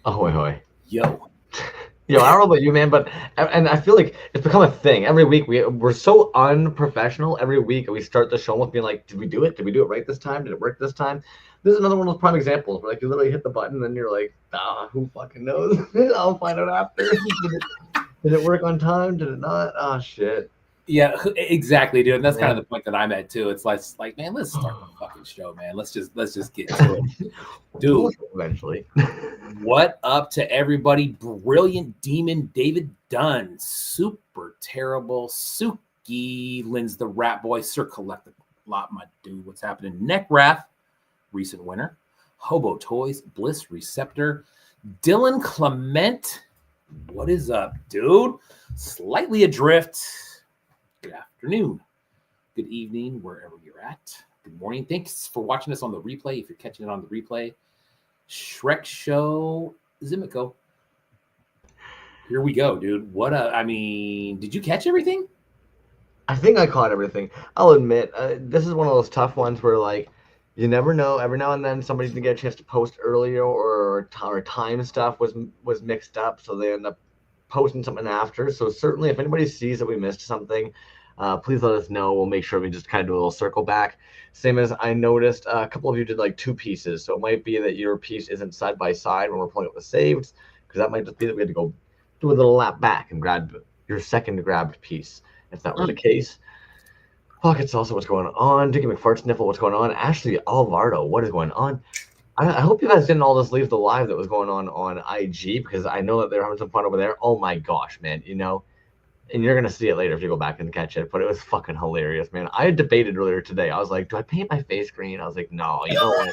Ahoy hoy. Yo. Yo, I don't know about you, man, but and I feel like it's become a thing. Every week we're so unprofessional. Every week we start the show with being like, "Did we do it? Did we do it right this time? Did it work this time?" This is another one of those prime examples where like you literally hit the button and then you're like, "Ah, who fucking knows? I'll find out after." Did it work on time? Did it not? Oh shit. Yeah, exactly, dude. And that's kind of Man. the point that I'm at too. It's like, man, let's start the fucking show, man. Let's just get to it. Dude, Eventually. what up to everybody? Brilliant Demon David Dunn, super terrible Suki, Lynn's the Rat Boy, Sir Collect the Lot, my dude. What's happening? Neck Wrath, recent winner. Hobo Toys, Bliss Receptor, Dylan Clement. What is up, dude? Slightly adrift. Good afternoon. Good evening, wherever you're at. Good morning. Thanks for watching us on the replay. If you're catching it on the replay, SHREK Show, Zimico. Here we go, dude. Did you catch everything? I think I caught everything. I'll admit, this is one of those tough ones where like you never know. Every now and then somebody's gonna get a chance to post earlier, or time stuff was mixed up, so they end up posting something after. So certainly, if anybody sees that we missed something, please let us know. We'll make sure we just kind of do a little circle back. Same as I noticed, a couple of you did like two pieces, so it might be that your piece isn't side by side when we're pulling up the saves, because that might just be that we had to go do a little lap back and grab your second grabbed piece. If that were the case. Pockets also, what's going on? Dickie McFart Sniffle, what's going on? Ashley Alvardo, what is going on? I hope you guys didn't all just leave the live that was going on IG, because I know that they're having some fun over there. Oh my gosh, man, and you're going to see it later if you go back and catch it, but it was fucking hilarious, man. I had debated earlier today. I was like, do I paint my face green? I was like, no, you know what?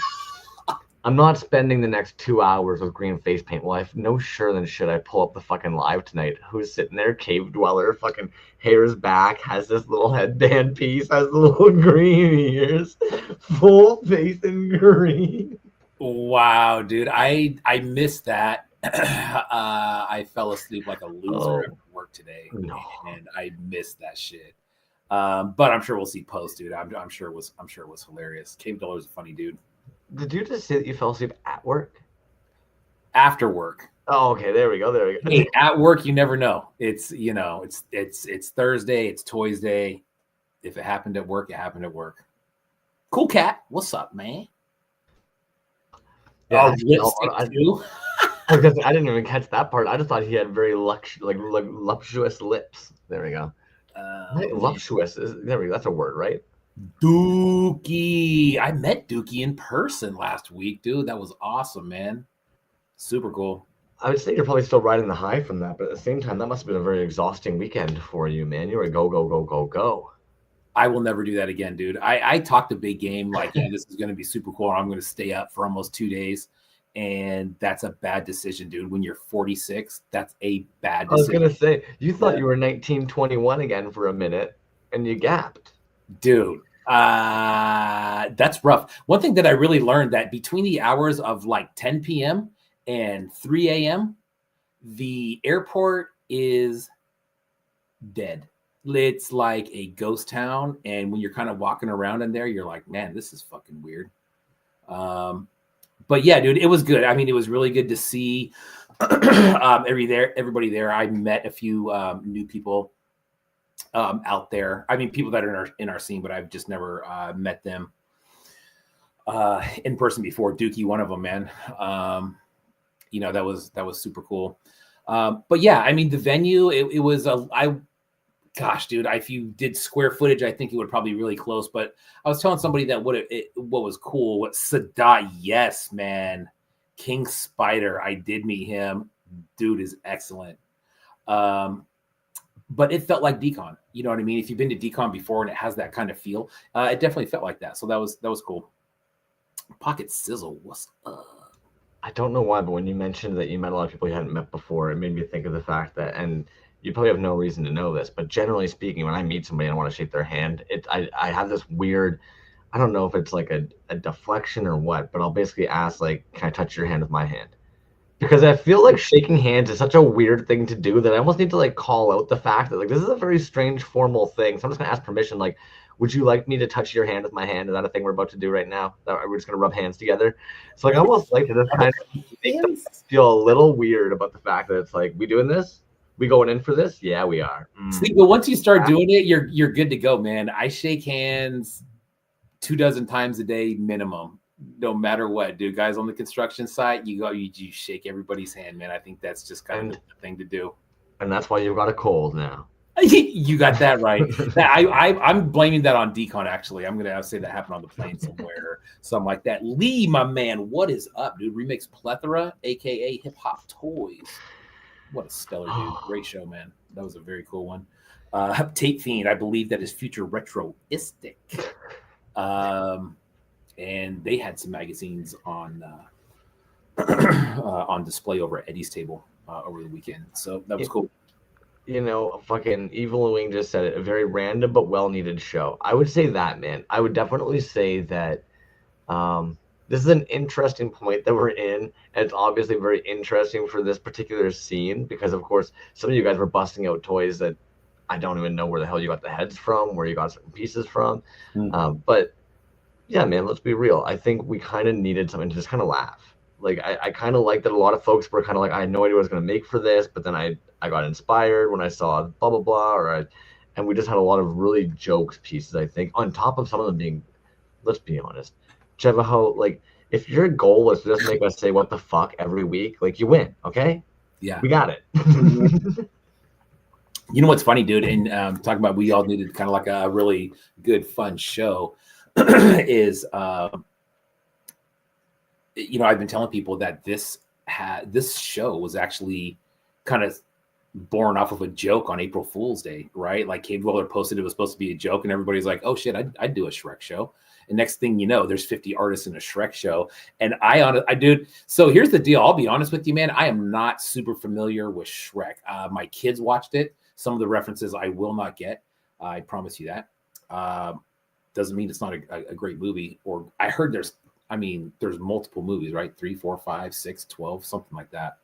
I'm not spending the next 2 hours with green face paint. Well, I no sure than should I pull up the fucking live tonight. Who's sitting there? Cave Dweller, fucking hair's back, has this little headband piece, has the little green ears, full face in green. Wow, dude. I missed that. I fell asleep like a loser after work today, No. and I missed that shit. But I'm sure we'll see post, dude. I'm sure it was hilarious. Cave Dweller's a funny dude. Did you just say that you fell asleep at work? After work. Oh, okay. There we go. Hey, at work, you never know. It's Thursday. It's Toys Day. If it happened at work, it happened at work. Cool cat. What's up, man? Yeah, lipstick too. Because I didn't even catch that part. I just thought he had very luxurious lips. There we go. Voluptuous there we go. That's a word, right? Dookie. I met Dookie in person last week, dude. That was awesome, man. Super cool. I would say you're probably still riding the high from that, but at the same time, that must have been a very exhausting weekend for you, man. You were go, go, go, go, go. I will never do that again, dude. I talked a big game like, yeah, this is going to be super cool. I'm going to stay up for almost 2 days. And that's a bad decision, dude. When you're 46, that's a bad decision. I was going to say, you thought you were 1921 again for a minute, and you gapped. Dude, that's rough. One thing that I really learned that between the hours of like 10 p.m. and 3 a.m., the airport is dead. It's like a ghost town. And when you're kind of walking around in there, you're like, man, this is fucking weird. But yeah, dude, it was good. I mean, it was really good to see everybody there. I met a few new people out there. I mean, people that are in our scene, but I've just never met them in person before. Dookie, one of them, man. That was super cool. But yeah, I mean, the venue, it was gosh, dude, if you did square footage, I think it would probably be really close. But I was telling somebody that what was cool, what Sadat, yes, man, King Spider, I did meet him. Dude is excellent. But it felt like Decon. You know what I mean? If you've been to Decon before and it has that kind of feel, it definitely felt like that. So that was cool. Pocket Sizzle, what's up? I don't know why, but when you mentioned that you met a lot of people you hadn't met before, it made me think of the fact that, and you probably have no reason to know this, but generally speaking, when I meet somebody and I want to shake their hand, I have this weird, I don't know if it's like a deflection or what, but I'll basically ask, like, can I touch your hand with my hand? Because I feel like shaking hands is such a weird thing to do that I almost need to like call out the fact that like this is a very strange formal thing. So I'm just gonna ask permission, like, would you like me to touch your hand with my hand? Is that a thing we're about to do right now? That we're just gonna rub hands together? So like I almost like to just kind of make them Hands. feel a little weird about the fact that it's like, we doing this? We going in for this? Yeah, we are. See, but once you start doing it, you're good to go, man. I shake hands 24 times a day minimum, no matter what, dude. Guys on the construction site, you shake everybody's hand, man. I think that's just kind of the thing to do. And that's why you've got a cold now. You got that right. I'm blaming that on Decon. Actually, I'm gonna say that happened on the plane somewhere, something like that. Lee, my man, what is up, dude? Remix Plethora, aka Hip Hop Toys. What a stellar dude! Great show, man. That was a very cool one. Tape Fiend, I believe that is future retroistic. And they had some magazines on on display over at Eddie's table over the weekend, so that was cool. You know, fucking Evil Wing just said it, a very random but well-needed show. I would say that, man. I would definitely say that this is an interesting point that we're in, and it's obviously very interesting for this particular scene because, of course, some of you guys were busting out toys that I don't even know where the hell you got the heads from, where you got certain pieces from. But yeah, man, let's be real. I think we kind of needed something to just kind of laugh. Like, I kind of like that a lot of folks were kind of like, I had no idea what I was going to make for this, but then I got inspired when I saw blah, blah, blah, and we just had a lot of really jokes pieces, I think, on top of some of them being, let's be honest, Chevaho, like, if your goal was to just make us say what the fuck every week, like, you win, okay? Yeah. We got it. You know what's funny, dude, and talking about we all needed kind of like a really good, fun show is, you know, I've been telling people that this show was actually kind of born off of a joke on April Fool's Day, right? Like Cave Dweller posted it was supposed to be a joke, and everybody's like, "Oh shit, I'd do a Shrek show." And next thing you know, there's 50 artists in a Shrek show. And I dude. So here's the deal. I'll be honest with you, man. I am not super familiar with Shrek. My kids watched it. Some of the references I will not get. I promise you that. Doesn't mean it's not a great movie. Or I heard there's multiple movies, right? 3, 4, 5, 6, 12, something like that.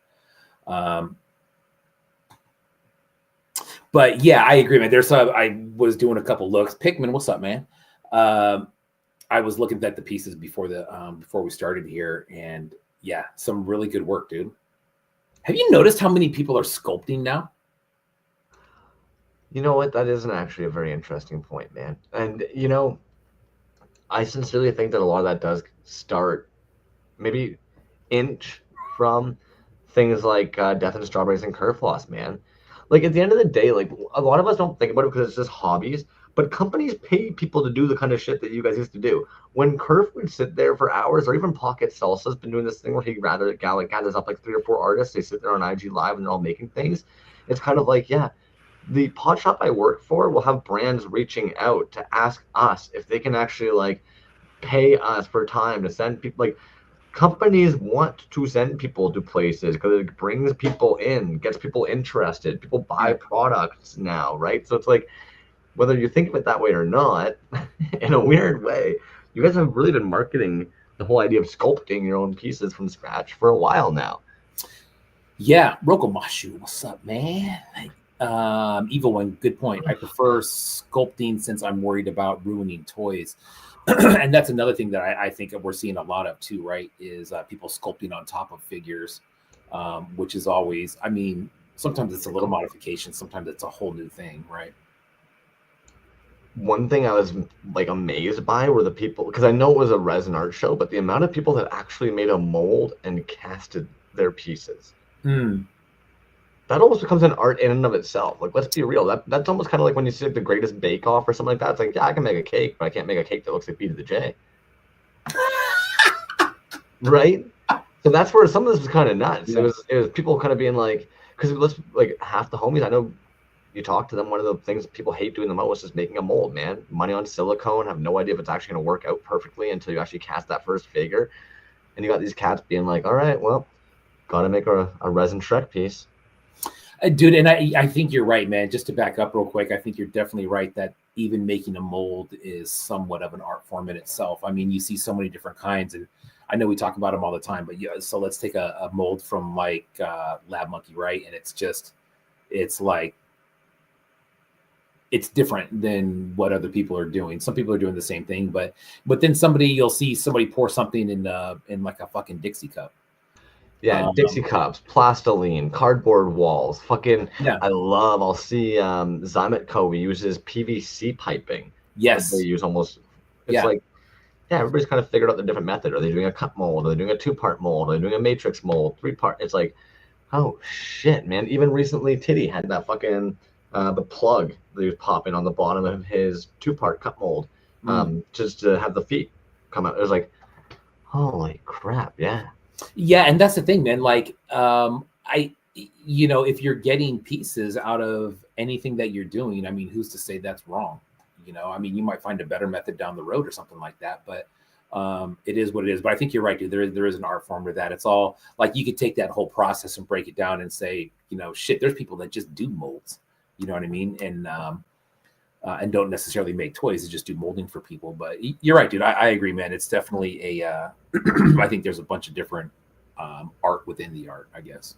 But yeah, I agree, man. I was doing a couple looks. Pikmin, what's up, man? I was looking at the pieces before we started here, and yeah, some really good work, dude. Have you noticed how many people are sculpting now? You know what? That isn't actually a very interesting point, man. And you know, I sincerely think that a lot of that does start maybe inch from things like Death and Strawberries and Kerfloss, man. Like at the end of the day, like a lot of us don't think about it because it's just hobbies, but companies pay people to do the kind of shit that you guys used to do. When Kerf would sit there for hours, or even Pocket Salsa's been doing this thing where he gathers up like 3 or 4 artists. They sit there on IG Live and they're all making things. It's kind of like, yeah, the pot shop I work for will have brands reaching out to ask us if they can actually like pay us for time to send people. Like companies want to send people to places because it brings people in, gets people interested. People buy products now, right? So it's like, whether you think of it that way or not, in a weird way, you guys have really been marketing the whole idea of sculpting your own pieces from scratch for a while now. Yeah, Rokomashu, what's up, man? Evil One, good point. I prefer sculpting since I'm worried about ruining toys. And that's another thing that I think we're seeing a lot of too, right? Is people sculpting on top of figures, which is always, I mean, sometimes it's a little modification, sometimes it's a whole new thing, right? One thing I was like amazed by were the people, because I know it was a resin art show, but the amount of people that actually made a mold and casted their pieces. That almost becomes an art in and of itself. Like, let's be real. That's almost kind of like when you see like the Greatest Bake Off or something like that. It's like, yeah, I can make a cake, but I can't make a cake that looks like B to the J. Right? So that's where some of this was kind of nuts. Yeah. It was people kind of being like, because let's like half the homies I know, you talk to them, one of the things people hate doing the most is making a mold, man. Money on silicone, have no idea if it's actually going to work out perfectly until you actually cast that first figure. And you got these cats being like, all right, well, got to make a resin Shrek piece. Dude, and I think you're right, man. Just to back up real quick, I think you're definitely right that even making a mold is somewhat of an art form in itself. I mean, you see so many different kinds, and I know we talk about them all the time, but yeah, so let's take a mold from like Lab Monkey, right? And it's it's different than what other people are doing. Some people are doing the same thing, but then you'll see somebody pour something in like a fucking Dixie cup. Yeah, Dixie cups, plastiline, cardboard walls. Fucking, Yeah. I'll see Zymet Co. uses PVC piping. Yes. They use almost, it's Yeah. like, yeah, everybody's kind of figured out the different method. Are they doing a cup mold? Are they doing a 2-part mold? Are they doing a matrix mold? 3-part? It's like, oh shit, man. Even recently, Titty had that fucking, the plug that he was popping on the bottom of his 2-part cup mold, just to have the feet come out. It was like, holy crap, yeah. Yeah, and that's the thing, man. Like, if you're getting pieces out of anything that you're doing, I mean, who's to say that's wrong? I mean, you might find a better method down the road or something like that, but it is what it is. But I think you're right, dude. There is an art form to that. It's all like you could take that whole process and break it down and say, shit, there's people that just do molds. You know what I mean? And don't necessarily make toys; they just do molding for people. But you're right, dude. I agree, man. It's definitely a. I think there's a bunch of different art within the art, I guess.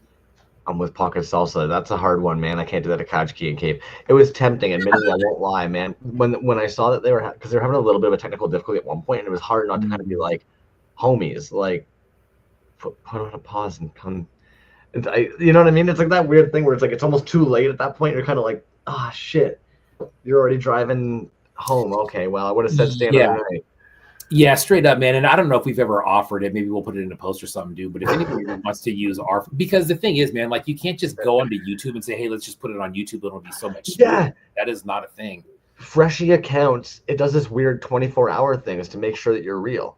I'm with Pocket Salsa. That's a hard one, man. I can't do that at Couch Key and Cave. It was tempting, admittedly, I won't lie, man. When I saw that they were, because they were having a little bit of a technical difficulty at one point, and it was hard not to kind of be like, homies, like, put on a pause and come. And you know what I mean? It's like that weird thing where it's like it's almost too late at that point. You're kind of like, ah, shit. You're already driving home. Okay, well, I would have said stay another night. Yeah, straight up, man. And I don't know if we've ever offered it. Maybe we'll put it in a post or something, dude. But if anybody wants to use because the thing is, man, like you can't just go onto YouTube and say, hey, let's just put it on YouTube. It'll be so much smoother. Yeah. That is not a thing. Freshie accounts, it does this weird 24-hour things to make sure that you're real.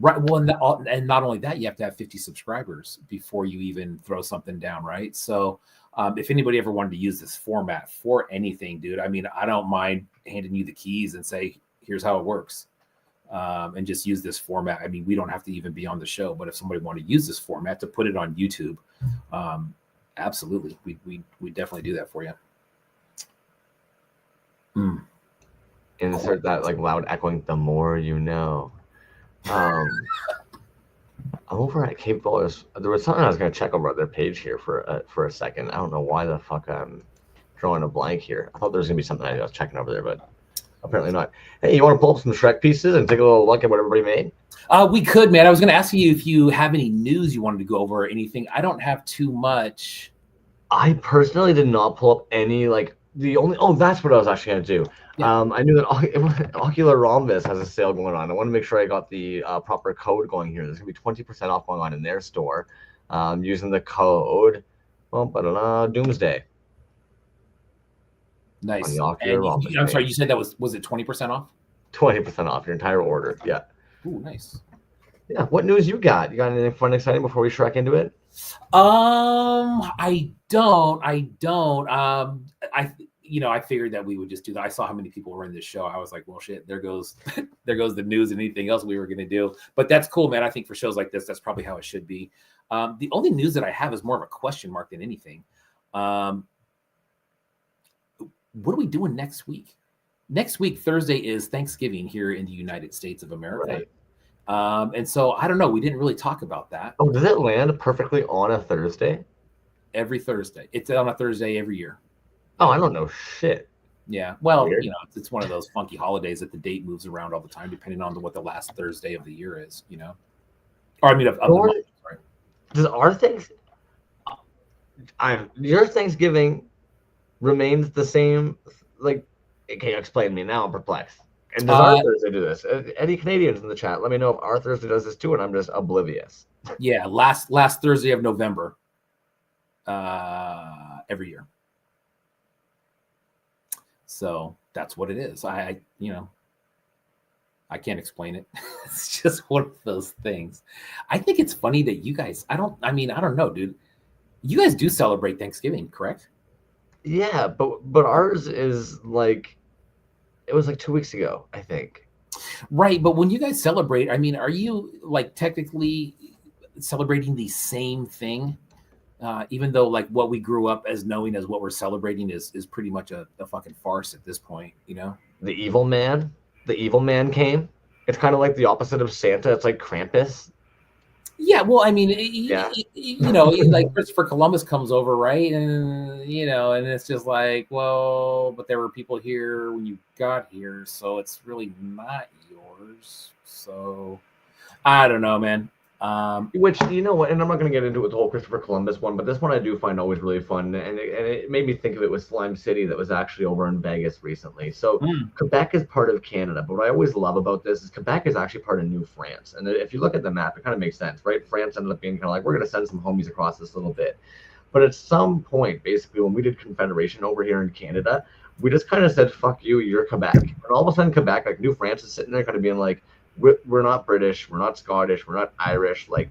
Right. Well, and not only that, you have to have 50 subscribers before you even throw something down, right? So if anybody ever wanted to use this format for anything, dude, I mean, I don't mind handing you the keys and say, here's how it works. And just use this format. I mean, we don't have to even be on the show, but if somebody wanted to use this format to put it on YouTube, absolutely, we definitely do that for you. Insert that like loud echoing. The more you know. I'm over at Cape Ballers. There was something I was going to check over at their page here for a second. I don't know why the fuck I'm drawing a blank here. I thought there was going to be something I was checking over there, but apparently not. Hey, you want to pull up some Shrek pieces and take a little look at what everybody made? We could, man. I was going to ask you if you have any news you wanted to go over or anything. I don't have too much. I personally did not pull up any, like, that's what I was actually going to do. Yeah. I knew that Ocular Rhombus has a sale going on. I want to make sure I got the proper code going here. There's going to be 20% off going on in their store using the code Doomsday. Nice. I'm sorry, you said that was it 20% off? 20% off your entire order. Yeah. Ooh, nice. Yeah. What news you got? You got anything fun, exciting before we Shrek into it? I don't. I figured that we would just do that. I saw how many people were in this show. I was like, well, shit, there goes the news and anything else we were going to do. But that's cool, man. I think for shows like this, that's probably how it should be. The only news that I have is more of a question mark than anything. What are we doing next week? Next week, Thursday, is Thanksgiving here in the United States of America. Right. And so I don't know. We didn't really talk about that. Oh, does it land perfectly on a Thursday? Every Thursday. It's on a Thursday every year. Oh, I don't know shit. Yeah. Well, weird. It's one of those funky holidays that the date moves around all the time, depending on what the last Thursday of the year is, Or I mean, of the month. Sorry. Does our your Thanksgiving remains the same? Like, can you explain to me now? I'm perplexed. And does our Thursday do this? Any Canadians in the chat, let me know if our Thursday does this too, and I'm just oblivious. Yeah, last Thursday of November, every year. So that's what it is. I can't explain it. It's just one of those things. I think it's funny that you guys. I don't know, dude. You guys do celebrate Thanksgiving, correct? Yeah, but ours is like, it was like 2 weeks ago, I think. Right, but when you guys celebrate, I mean, are you like technically celebrating the same thing? Even though like what we grew up as knowing as what we're celebrating is pretty much a fucking farce at this point, The evil man came. It's kind of like the opposite of Santa. It's like Krampus. Yeah, well, I mean, Yeah. like Christopher Columbus comes over, right? And and it's just like, well, but there were people here when you got here, so it's really not yours. So I don't know, man. Which, you know what, and I'm not going to get into it with the whole Christopher Columbus one, but this one I do find always really fun, and it made me think of it with Slime City that was actually over in Vegas recently. So mm, Quebec is part of Canada, but what I always love about this is Quebec is actually part of New France, and if you look at the map, it kind of makes sense, right? France ended up being kind of like, we're going to send some homies across this little bit. But at some point, basically, when we did Confederation over here in Canada, we just kind of said, fuck you, you're Quebec. And all of a sudden, Quebec, like New France is sitting there kind of being like, we're not British, we're not Scottish, we're not Irish. Like,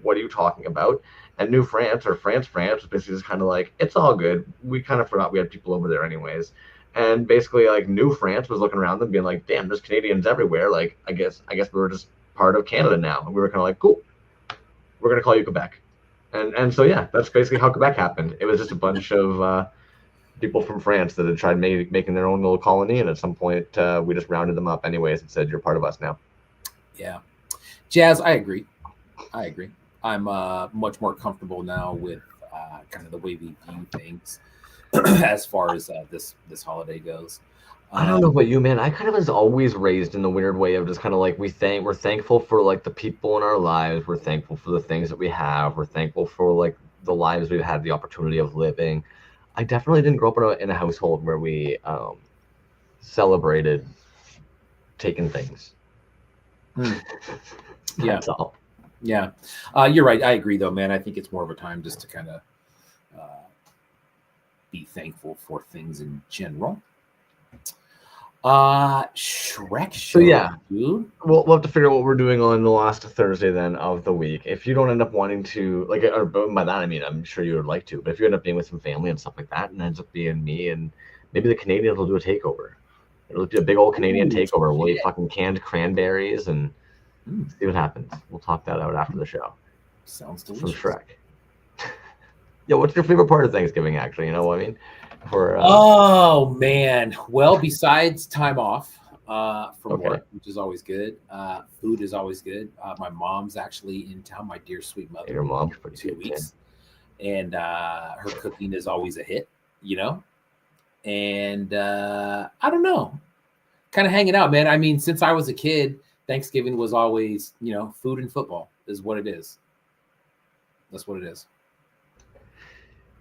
what are you talking about? And New France or France was basically just kind of like, it's all good. We kind of forgot we had people over there anyways. And basically, like New France was looking around them, being like, damn, there's Canadians everywhere. Like, I guess we were just part of Canada now. And we were kind of like, cool, we're gonna call you Quebec. And so yeah, that's basically how Quebec happened. It was just a bunch of people from France that had tried making their own little colony, and at some point we just rounded them up anyways and said, you're part of us now. yeah, Jazz, I agree. I'm much more comfortable now with kind of the way we view things as far as this holiday goes. I don't know about you, man. I kind of was always raised in the weird way of just kind of like we're thankful for like the people in our lives. We're thankful for the things that we have. We're thankful for like the lives we've had the opportunity of living. I definitely didn't grow up in a household where we celebrated taking things. Hmm. Yeah, That's all. yeah. You're right. I agree, though, man. I think it's more of a time just to kind of be thankful for things in general. SHREK So Show, yeah, dude. we'll have to figure out what we're doing on the last Thursday then of the week. If you don't end up wanting to, like, or by that I mean I'm sure you would like to, but if you end up being with some family and stuff like that, and ends up being me and maybe the Canadians will do a takeover. It'll be a big old Canadian Ooh, takeover. We'll eat shit. fucking canned cranberries and Mm, see what happens. We'll talk that out after the show. sounds Some delicious. Shrek. Yeah, what's your favorite part of Thanksgiving? Actually, you know what I mean? For Oh man. Well, besides time off from okay, work, which is always good. Food is always good. My mom's actually in town, my dear sweet mother, your mom's for pretty two good too. weeks. And her cooking is always a hit, you know? And I don't know. Kind of hanging out, man. I mean, since I was a kid, Thanksgiving was always, food and football is what it is. That's what it is.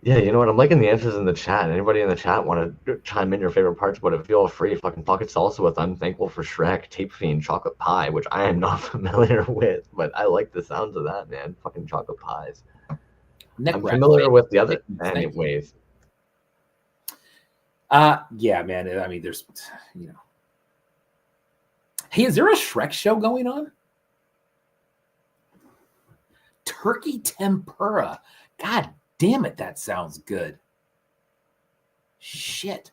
Yeah, you know what? I'm liking the answers in the chat. Anybody in the chat want to chime in your favorite parts? But it feel free. Fucking pocket salsa with I'm thankful for Shrek, Tape Fiend, chocolate pie, which I am not familiar with, but I like the sounds of that, man. Fucking chocolate pies. Neck I'm wrap. familiar with the other, Thank you. anyways. Yeah, man. I mean, there's, you know. Hey, is there a SHREK show going on? Turkey tempura. God damn it, that sounds good. Shit.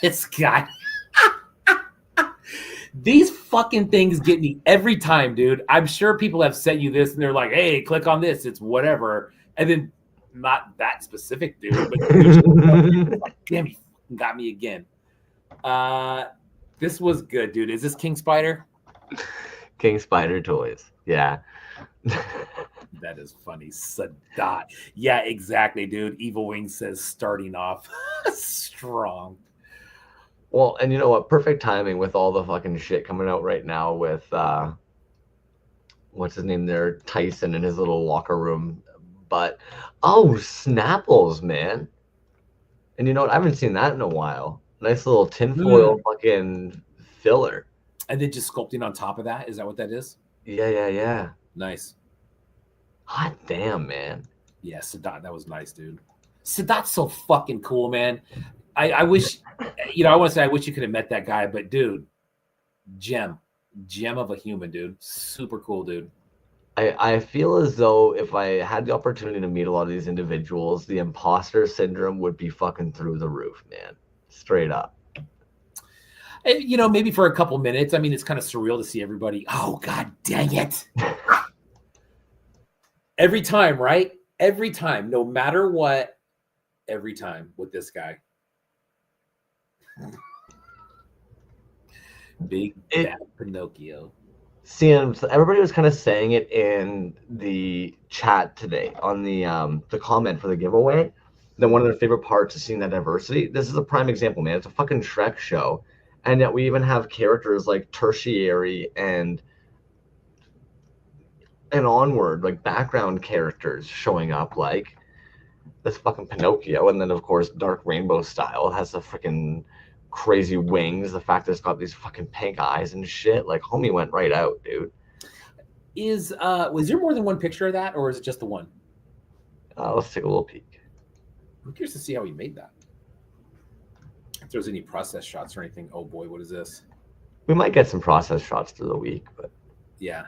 This guy. These fucking things get me every time, dude. I'm sure people have sent you this and they're like, hey, click on this. It's whatever. And then not that specific dude, but like, damn, he got me again. This was good, dude. Is this King Spider? King Spider toys. Yeah. That is funny. Sadat. Yeah, exactly, dude. Evil Wing says starting off strong. Well, and you know what? Perfect timing with all the fucking shit coming out right now with what's his name there, Tyson in his little locker room. But oh, Snapples, man. And you know what? I haven't seen that in a while. Nice little tinfoil fucking filler. And then just sculpting on top of that. Is that what that is? Yeah. Nice. Hot damn, man. Yeah, Sadat, that was nice, dude. Sadat's so fucking cool, man. I wish, I want to say I wish you could have met that guy, but dude, gem of a human, dude. Super cool, dude. I feel as though if I had the opportunity to meet a lot of these individuals, the imposter syndrome would be fucking through the roof, man. Straight up. And, maybe for a couple minutes. I mean, it's kind of surreal to see everybody. Oh, God dang it. Every time, right? Every time, no matter what, every time with this guy. Big bad Pinocchio. seeing so everybody was kind of saying it in the chat today on the comment for the giveaway. That one of their favorite parts is seeing that diversity. This is a prime example, man. It's a fucking Shrek show, and yet we even have characters like tertiary and onward, like background characters showing up, like this fucking Pinocchio, and then of course Dark Rainbow Style has the freaking crazy wings. The fact that it's got these fucking pink eyes and shit, like homie went right out, dude. Was there more than one picture of that, or is it just the one? Let's take a little peek. I'm curious to see how he made that. If there's any process shots or anything. Oh boy, what is this? We might get some process shots through the week, but yeah.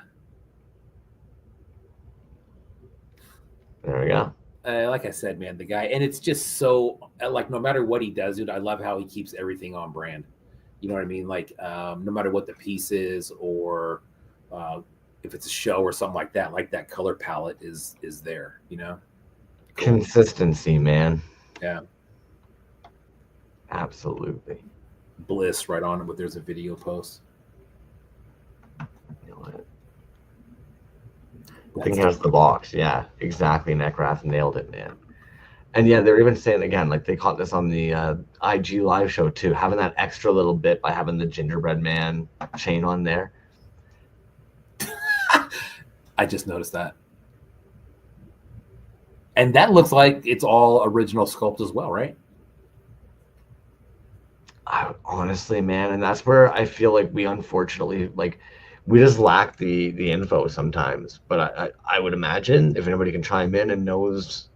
There we go. Like I said, man, the guy, and it's just so like no matter what he does, dude, I love how he keeps everything on brand. You know what I mean? Like no matter what the piece is, or if it's a show or something like that color palette is there. You know, cool. Consistency, man. Yeah, absolutely. Bliss right on it. But there's a video post. You know what? I think has the box. Yeah, exactly. Neckrath nailed it, man. And yeah, they're even saying again, like they caught this on the IG live show too, having that extra little bit by having the gingerbread man chain on there. I just noticed that. And that looks like it's all original sculpt as well, right? Honestly, man, and that's where I feel like we unfortunately we just lack the info sometimes. But I would imagine if anybody can chime in and knows,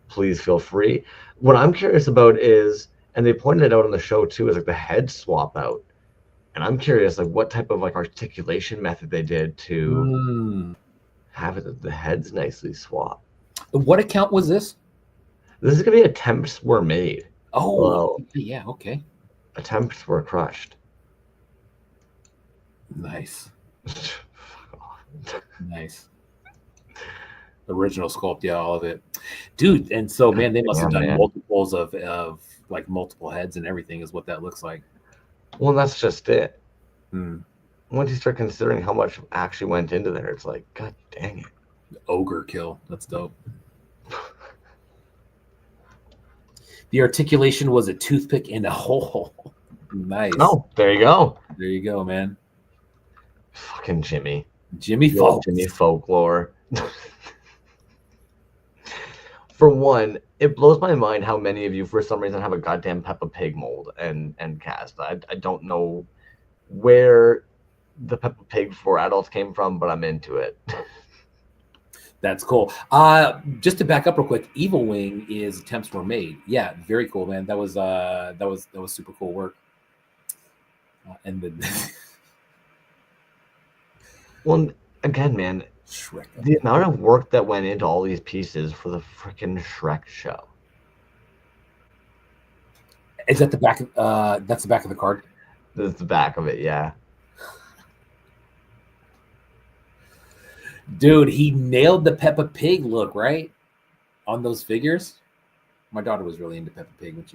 please feel free. What I'm curious about is, and they pointed it out on the show too, is like the head swap out. And I'm curious like what type of like articulation method they did to have it the heads nicely swapped. What account was this? This is gonna be attempts were made. Oh, well, yeah, okay. Attempts were crushed. Nice. Nice. Original sculpt, yeah, all of it, dude. And so, man, they must have done multiples of like multiple heads and everything. Is what that looks like. Well, that's just it. Once you start considering how much actually went into there, it's like, god dang it. Ogre kill. That's dope. The articulation was a toothpick in a hole. Nice. Oh, there you go. There you go, man. Fucking Jimmy. Jimmy Folklore. For one, it blows my mind how many of you, for some reason, have a goddamn Peppa Pig mold and cast. I don't know where the Peppa Pig for adults came from, but I'm into it. That's cool. Just to back up real quick, Evil Wing is attempts were made. Yeah, very cool, man. That was super cool work. And then well, again, man, Shrek. The amount of work that went into all these pieces for the freaking Shrek show. Is that the back? That's the back of the card. That's the back of it, yeah. Dude, he nailed the Peppa Pig look, right? On those figures. My daughter was really into Peppa Pig when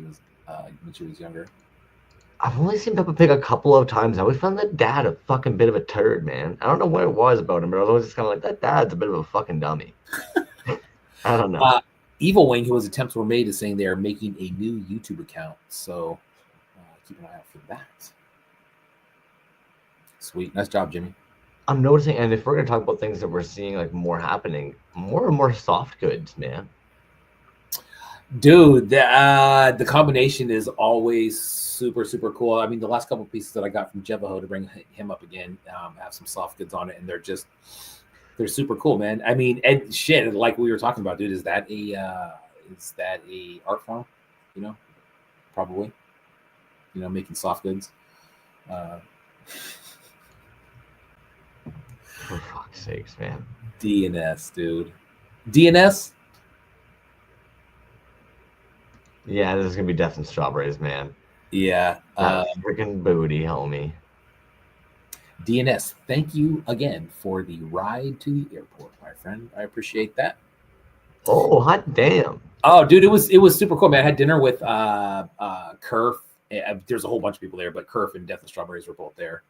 she was younger. I've only seen Peppa Pig a couple of times. I always found that dad a fucking bit of a turd, man. I don't know what it was about him, but I was always just kind of like, that dad's a bit of a fucking dummy. I don't know. Evil Wing, whose attempts were made, is saying they are making a new YouTube account. So keep an eye out for that. Sweet. Nice job, Jimmy. I'm noticing, and if we're going to talk about things that we're seeing like more happening, more and more soft goods, man. Dude, the combination is always super, super cool. I mean, the last couple pieces that I got from Jevaho to bring him up again have some soft goods on it, and they're super cool, man. I mean, and shit, like we were talking about, dude, is that a art form? You know, probably. You know, making soft goods. For fuck's sakes, man. DNS, dude. DNS? Yeah, this is gonna be Death and Strawberries, man. Yeah. Freaking booty, homie. DNS, thank you again for the ride to the airport, my friend. I appreciate that. Oh, hot damn. Oh, dude, it was super cool, man. I had dinner with Kerf. There's a whole bunch of people there, but Kerf and Death and Strawberries were both there.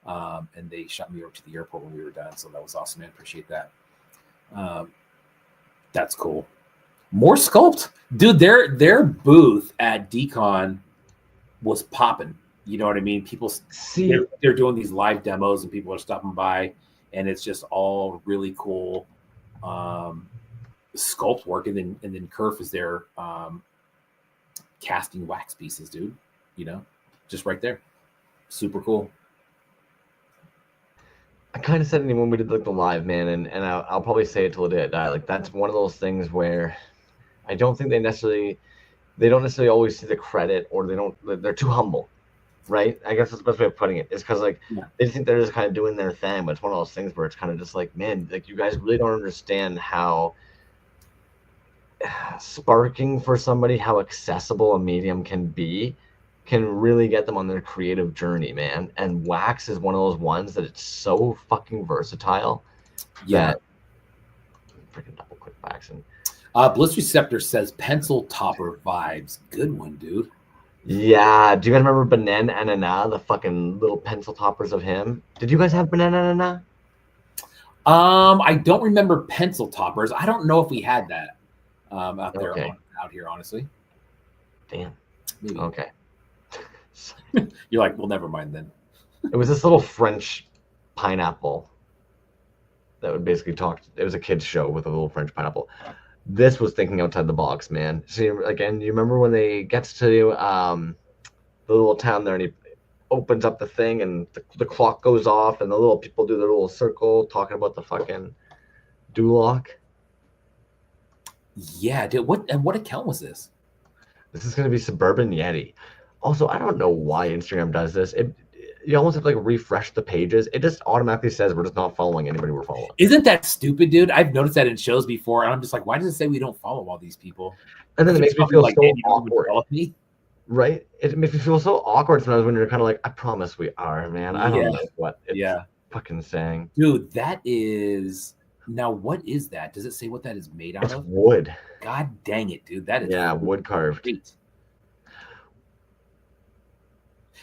and they shot me over to the airport when we were done. So that was awesome, man. Appreciate that. That's cool. More sculpt, dude. Their booth at Decon was popping. You know what I mean? People See, they're doing these live demos, and people are stopping by, and it's just all really cool sculpt work. And then Kerf is there casting wax pieces, dude. You know, just right there. Super cool. I kind of said it when we did like the live, man, and I'll probably say it till the day I die. Like that's one of those things where I don't think they don't necessarily always see the credit, or they're too humble, right? I guess that's the best way of putting it. Is because like they think they're just kind of doing their thing, but it's one of those things where it's kind of just like, man, like you guys really don't understand how sparking for somebody, how accessible a medium can really get them on their creative journey, man. And wax is one of those ones that it's so fucking versatile. Yeah. Freaking double click waxing. Bliss Receptor says pencil topper vibes. Good one, dude. Yeah. Do you guys remember Banana Anana, the fucking little pencil toppers of him? Did you guys have Banana Anana? I don't remember pencil toppers. I don't know if we had that out here, honestly. Damn. Maybe. Okay. You're like, well, never mind then. It was this little French pineapple that would basically talk. It was a kid's show with a little French pineapple. This was thinking outside the box, man. So again, you remember when they gets to the little town there, and he opens up the thing, and the clock goes off, and the little people do their little circle talking about the fucking Duloc. Yeah, dude. What account was this? This is going to be Suburban Yeti. Also, I don't know why Instagram does this. You almost have to like refresh the pages. It just automatically says we're just not following anybody we're following. Isn't that stupid, dude? I've noticed that in shows before, and I'm just like, why does it say we don't follow all these people? And then it makes me feel like, so awkward. Right? It makes me feel so awkward sometimes when you're kind of like, I promise we are, man. I don't know what it's fucking saying. Dude, that is... Now, what is that? Does it say what that is made out of? Wood. God dang it, dude. That is wood carved. Great.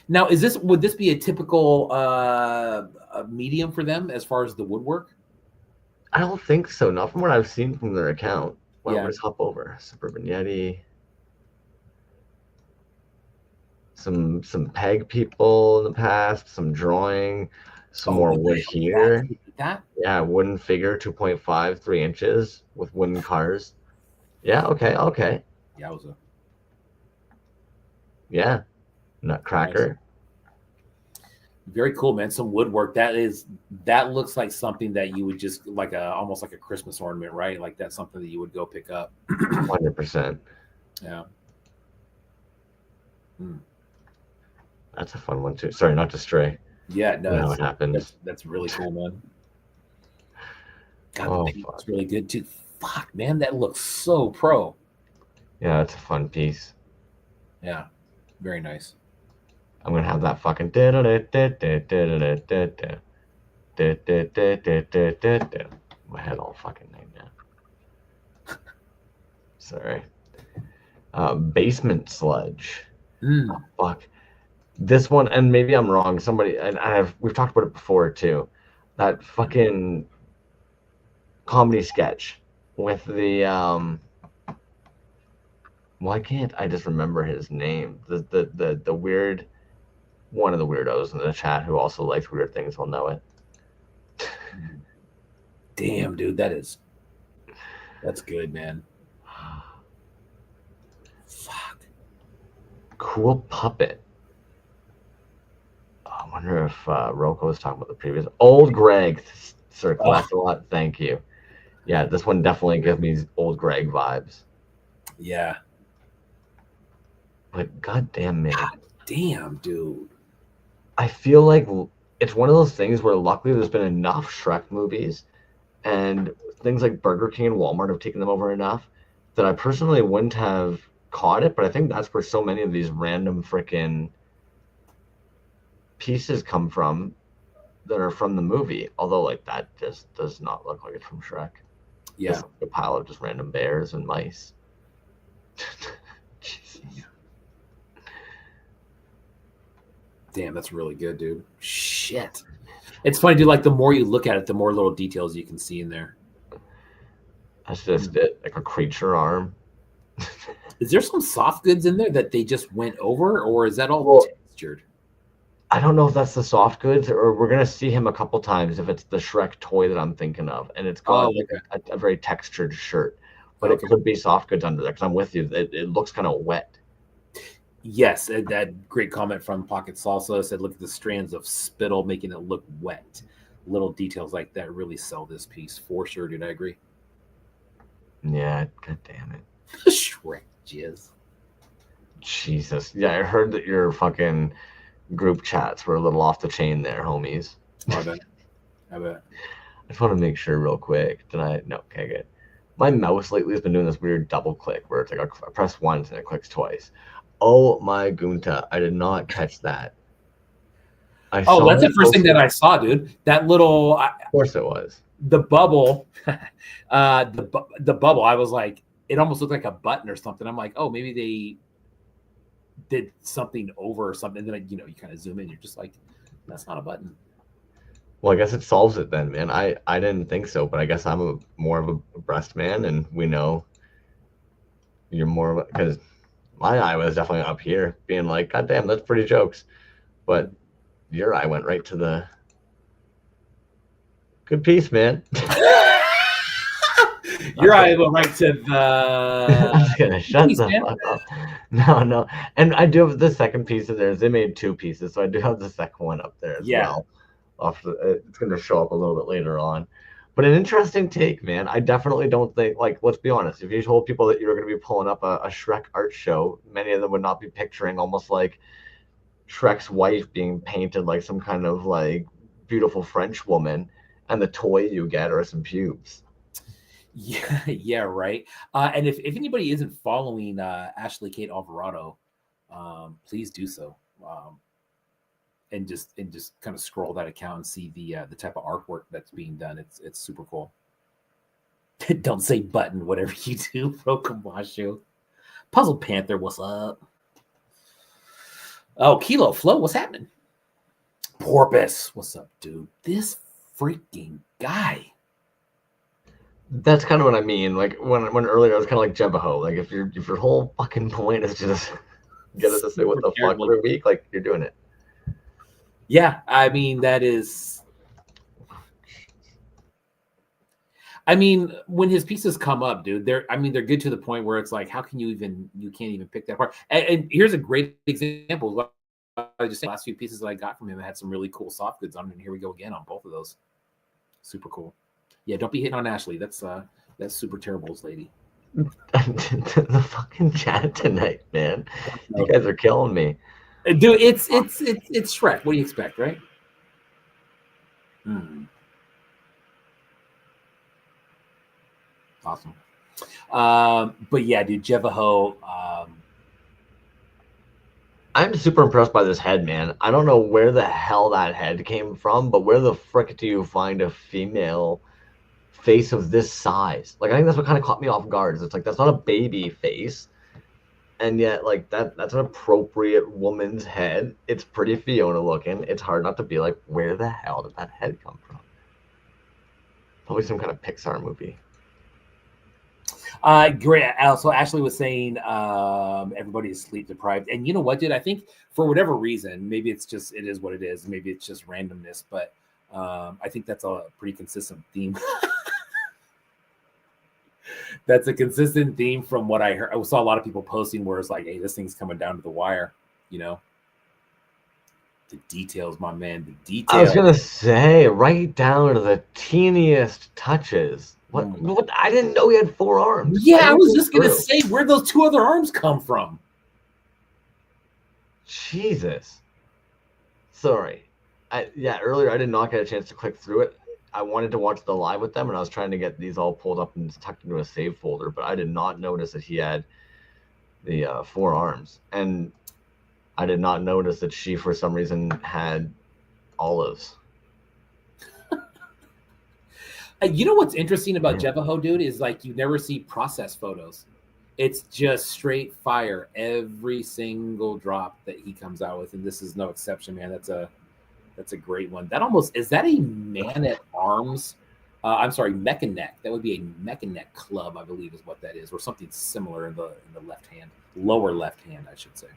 Now, would this be a typical medium for them as far as the woodwork? I don't think so. Not from what I've seen from their account. Why don't we just hop over? Suburban Yeti. Some peg people in the past, some drawing, some more wood here. Yeah, wooden figure, 2.5, 3 inches with wooden cars. Yeah, okay. Yowza. Yeah. Nutcracker. Nice. Very cool, man. Some woodwork. That looks like something that you would just almost like a Christmas ornament, right? Like that's something that you would go pick up. 100%. Yeah. That's a fun one too. Sorry, not to stray. Yeah, no, it happens. That's really cool, man. God, that's really good too. Fuck, man, that looks so pro. Yeah, it's a fun piece. Yeah, very nice. I'm gonna have that fucking my head all fucking named down. Sorry. Basement sludge. Oh, fuck. This one, and maybe I'm wrong. Somebody, and we've talked about it before too. That fucking comedy sketch with the why can't I just remember his name? The weird, one of the weirdos in the chat who also likes weird things will know it. Damn, dude, that's good, man. Fuck. Cool puppet. Oh, I wonder if Roko was talking about the previous. Old Greg, sir, class a lot. Thank you. Yeah, this one definitely gives me old Greg vibes. Yeah. Like, goddamn, man. God damn, dude. I feel like it's one of those things where luckily there's been enough Shrek movies and things like Burger King and Walmart have taken them over enough that I personally wouldn't have caught it, but I think that's where so many of these random freaking pieces come from that are from the movie. Although, like, that just does not look like it's from Shrek. Yeah. It's like a pile of just random bears and mice. Damn, that's really good, dude. Shit. shit. It's funny, dude. Like the more you look at it, the more little details you can see in there. That's just it, like a creature arm. Is there some soft goods in there that they just went over, or is that all Well, textured? I don't know if that's the soft goods, or we're gonna see him a couple times if it's the Shrek toy that I'm thinking of, and it's got Oh, like okay. a very textured shirt. But it Okay. could be soft goods under there because I'm with you. It looks kind of wet. Yes, that great comment from Pocket Salsa said, "Look at the strands of spittle making it look wet." Little details like that really sell this piece for sure, dude. I agree. Yeah, god damn it. Shrek jizz. Jesus. Yeah, I heard that your fucking group chats were a little off the chain there, homies. Oh, I bet. I bet. I just want to make sure real quick. Did I? No. Okay, good. My mouse lately has been doing this weird double click where it's like I press once and it clicks twice. Oh my gunta! I did not catch that. I Oh, saw that's the it first thing posted. that I saw, dude. That little, Of course it was. the bubble, the bubble. I was like, it almost looked like a button or something. I'm like, oh, maybe they did something over or something. And then you kind of zoom in. You're just like, that's not a button. Well, I guess it solves it then, man. I didn't think so, but I guess I'm more of a breast man, and we know you're more because my eye was definitely up here, being like, God damn, that's pretty jokes. But your eye went right to the good piece, man. Your eye went right to I'm the just gonna shut piece, the man. fuck up. No, no. And I do have the second piece of theirs. They made two pieces, so I do have the second one up there as Yeah. well. It's gonna show up a little bit later on. But an interesting take, man. I definitely don't think, like, let's be honest, if you told people that you were gonna be pulling up a Shrek art show, many of them would not be picturing almost like Shrek's wife being painted like some kind of like beautiful French woman, and the toy you get are some pubes. Yeah, yeah, right. And if anybody isn't following Ashley Kate Alvarado, please do so. And just kind of scroll that account and see the type of artwork that's being done. It's super cool. Don't say button, whatever you do, bro. Kamashu. Puzzle Panther, what's up? Oh, Kilo Flow, what's happening? Porpoise, what's up, dude? This freaking guy. That's kind of what I mean. Like when earlier I was kind of like Jebaho. Like if your whole fucking point is just get us to say what the fuck every week, like you're doing it. Yeah, I mean that is. I mean, when his pieces come up, dude, they're good to the point where it's like, how can you can't even pick that apart? And here's a great example. I just said, the last few pieces that I got from him, I had some really cool soft goods on them, and here we go again on both of those. Super cool. Yeah, don't be hitting on Ashley. That's super terrible's lady. The fucking chat tonight, man. You guys are killing me. Dude, it's Shrek. What do you expect, right? Awesome. But yeah, dude, Jevaho. I'm super impressed by this head, man. I don't know where the hell that head came from, but where the frick do you find a female face of this size? Like, I think that's what kind of caught me off guard. Is it's like that's not a baby face, and yet like that's an appropriate woman's head. It's pretty Fiona looking. It's hard not to be like, where the hell did that head come from? Probably some kind of Pixar movie. Great. Also, Ashley was saying everybody is sleep deprived, and you know what, dude? I think for whatever reason, maybe it is what it is. Maybe it's just randomness, but I think that's a pretty consistent theme. That's a consistent theme from what I heard. I saw a lot of people posting where it's like, "Hey, this thing's coming down to the wire," you know. The details, my man. The details. I was gonna say, right down to the teeniest touches. What? I didn't know he had 4 arms. Yeah, I was just gonna say, where'd those 2 other arms come from? Jesus. Sorry. Earlier I did not get a chance to click through it. I wanted to watch the live with them, and I was trying to get these all pulled up and tucked into a save folder, but I did not notice that he had the 4 arms, and I did not notice that she, for some reason, had olives. You know what's interesting about Jevaho, dude, is like you never see process photos. It's just straight fire every single drop that he comes out with, and this is no exception, man. That's a great one. That almost is that a man at arms? I'm sorry, Mechanic. That would be a Mechanic club, I believe, is what that is, or something similar in the left hand, lower left hand, I should say.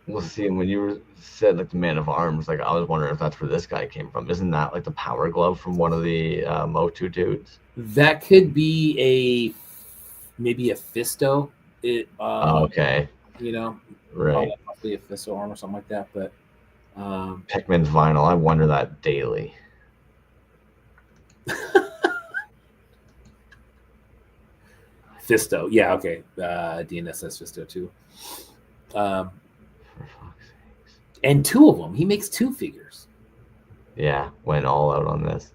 We'll see. And when you said like the Man of Arms, like I was wondering if that's where this guy came from. Isn't that like the Power Glove from one of the Motu dudes? That could be maybe a Fisto. Okay, You know, right. possibly a Fisto arm or something like that. But Pikmin's vinyl. I wonder that daily. Fisto, yeah, okay. DNSS Fisto too. For fuck's sakes. And two of them. He makes two figures. Yeah, went all out on this.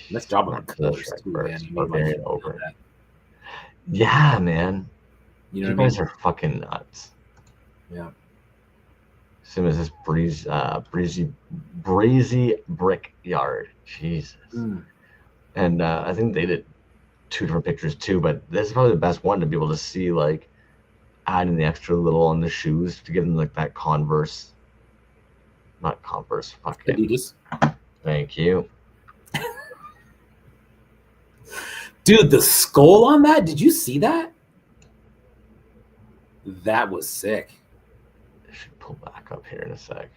Nice job on the the colors Shrek too, first, man. You but made my very kid over. know that. Yeah, man. You know You what I guys mean? are fucking nuts. Yeah. Same as this breezy brick yard. Jesus. And I think they did two different pictures too, but this is probably the best one to be able to see, like adding the extra little on the shoes to give them like that Converse, not Converse, fucking. Adidas. Thank you. Dude, the skull on that, did you see that? That was sick. I should pull back up here in a sec.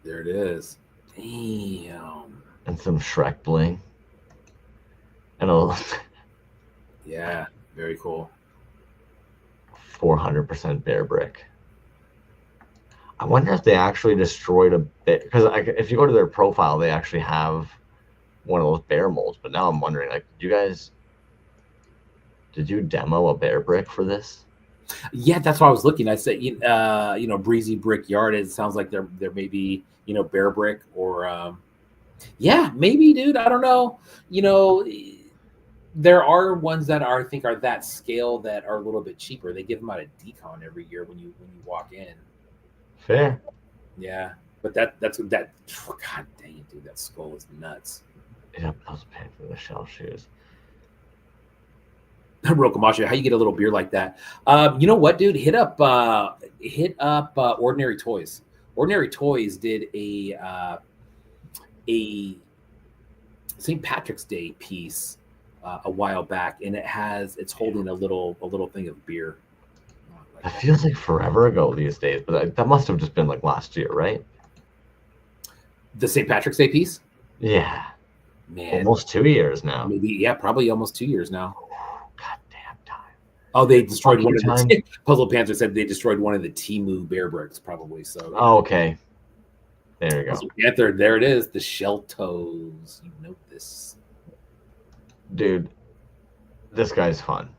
There it is. Damn. And some Shrek bling. And a Yeah, very cool. 400% bear brick. I wonder if they actually destroyed a bit, because if you go to their profile, they actually have one of those bear molds. But now I'm wondering, like, did you demo a bear brick for this? Yeah, that's what I was looking. I said, breezy brick yard. It sounds like there may be, bear brick or, yeah, maybe, dude. I don't know. There are ones that I think are that scale that are a little bit cheaper. They give them out at Decon every year when you walk in. Fair. Yeah, but that's God dang it, dude. That skull is nuts. Yep, I was paying for the shell shoes. Rokomashi, how you get a little beer like that? You know what, dude? Hit up Ordinary Toys. Ordinary Toys did a St. Patrick's Day piece a while back, and it's holding a little thing of beer. It feels like forever ago these days, but that must have just been like last year, right? The St. Patrick's Day piece? Yeah. Man. Almost 2 years now. Maybe, yeah, probably almost 2 years now. Goddamn time. Oh, they destroyed one of time. the Puzzle Panther said they destroyed one of the Temu bear bricks, probably. So Oh, okay. There we go. Puzzle Panther, there it is. The shell toes. You know this. Dude, this guy's fun.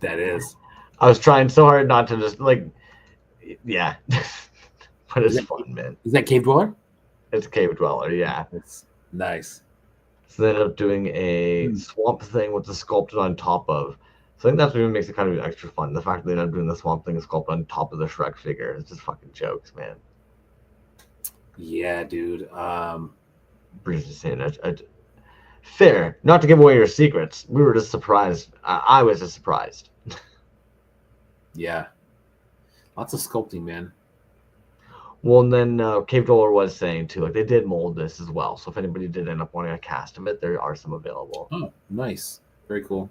That is. I was trying so hard not to just yeah. But it's fun, man. Is that Cave Dweller? It's a Cave Dweller, yeah. That's nice. So they ended up doing a swamp thing with the sculpted on top of. So I think that's what even makes it kind of extra fun. The fact that they ended up doing the swamp thing sculpted on top of the Shrek figure. It's just fucking jokes, man. Yeah, dude. Breeze is saying fair. Not to give away your secrets. We were just surprised. I was just surprised. Yeah. Lots of sculpting, man. Well, and then Cave Dweller was saying too, like they did mold this as well. So if anybody did end up wanting a cast of it, there are some available. Oh, nice. Very cool.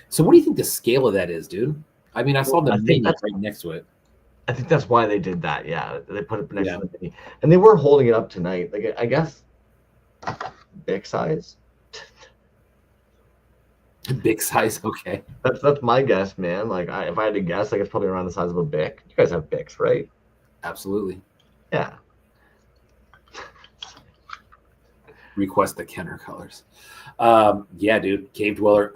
So what do you think the scale of that is, dude? I mean, I saw the mini right next to it. I think that's why they did that. Yeah, they put it next to the mini, and they were holding it up tonight. Like I guess big size. Big size, okay. That's my guess, man. Like if I had to guess, like it's probably around the size of a Bic. You guys have Bics, right? Absolutely. Yeah. Request the Kenner colors. Yeah, dude. Cave Dweller.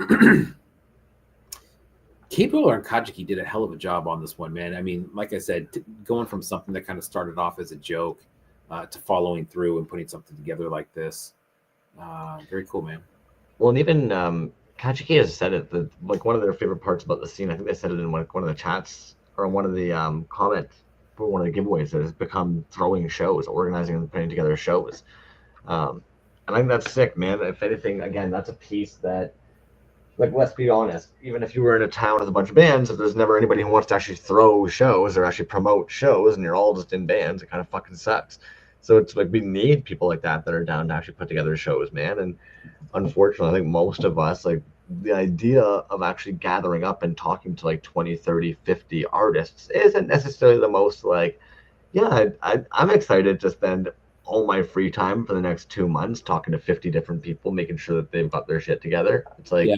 Cave Dweller and Kajiki did a hell of a job on this one, man. I mean, like I said, going from something that kind of started off as a joke to following through and putting something together like this. Very cool, man. Well, and even Kajiki has said it that like one of their favorite parts about the scene. I think they said it in one of the chats or one of the comments for one of the giveaways that has become throwing shows, organizing and putting together shows. And I think that's sick, man. If anything, again, that's a piece that like, let's be honest, even if you were in a town with a bunch of bands, if there's never anybody who wants to actually throw shows or actually promote shows and you're all just in bands, it kind of fucking sucks. So it's like we need people like that are down to actually put together shows, man. And unfortunately, I think most of us, like, the idea of actually gathering up and talking to like 20, 30, 50 artists isn't necessarily the most like, yeah, I'm excited to spend all my free time for the next 2 months talking to 50 different people, making sure that they've got their shit together. It's like, Yeah.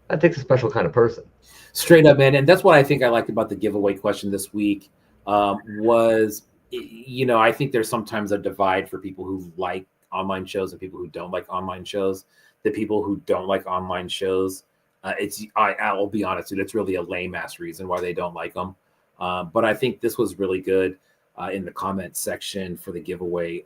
that takes a special kind of person. Straight up, man. And that's what I think I liked about the giveaway question this week was, I think there's sometimes a divide for people who like online shows and people who don't like online shows. The people who don't like online shows, I'll be honest, dude, it's really a lame ass reason why they don't like them. But I think this was really good in the comment section for the giveaway.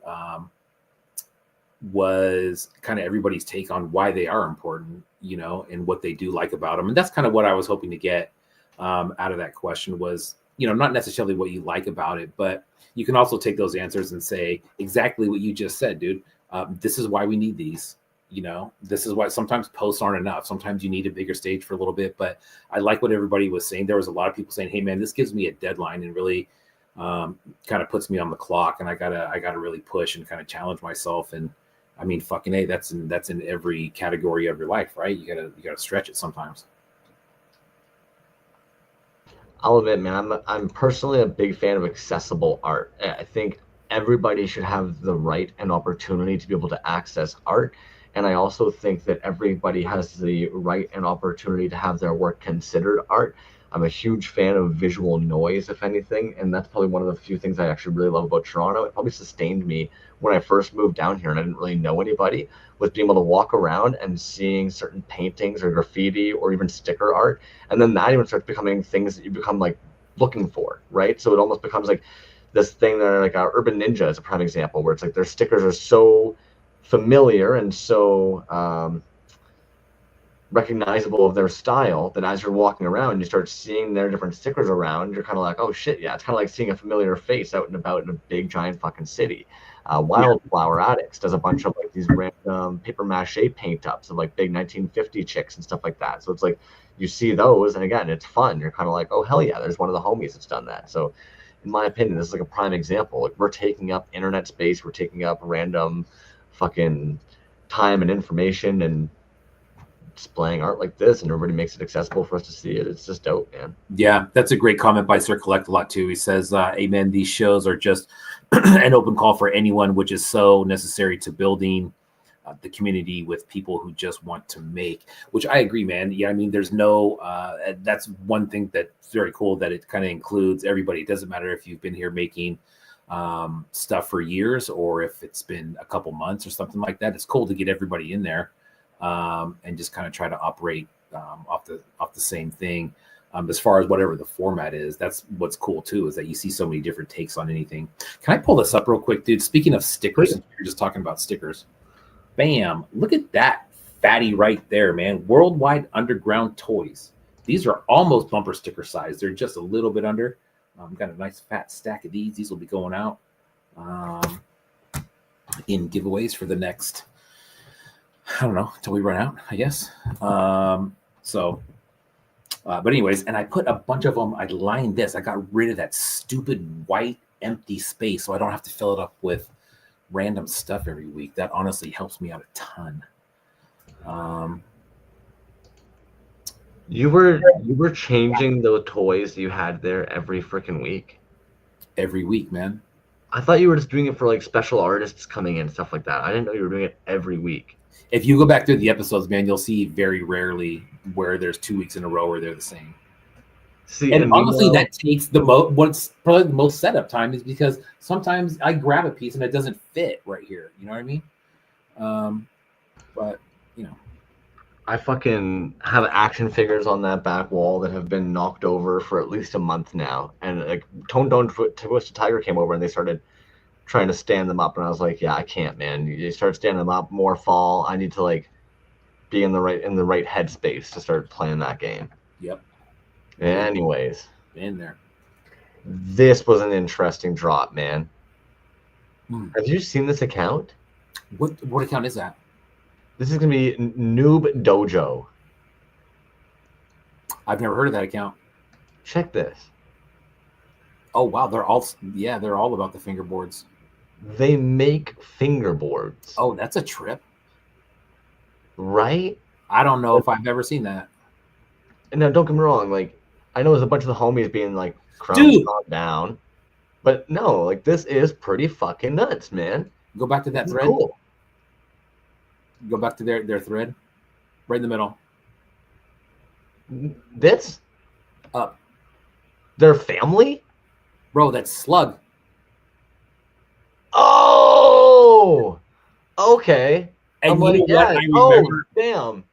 Was kind of everybody's take on why they are important, and what they do like about them. And that's kind of what I was hoping to get out of that question was, not necessarily what you like about it, but you can also take those answers and say exactly what you just said, dude. This is why we need these. This is why sometimes posts aren't enough. Sometimes you need a bigger stage for a little bit, but I like what everybody was saying. There was a lot of people saying, hey man, this gives me a deadline and really kind of puts me on the clock, and I gotta really push and kind of challenge myself. And I mean, fucking A, that's in every category of your life, right? You gotta stretch it sometimes. I'll admit, man, I'm personally a big fan of accessible art. I think everybody should have the right and opportunity to be able to access art. And I also think that everybody has the right and opportunity to have their work considered art. I'm a huge fan of visual noise, if anything, and that's probably one of the few things I actually really love about Toronto. It probably sustained me when I first moved down here and I didn't really know anybody, was being able to walk around and seeing certain paintings or graffiti or even sticker art. And then that even starts becoming things that you become like looking for, right? So it almost becomes like this thing that like Urban Ninja is a prime example where it's like their stickers are so familiar and so recognizable of their style that as you're walking around, you start seeing their different stickers around. You're kind of like, oh shit, yeah, it's kind of like seeing a familiar face out and about in a big giant fucking city. Wildflower Addicts does a bunch of like these random paper mache paint ups of like big 1950 chicks and stuff like that. So it's like you see those, and again, it's fun. You're kind of like, oh hell yeah, there's one of the homies that's done that. So in my opinion, this is like a prime example. Like, we're taking up internet space, we're taking up random fucking time and information and displaying art like this, and everybody makes it accessible for us to see it. It's just dope, man. Yeah, that's a great comment by Sir Collect a lot too. He says, amen, these shows are just an open call for anyone, which is so necessary to building the community with people who just want to make, which I agree, man. Yeah, I mean, there's no, that's one thing that's very cool, that it kind of includes everybody. It doesn't matter if you've been here making stuff for years or if it's been a couple months or something like that. It's cool to get everybody in there and just kind of try to operate off the same thing. As far as whatever the format is, that's what's cool too, is that you see so many different takes on anything. Can I pull this up real quick, dude? Speaking of stickers, you're just talking about stickers. Bam! Look at that fatty right there, man. Worldwide Underground Toys. These are almost bumper sticker size. They're just a little bit under. Got a nice fat stack of these. These will be going out in giveaways for the next, I don't know, until we run out, I guess. But anyways, and I put a bunch of them, I lined this. I got rid of that stupid white empty space so I don't have to fill it up with random stuff every week. That honestly helps me out a ton. You were changing the toys you had there every freaking week. Every week, man. I thought you were just doing it for like special artists coming in and stuff like that. I didn't know you were doing it every week. If you go back through the episodes, man, you'll see very rarely where there's 2 weeks in a row where they're the same. See, and honestly, that takes what's probably the most setup time, is because sometimes I grab a piece and it doesn't fit right here. You know what I mean? But I fucking have action figures on that back wall that have been knocked over for at least a month now. And like Tone Twisted Tiger came over and they started trying to stand them up, and I was like, yeah, I can't, man. You start standing them up, more fall. I need to like be in the right headspace to start playing that game. Yep. Anyways, in there. This was an interesting drop, man. Have you seen this account? What account is that? This is gonna be Noob Dojo. I've never heard of that account. Check this. Oh wow, they're all about the fingerboards. They make fingerboards, Oh, that's a trip. right? I don't know if I've ever seen that. And now, don't get me wrong. Like, I know there's a bunch of the homies being like, "Crumbs, Dude, calm down," but no, like this is pretty fucking nuts, man. go back to This that is thread. cool. Go back to their thread, right in the middle. This Up, their family? bro. That's Slug. Oh, okay. And I'm you like, know what? yeah. I Oh, remember. damn.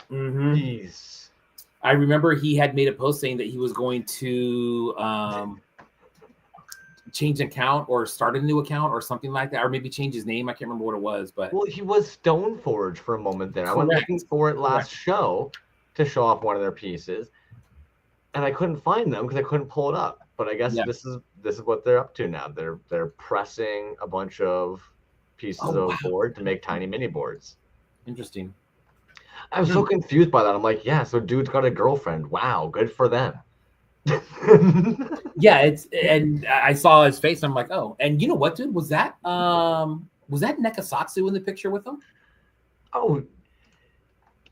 Mm-hmm. Jeez. I remember he had made a post saying that he was going to change an account or start a new account or something like that, or maybe change his name. I can't remember what it was, but Well, he was Stoneforge for a moment there. I went correct. looking for it last Correct. show to show off one of their pieces, and I couldn't find them because I couldn't pull it up. But I guess Yeah. this is what they're up to now. They're pressing a bunch of pieces Oh, of wow. board to make tiny mini boards. Interesting. I was so confused by that. I'm like, yeah, so dude's got a girlfriend. Wow, good for them. Yeah, and I saw his face. And I'm like, oh, and you know what, dude? Was that Nekasatsu in the picture with him? Oh,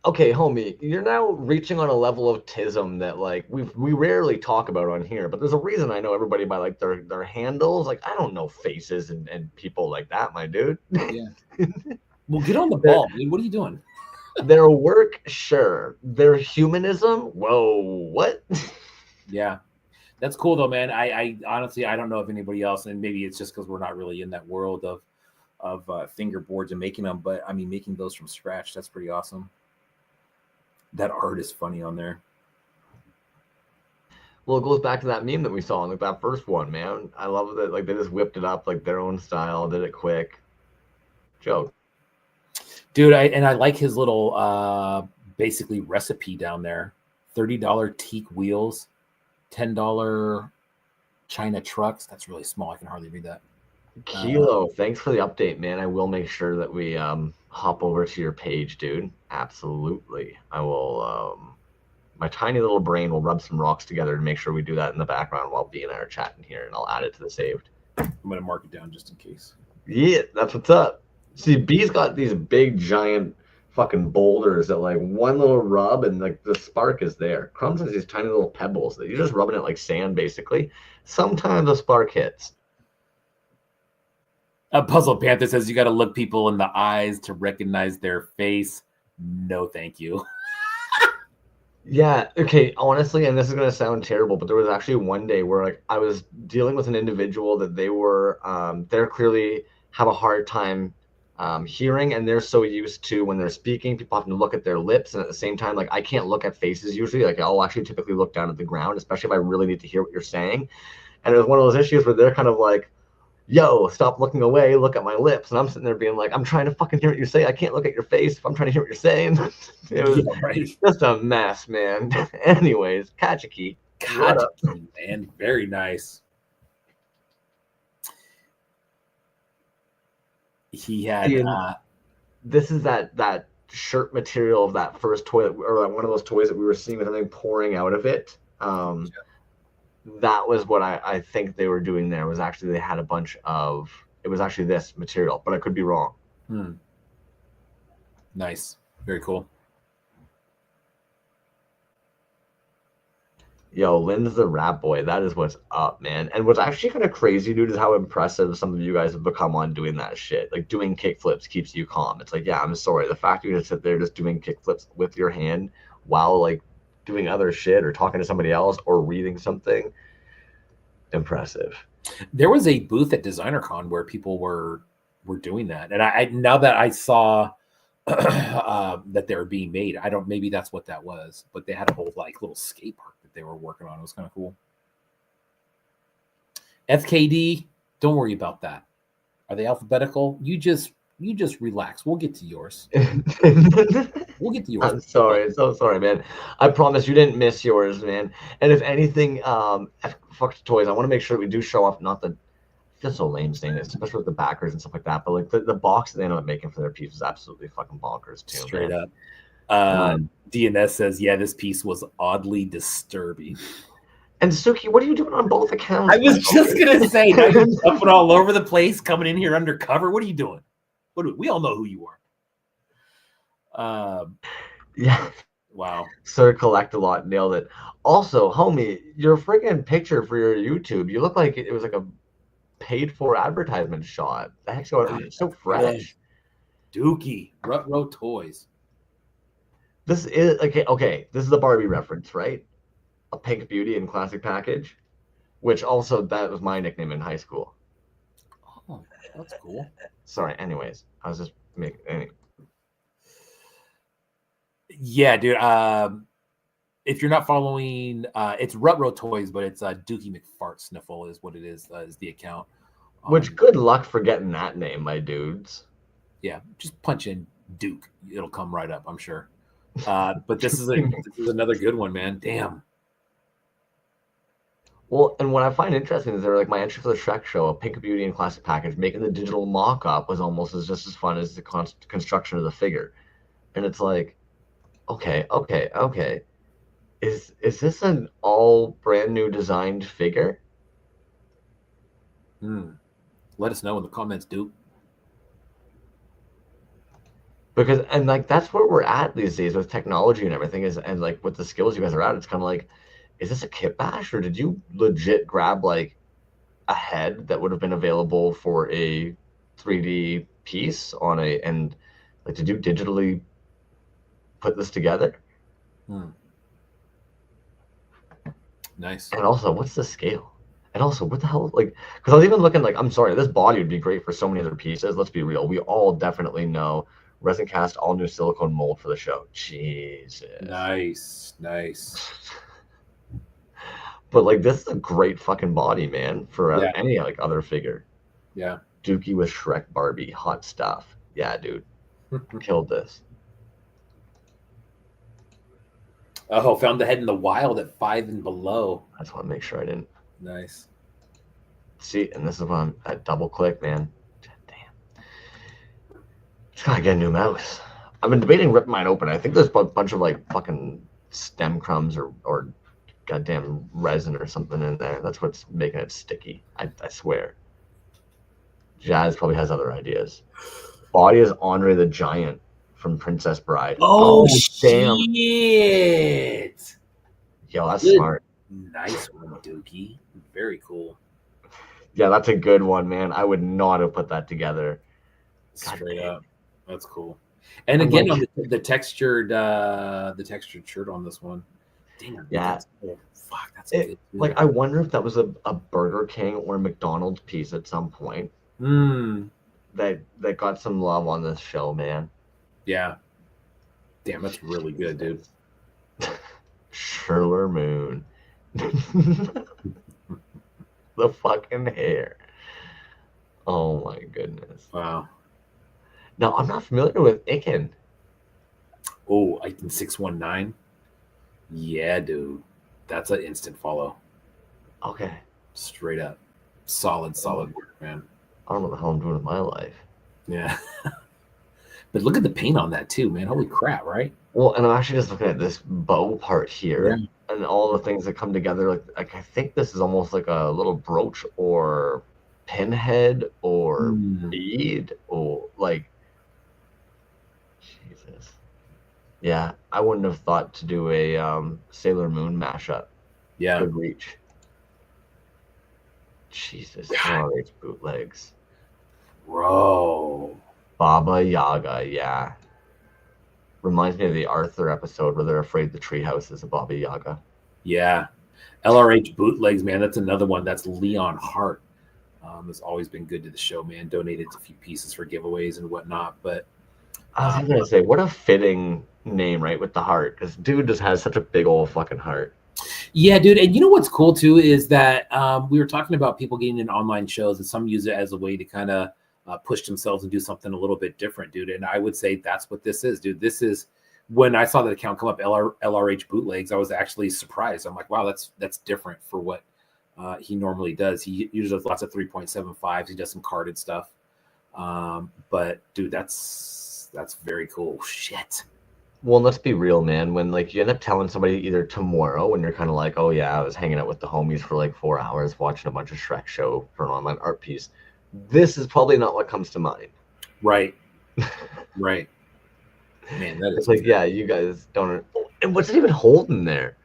okay, homie, you're now reaching on a level of tism that like we rarely talk about on here, but there's a reason I know everybody by like their handles. Like I don't know faces and people like that, my dude. Yeah. Well, get on the ball, dude. What are you doing? Their work, sure. Their humanism, whoa, what? Yeah. That's cool though, man. I honestly I don't know if anybody else, and maybe it's just because we're not really in that world of fingerboards and making them, but I mean making those from scratch, that's pretty awesome. That art is funny on there. Well, it goes back to that meme that we saw in like that first one, man. I love that like they just whipped it up like their own style, did it quick. Joke. Dude, I like his little basically recipe down there. $30 teak wheels, $10 China trucks. That's really small. I can hardly read that. Kilo, thanks for the update, man. I will make sure that we hop over to your page, dude. Absolutely. I will my tiny little brain will rub some rocks together to make sure we do that in the background while B and I are chatting here, and I'll add it to the saved. I'm gonna mark it down just in case. Yeah, that's what's up. See, B's got these big giant fucking boulders that like one little rub and like the spark is there. Crumbs has these tiny little pebbles that you're just rubbing it like sand basically. Sometimes a spark hits. A Puzzle Panther says you got to look people in the eyes to recognize their face. No, thank you. Yeah, okay, honestly, and this is gonna sound terrible, but there was actually one day where like I was dealing with an individual that they're clearly have a hard time hearing, and they're so used to when they're speaking, people have to look at their lips, and at the same time, like I can't look at faces usually. Like I'll actually typically look down at the ground, especially if I really need to hear what you're saying. And it was one of those issues where they're kind of like, yo, stop looking away, look at my lips. And I'm sitting there being like, I'm trying to fucking hear what you say. I can't look at your face if I'm trying to hear what you're saying. It was just a mess, man. Anyways, Kachiki. Kachiki, man. Very nice. He had this is that shirt material of that first toy, or one of those toys that we were seeing with something pouring out of it. That was what I think they were doing there. Was actually they had a bunch of it was actually this material, but I could be wrong. Nice. Very cool. Yo, Lynn's the rap boy. That is what's up, man. And what's actually kind of crazy, dude, is how impressive some of you guys have become on doing that shit. Like doing kickflips keeps you calm. It's like, yeah, I'm sorry. The fact you just sit there just doing kickflips with your hand while like doing other shit or talking to somebody else or reading something, impressive. There was a booth at DesignerCon where people were doing that, and I now that I saw that they were being made, I don't maybe that's what that was, but they had a whole like little skate park that they were working on. It was kind of cool. FKD, don't worry about that. Are they alphabetical? You just relax. We'll get to yours. We'll get to yours. I'm sorry. So sorry, man. I promise you didn't miss yours, man. And if anything, fuck the toys. I want to make sure that we do show off, not the just so lame saying this, especially with the backers and stuff like that. But like the box that they ended up making for their piece was absolutely fucking bonkers too. Straight up. DNS says, yeah, this piece was oddly disturbing. And Suki, what are you doing on both accounts? I was just gonna say, now you're jumping all over the place, coming in here undercover. What are you doing? We all know who you are. Yeah. Wow. Sir Collect a Lot nailed it. Also, homie, your freaking picture for your YouTube, you look like it was like a paid for advertisement shot. The heck's going on? It's so fresh. Dookie, Rut Row Toys. This is okay. This is a Barbie reference, right? A Pink Beauty in classic package, which also that was my nickname in high school. Oh, that's cool. Sorry. Anyways, I was just making. Yeah, dude. If you're not following, it's Rut Row Toys, but it's Dookie McFart Sniffle is what it is the account. Which good luck for getting that name, my dudes. Yeah, just punch in Duke. It'll come right up, I'm sure. But this is another good one, man. Damn. Well, and what I find interesting is they're like my entry for the SHREK Show, a Pink Beauty and classic package. Making the digital mock-up was almost just as fun as the construction of the figure, and it's like, okay. Is this an all brand new designed figure? Let us know in the comments, Duke. Because and like that's where we're at these days with technology and everything is, and like with the skills you guys are at, it's kind of like, is this a kit bash or did you legit grab like a head that would have been available for a 3D piece on a, and like did you digitally put this together? Nice. And also, what's the scale? And also, what the hell? Like, because I was even looking like, I'm sorry, this body would be great for so many other pieces. Let's be real. We all definitely know resin cast, all new silicone mold for the show. Jesus. Nice. But like, this is a great fucking body, man, for any like other figure. Yeah. Dookie with SHREK Barbie, hot stuff. Yeah, dude, killed this. Oh, found the head in the wild at 5 and below. I just want to make sure I didn't. Nice. See, and this is when I double click, man. Damn. Just gotta get a new mouse. I've been debating ripping mine open. I think there's a bunch of like fucking stem crumbs or goddamn resin or something in there. That's what's making it sticky. I swear. Jazz probably has other ideas. Body is Andre the Giant from Princess Bride. Oh damn. Shit. Yo, that's smart. Nice one, Dookie. Very cool. Yeah, that's a good one, man. I would not have put that together. Straight up. That's cool. And again, like, on the textured shirt on this one. Damn. Yeah. Fuck, that's good. Like, I wonder if that was a Burger King or a McDonald's piece at some point. That got some love on this show, man. Yeah. Damn, that's really good, dude. Sherler Moon. The fucking hair. Oh my goodness. Wow. Now, I'm not familiar with Iken. Oh, Iken 619. Yeah, dude. That's an instant follow. Okay. Straight up. Solid work, man. I don't know what the hell I'm doing with my life. Yeah. But look at the paint on that too, man. Holy crap, right? Well, and I'm actually just looking at this bow part here and all the things that come together. Like I think this is almost like a little brooch or pinhead or bead or like, Jesus. Yeah, I wouldn't have thought to do a Sailor Moon mashup. Yeah. Good reach. Jesus. SHREK bootlegs. Bro. Baba Yaga, yeah. Reminds me of the Arthur episode where they're afraid the treehouse is a Baba Yaga. Yeah. LRH bootlegs, man. That's another one. That's Leon Hart. Has always been good to the show, man. Donated a few pieces for giveaways and whatnot. But I was gonna say, what a fitting name, right? With the heart, because dude just has such a big old fucking heart. Yeah, dude. And you know what's cool too is that we were talking about people getting in online shows, and some use it as a way to kind of push themselves and do something a little bit different, dude. And I would say that's what this is, dude. This is, when I saw that account come up, LRH bootlegs, I was actually surprised. I'm like, wow, that's different for what he normally does. He usually does lots of 3.75s. He does some carded stuff. But dude, that's very cool. Shit. Well, let's be real, man. When like you end up telling somebody either tomorrow, when you're kind of like, oh yeah, I was hanging out with the homies for like 4 hours watching a bunch of Shrek Show for an online art piece, this is probably not what comes to mind. Right. Right. Man, that It's is like, good. yeah, you guys don't. And what's it even holding there?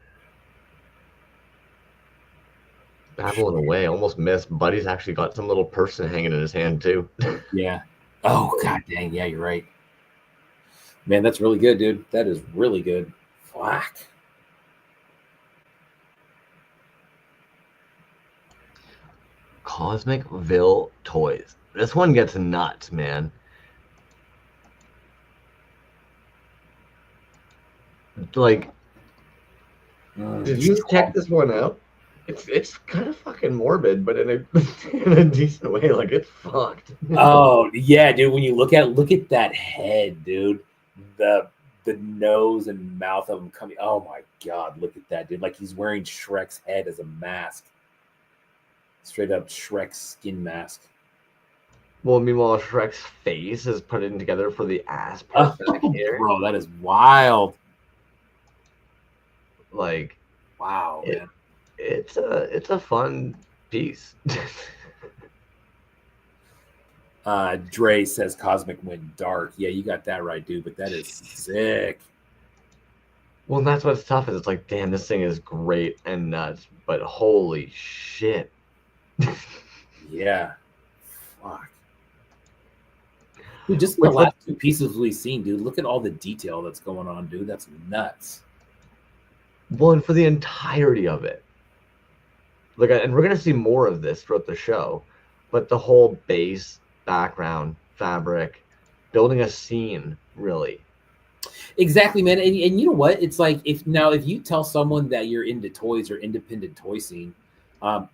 Babbling away, almost missed. Buddy's actually got some little person hanging in his hand too. Yeah. Oh god dang, yeah, you're right. Man, that's really good, dude. That is really good. Fuck. Cosmicville Toys. This one gets nuts, man. Like, did you check this one out? It's kind of fucking morbid, but in a in a decent way. Like it's fucked. Oh yeah, dude. When you look at that head, dude. The the nose and mouth of him coming. Oh my god, look at that, dude. Like he's wearing Shrek's head as a mask. Straight up Shrek's skin mask. Well, meanwhile, Shrek's face is put in together for the ass Oh, part back here. bro, that is wild. Like Wow, it, man. it's a fun piece. Dre says Cosmic went dark. Yeah, you got that right, dude. But that is sick. Well, and that's what's tough is it's like, damn, this thing is great and nuts, but holy shit. Yeah. Fuck. Dude, just in the Which last two pieces we've seen, dude, look at all the detail that's going on, dude. That's nuts. one for the entirety of it. Like, and we're gonna see more of this throughout the show, but the whole base, background, fabric, building a scene, really. Exactly, man. And you know what? It's like if you tell someone that you're into toys or independent toy scene, um,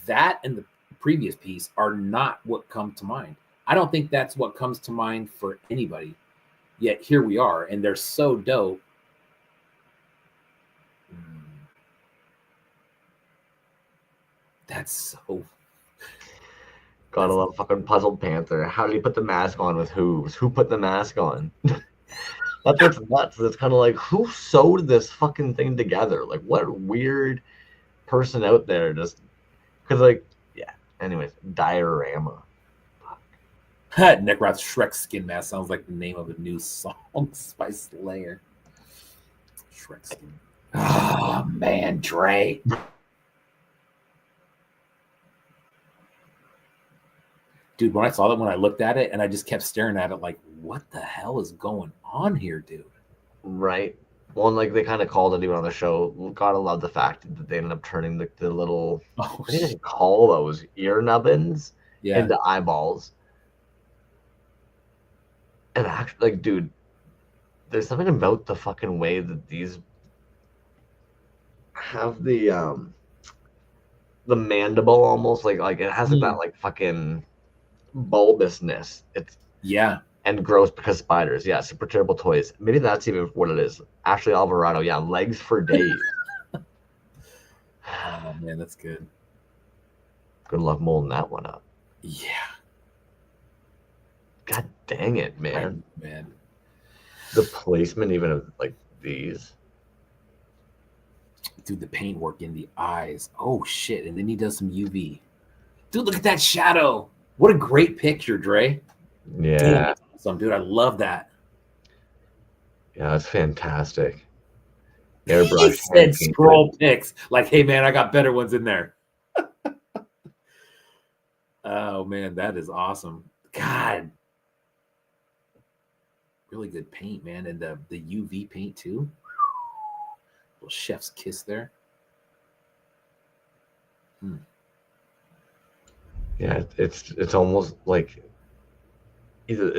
that and the previous piece are not what come to mind. I don't think that's what comes to mind for anybody. Yet here we are, and they're so dope. That's so. Gotta love fucking Puzzled Panther. How did he put the mask on with hooves? Who put the mask on? That's what's nuts. It's kind of like, who sewed this fucking thing together? Like, what weird person out there just. Because, like, yeah. Anyways, diorama. Necroth's Shrek skin mask sounds like the name of a new song by Slayer. Shrek skin. Oh man, Dre. Dude, when I saw that, when I looked at it, and I just kept staring at it, like, what the hell is going on here, dude? Right. Well, and like they kind of called it even on the show. Gotta love the fact that they ended up turning the little, Oh, what do you call those? Ear nubbins yeah. into eyeballs. And actually, like, dude, there's something about the fucking way that these have the mandible almost like it has like that like fucking bulbousness. It's Yeah. and gross because spiders. Yeah, super terrible toys. Maybe that's even what it is. Ashley Alvarado. Yeah, legs for days. Oh man, that's good. Good luck molding that one up. Yeah. God dang it, man. Man. The placement even of like these. Dude, the paint work in the eyes. Oh shit. And then he does some UV. Dude, look at that shadow. What a great picture, Dre. Yeah. Damn, awesome, dude. I love that. Yeah, that's fantastic. He Airbrush. said scroll pics. Like, hey man, I got better ones in there. Oh man, that is awesome. God. Really good paint, man. And the UV paint too. Little chef's kiss there. Yeah, it's almost like either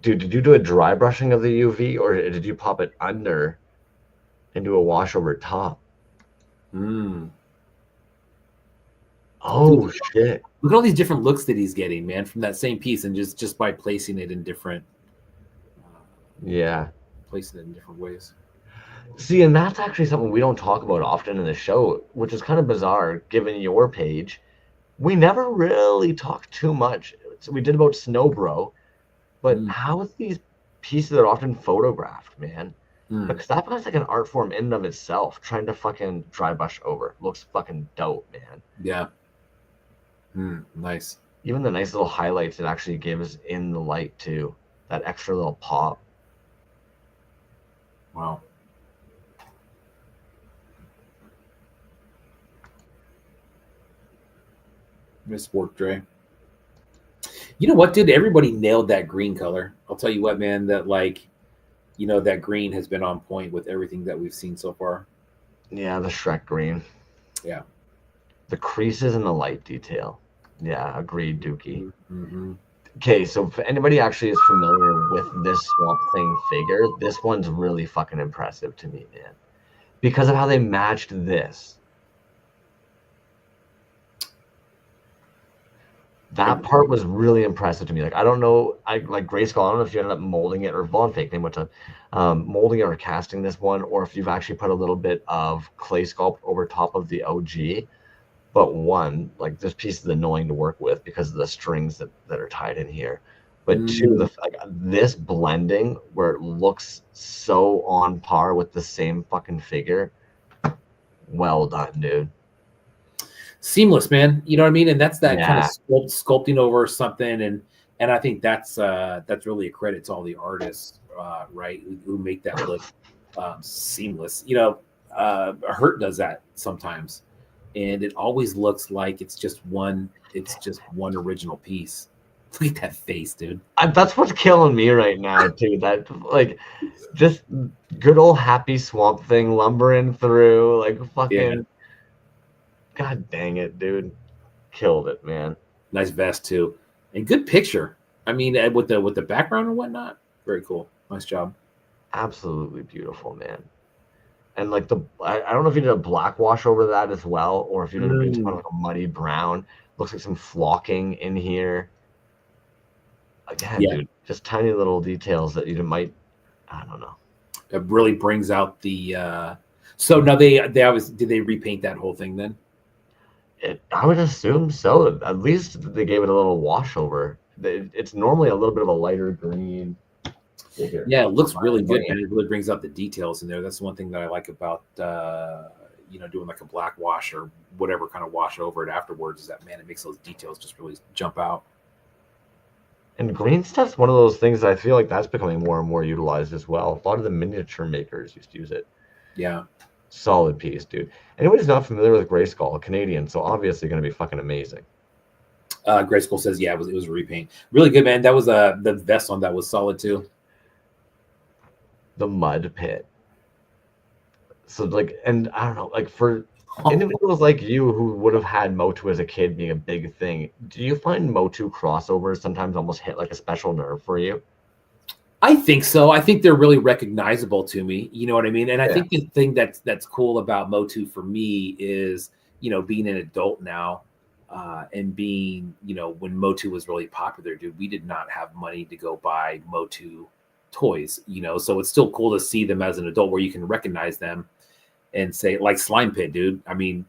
dude, did you do a dry brushing of the UV or did you pop it under and do a wash over top? Oh shit. Look at all these different looks that he's getting, man, from that same piece, and just by placing it in different placing it in different ways. See, and that's actually something we don't talk about often in the show, which is kind of bizarre given your page. We never really talk too much. So we did about Snow Bro, but how these pieces are often photographed, man. Mm, Because that looks like an art form in and of itself. Trying to fucking dry brush over looks fucking dope, man. yeah. Nice. Even the nice little highlights it actually gives in the light too. That extra little pop. Wow. Miss work, Dre. You know what, dude? Everybody nailed that green color. I'll tell you what, man, that like, that green has been on point with everything that we've seen so far. Yeah, the SHREK green. Yeah. The creases and the light detail. Yeah, agreed, Dookie. Mm-hmm. Okay, so if anybody actually is familiar with this Swamp Thing figure, this one's really fucking impressive to me, man. Because of how they matched this. That part was really impressive to me. Like, I don't know, I like Grayskull. I don't know if you ended up molding it or Vaughn Fake name what's molding it or casting this one, or if you've actually put a little bit of clay sculpt over top of the OG. But one, like this piece is annoying to work with because of the strings that are tied in here. But two, Mm. this blending where it looks so on par with the same fucking figure. Well done, dude. Seamless, man. You know what I mean? And that's that kind of Yeah, sculpting over something, and I think that's really a credit to all the artists, right, who make that look seamless. Hurt does that sometimes, and it always looks like it's just one. It's just one original piece. Look at that face, dude. that's what's killing me right now too. That like just good old happy Swamp Thing lumbering through, like Yeah, fucking. God dang it, dude! Killed it, man. nice vest too, and good picture. I mean, with the background and whatnot, very cool. Nice job. Absolutely beautiful, man. And like I don't know if you did a black wash over that as well, or if you did a big spot Mm. like a muddy brown. Looks like some flocking in here. Again, Yeah, dude, just tiny little details that you might, I don't know. it really brings out the. So now they always did they repaint that whole thing then? I would assume so. At least they gave it a little wash over. It's normally a little bit of a lighter green. Here, Yeah, it looks really lime good, green. man. It really brings out the details in there. That's one thing that I like about doing like a black wash or whatever kind of wash over it afterwards. Is that, man, it makes those details just really jump out. And green stuff's one of those things that I feel like that's becoming more and more utilized as well. A lot of the miniature makers used to use it. Yeah, Solid piece, dude. Anybody's not familiar with Grayskull, Canadian, so obviously going to be fucking amazing. Gray Skull says yeah, it was a repaint. Really good, man. That was the vest on that was solid too. The mud pit. So like, and I don't know, like for individuals like you who would have had Motu as a kid being a big thing, do you find Motu crossovers sometimes almost hit like a special nerve for you? I think so. I think they're really recognizable to me. You know what I mean? And I Yeah. think the thing that's cool about Motu for me is, being an adult now, and being, when Motu was really popular, dude, we did not have money to go buy Motu toys, so it's still cool to see them as an adult where you can recognize them and say, like Slime Pit, dude. I mean,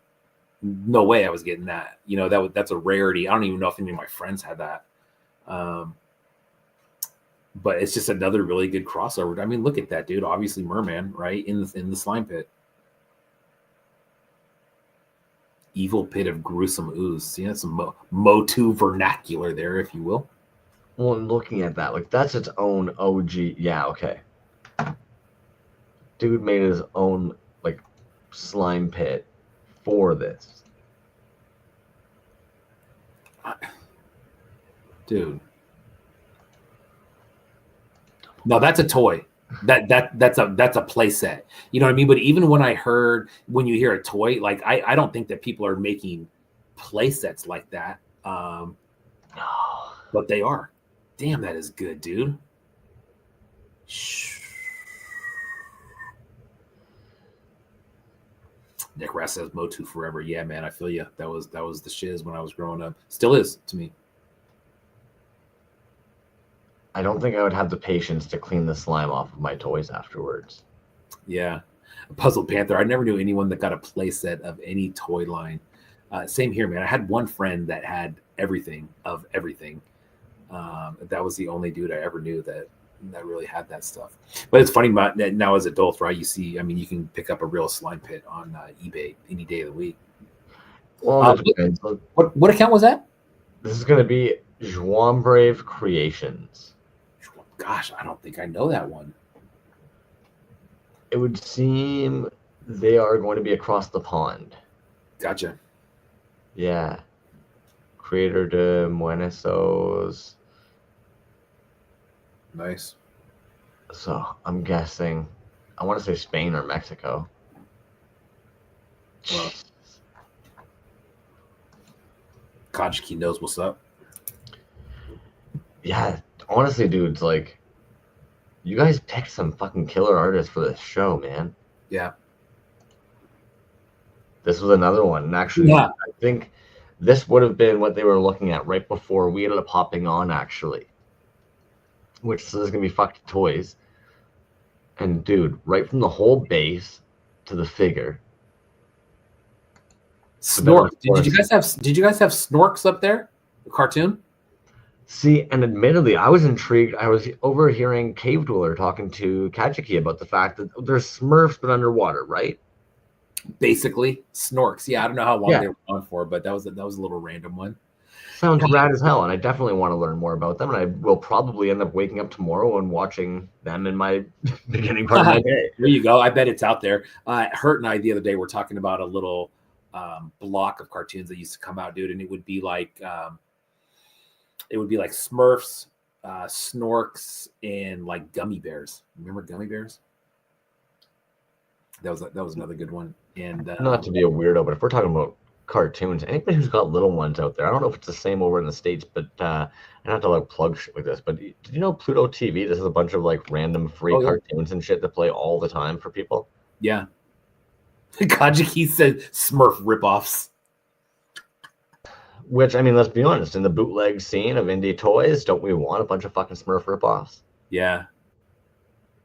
no way I was getting that. That's a rarity. I don't even know if any of my friends had that. Um, but it's just another really good crossover. I mean, look at that, dude. Obviously, Merman, right in the slime pit, evil pit of gruesome ooze. See, that's some Motu vernacular there, if you will. Well, and looking at that, like that's its own OG. Yeah, okay. Dude made his own like slime pit for this. Dude. No, that's a toy. That's a play set. You know what I mean? But even when you hear a toy, like I don't think that people are making play sets like that. No. But they are. Damn, that is good, dude. Nick Rass says Motu forever. Yeah, man, I feel you. That was the shiz when I was growing up. Still is to me. I don't think I would have the patience to clean the slime off of my toys afterwards. Yeah. Puzzled Panther. I never knew anyone that got a play set of any toy line. Same here, man. I had one friend that had everything of everything. That was the only dude I ever knew that that really had that stuff. But it's funny about that now as adults, right? You see, I mean, you can pick up a real slime pit on eBay any day of the week. Well, it depends. What account was that? This is going to be Brave Creations. Gosh, I don't think I know that one. It would seem they are going to be across the pond. Gotcha. Yeah. Creator de Muenesos. Nice. So I'm guessing, I want to say Spain or Mexico. Well, Kajiki knows what's up. Yeah, honestly, dudes, like, you guys picked some fucking killer artists for this show, man. Yeah. This was another one. And actually, I think this would have been what they were looking at right before we ended up hopping on, actually. Which is going to be fucked toys. And dude, right from the whole base to the figure. Snork. Did you guys have Snorks up there? The cartoon? See, and admittedly, I was intrigued. I was overhearing Cave Dweller talking to Kajiki about the fact that there's Smurfs but underwater, right? Basically, Snorks. Yeah, I don't know how long they were on for, but that was a little random one. Sounds rad as hell, and I definitely want to learn more about them. And I will probably end up waking up tomorrow and watching them in my beginning part of my day. There you go. I bet it's out there. Hurt and I the other day were talking about a little block of cartoons that used to come out, dude, and it would be like Smurfs, Snorks, and like Gummy Bears. Remember Gummy Bears? That was another good one. And not to be a weirdo, but if we're talking about cartoons, anybody who's got little ones out there, I don't know if it's the same over in the States, but I don't have to like plug shit like this, but did you know Pluto TV? This is a bunch of like random free cartoons and shit that play all the time for people. Yeah. Kajiki said Smurf ripoffs. Which, I mean, let's be honest, in the bootleg scene of indie toys, don't we want a bunch of fucking Smurf ripoffs? Yeah.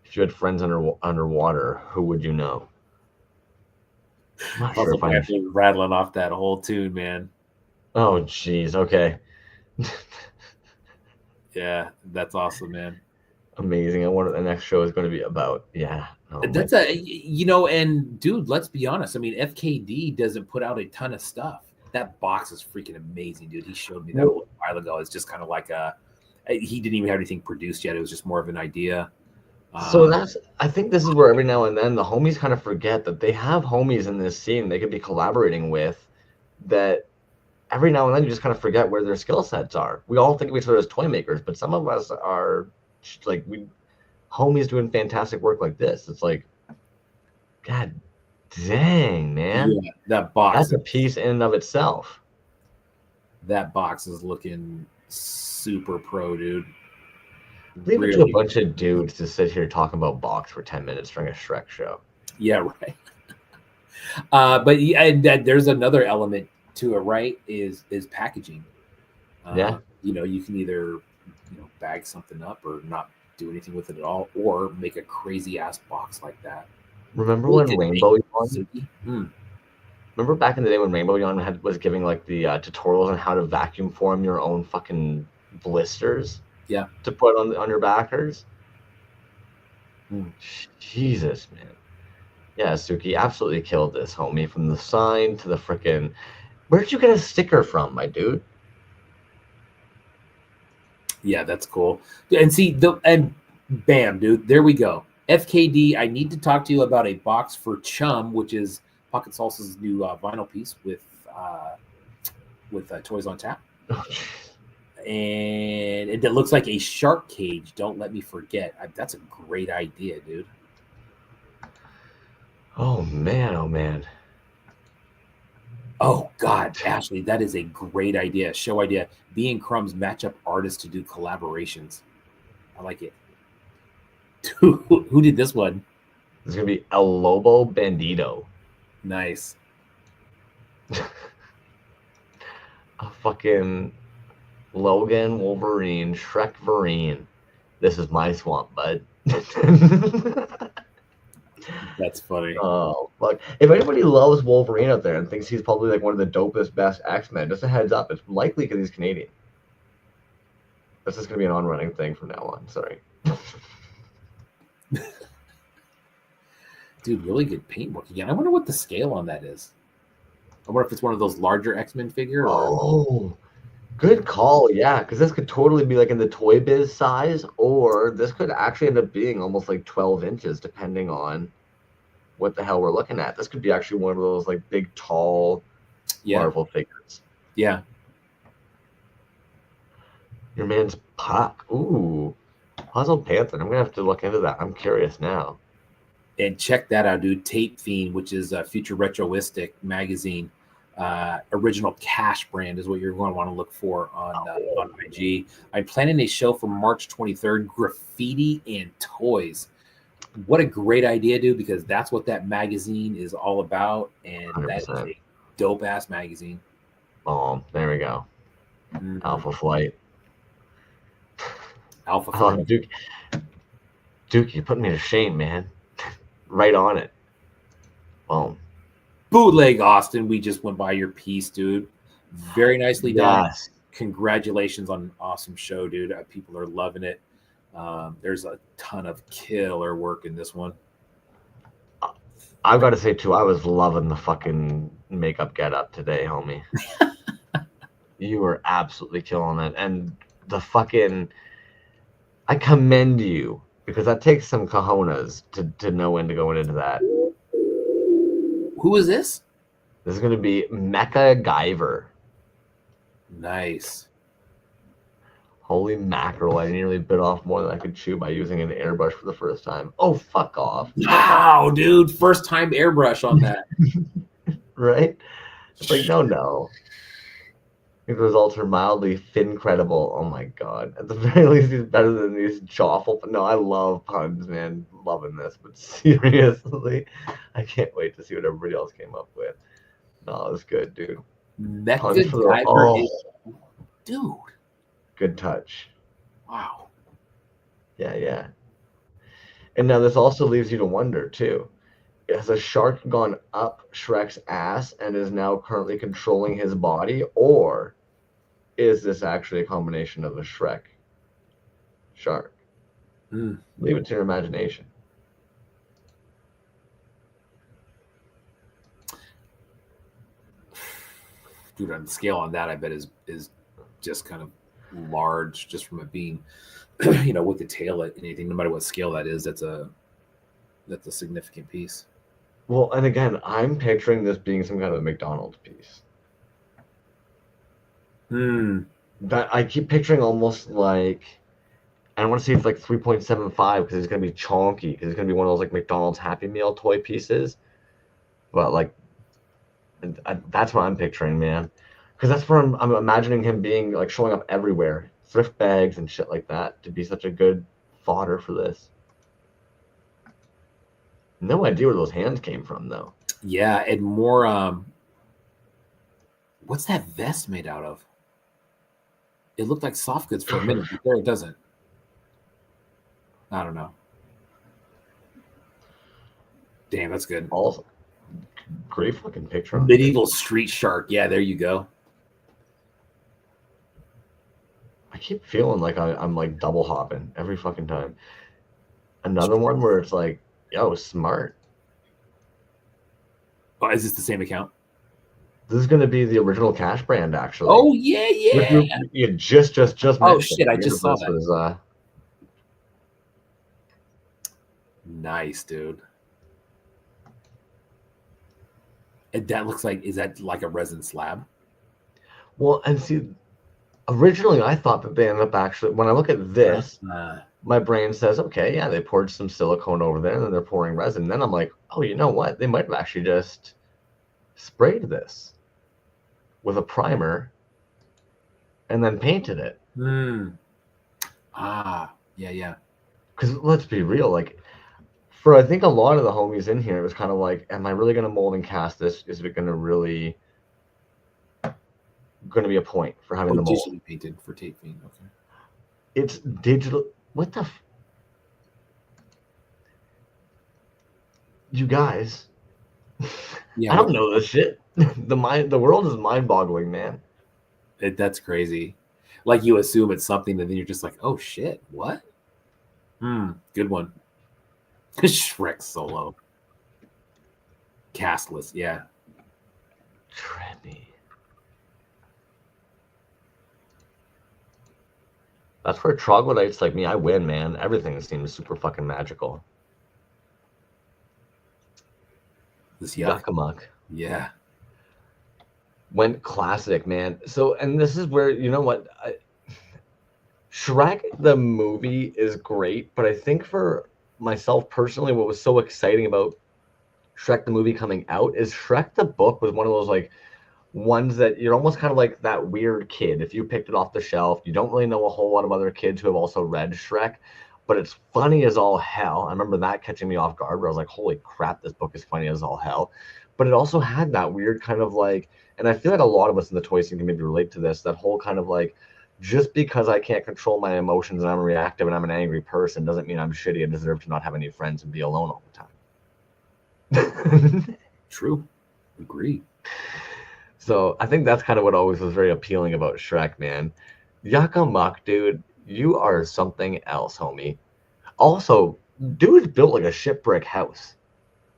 If you had friends underwater, who would you know? I'm not sure if I'm rattling off that whole tune, man. Oh, jeez. Okay. Yeah, that's awesome, man. Amazing. I wonder what the next show is going to be about. Yeah. Oh, that's and dude, let's be honest. I mean, FKD doesn't put out a ton of stuff. That box is freaking amazing, dude. He showed me that a while ago. It's just kind of like he didn't even have anything produced yet. It was just more of an idea. So I think this is where every now and then the homies kind of forget that they have homies in this scene they could be collaborating with, that every now and then you just kind of forget where their skill sets are. We all think of each other as toy makers, but some of us are like homies doing fantastic work like this. It's like, God dang, man. Yeah, that box. That's a piece in and of itself. That box is looking super pro, dude. Leave it to a bunch of dudes to sit here talking about box for 10 minutes during a SHREK show. Yeah, right. But there's another element to it, right? Is packaging. Yeah. You can either bag something up or not do anything with it at all, or make a crazy ass box like that. Remember when Rainbow Yawn? Remember back in the day when Rainbow Yawn was giving like the tutorials on how to vacuum form your own fucking blisters? Yeah. To put on your backers? Jesus, man. Yeah, Suki absolutely killed this, homie. From the sign to the frickin'... Where'd you get a sticker from, my dude? Yeah, that's cool. And see, and bam, dude, there we go. FKD, I need to talk to you about a box for Chum, which is Pocket Salsa's new vinyl piece with Toys on Tap. And it looks like a shark cage. Don't let me forget. That's a great idea, dude. Oh, man. Oh, man. Oh, God, Ashley, that is a great idea. Show idea. B and Crumbs match up artists to do collaborations. I like it. Who did this one? It's going to be El Lobo Bandito. Nice. A fucking Logan Wolverine, Shrek Vereen. This is my swamp, bud. That's funny. Oh, fuck. If anybody loves Wolverine out there and thinks he's probably like one of the dopest, best X-Men, just a heads up, it's likely because he's Canadian. This is gonna be an on-running thing from now on. Sorry. Dude, really good paintwork again. I wonder what the scale on that is. I wonder if it's one of those larger X-Men figure or Oh, good call. Yeah, because this could totally be like in the Toy Biz size, or this could actually end up being almost like 12 inches, depending on what the hell we're looking at. This could be actually one of those like big, tall yeah, Marvel figures. yeah. Your man's Puck. Ooh, Puzzle Panther. I'm gonna have to look into that. I'm curious now. And check that out, dude. Tape Fiend, which is a future retroistic magazine. Original Cash brand is what you're going to want to look for on IG. I'm planning a show for March 23rd, graffiti and toys. What a great idea, dude, because that's what that magazine is all about. And that is 100%. a dope ass magazine. Oh, there we go. Alpha Flight. Alpha Oh, Flight. Duke. Duke, you put me to shame, man. Right on it. Boom. Bootleg Austin, we just went by your piece, dude. Very nicely done. Yes. Congratulations on an awesome show, dude. People are loving it. There's a ton of killer work in this one. I've got to say, too, I was loving the fucking makeup get up today, homie. You were absolutely killing it. And the fucking. I commend you because that takes some cojones to know when to go into that. Who is this? This is going to be Mecha Guyver. Nice. Holy mackerel, I nearly bit off more than I could chew by using an airbrush for the first time. Oh, fuck off. Wow, dude. First time airbrush on that. Right? It's like, no. The results are mildly fin credible. Oh my god. At the very least, he's better than these jawful. No, I love puns, man. Loving this. But seriously, I can't wait to see what everybody else came up with. No, it's good, dude. Mecha Guyver is... Dude. Good touch. Wow. Yeah. And now this also leaves you to wonder, too. Has a shark gone up Shrek's ass and is now currently controlling his body? Or is this actually a combination of a Shrek shark? Leave it to your imagination. Dude, on the scale on that, I bet is just kind of large, just from it being, with the tail at anything, no matter what scale that is, that's a significant piece. Well, and again, I'm picturing this being some kind of a McDonald's piece. That I keep picturing almost like, I want to say it's like 3.75 because it's going to be chonky, because it's going to be one of those like McDonald's Happy Meal toy pieces. But like, that's what I'm picturing, man. Because that's where I'm imagining him being like showing up everywhere, thrift bags and shit like that, to be such a good fodder for this. No idea where those hands came from, though. Yeah, and more. What's that vest made out of? It looked like soft goods for a minute, but there it doesn't. I don't know. Damn, that's good. Also, great fucking picture. Medieval street shark. Yeah, there you go. I keep feeling like I'm like double hopping every fucking time. Another one where it's like, yo, smart. Oh, is this the same account? This is going to be the original Cash brand, actually. Oh, yeah. You just Oh, shit, I just saw that. Was, nice, dude. And that looks like, is that like a resin slab? Well, and see, originally I thought that they ended up actually, when I look at this, my brain says, okay, yeah, they poured some silicone over there and then they're pouring resin. And then I'm like, oh, you know what? They might have actually just sprayed this with a primer and then painted it. Yeah. Because let's be real, like, for I think a lot of the homies in here, it was kind of like, am I really going to mold and cast this? Is it going to really be a point for having the mold? Digitally painted for Tape Fiend. Okay. It's digital. What the? You guys. Yeah, I don't know this shit. The world is mind-boggling, man. That's crazy. like you assume it's something, and then you're just like, oh shit, what? Good one. Shrek Solo. Castless, yeah. Trendy. That's where troglodytes like me, I win, man. Everything seems super fucking magical. This Yuck. Yakamuck. Yeah. Went classic, man. So, and this is where, you know what? Shrek, the movie, is great, but I think for myself personally, what was so exciting about Shrek, the movie coming out is Shrek, the book, was one of those like ones that you're almost kind of like that weird kid. If you picked it off the shelf, you don't really know a whole lot of other kids who have also read Shrek, but it's funny as all hell. I remember that catching me off guard where I was like, holy crap, this book is funny as all hell. But it also had that weird kind of like, and I feel like a lot of us in the toy scene can maybe relate to this, that whole kind of like, just because I can't control my emotions and I'm reactive and I'm an angry person doesn't mean I'm shitty and deserve to not have any friends and be alone all the time. True. Agree. So I think that's kind of what always was very appealing about Shrek, man. Yakamuck, dude, you are something else, homie. Also, dude's built like a shipwreck house.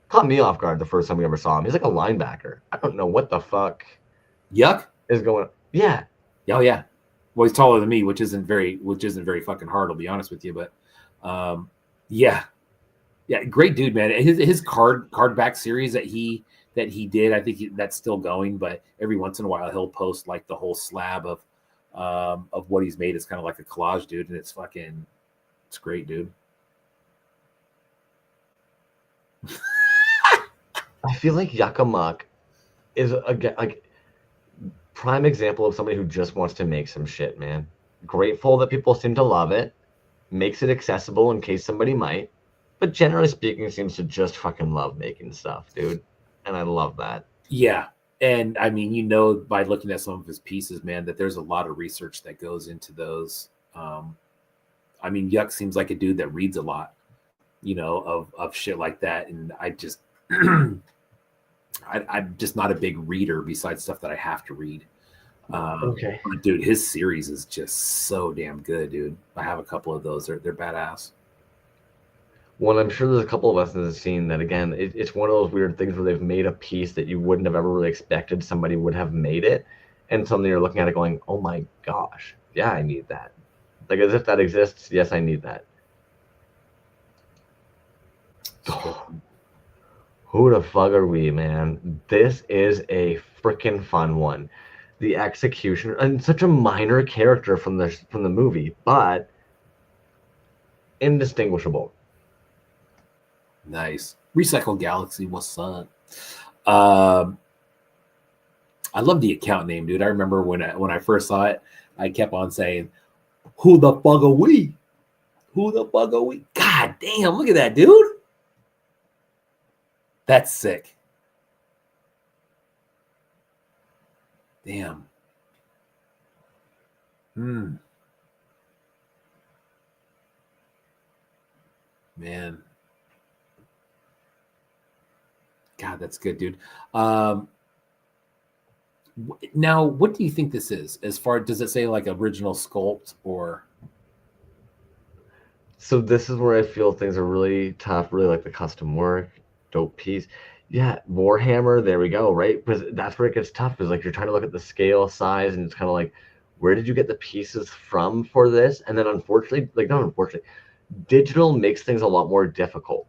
Caught me off guard the first time we ever saw him. He's like a linebacker. I don't know what the fuck Yuck is going. Yeah. Oh yeah. Well, he's taller than me, which isn't very fucking hard. I'll be honest with you, but yeah, great dude, man. His card back series that he did, I think that's still going. But every once in a while, he'll post like the whole slab of what he's made. It's kind of like a collage, dude, and it's great, dude. I feel like Yakamuck is like prime example of somebody who just wants to make some shit, man. Grateful that people seem to love it, makes it accessible in case somebody might, but generally speaking, seems to just fucking love making stuff, dude. And I love that. Yeah. And I mean, you know, by looking at some of his pieces, man, that there's a lot of research that goes into those. I mean, Yuck seems like a dude that reads a lot, you know, of shit like that. And I just, I'm just not a big reader besides stuff that I have to read. Okay. But dude, his series is just so damn good, dude. I have a couple of those. They're badass. Well, I'm sure there's a couple of us in the scene that, again, it's one of those weird things where they've made a piece that you wouldn't have ever really expected somebody would have made it. And suddenly you're looking at it going, oh my gosh, yeah, I need that. Like as if that exists. Yes, I need that. Who the fuck are we, man? This is a freaking fun one. The execution, and such a minor character from the movie, but indistinguishable. Nice. Recycle Galaxy, what's up? I love the account name, dude. I remember when I first saw it, I kept on saying, "Who the fuck are we? Who the fuck are we?" God damn, look at that, dude. That's sick. Damn. Man. God, that's good, dude. Now, what do you think this is? As far, does it say like original sculpt or? So this is where I feel things are really tough, really like the custom work, dope piece. Yeah, Warhammer, there we go, right? Because that's where it gets tough, is like you're trying to look at the scale, size, and it's kind of like, where did you get the pieces from for this? And then unfortunately, like not unfortunately, digital makes things a lot more difficult.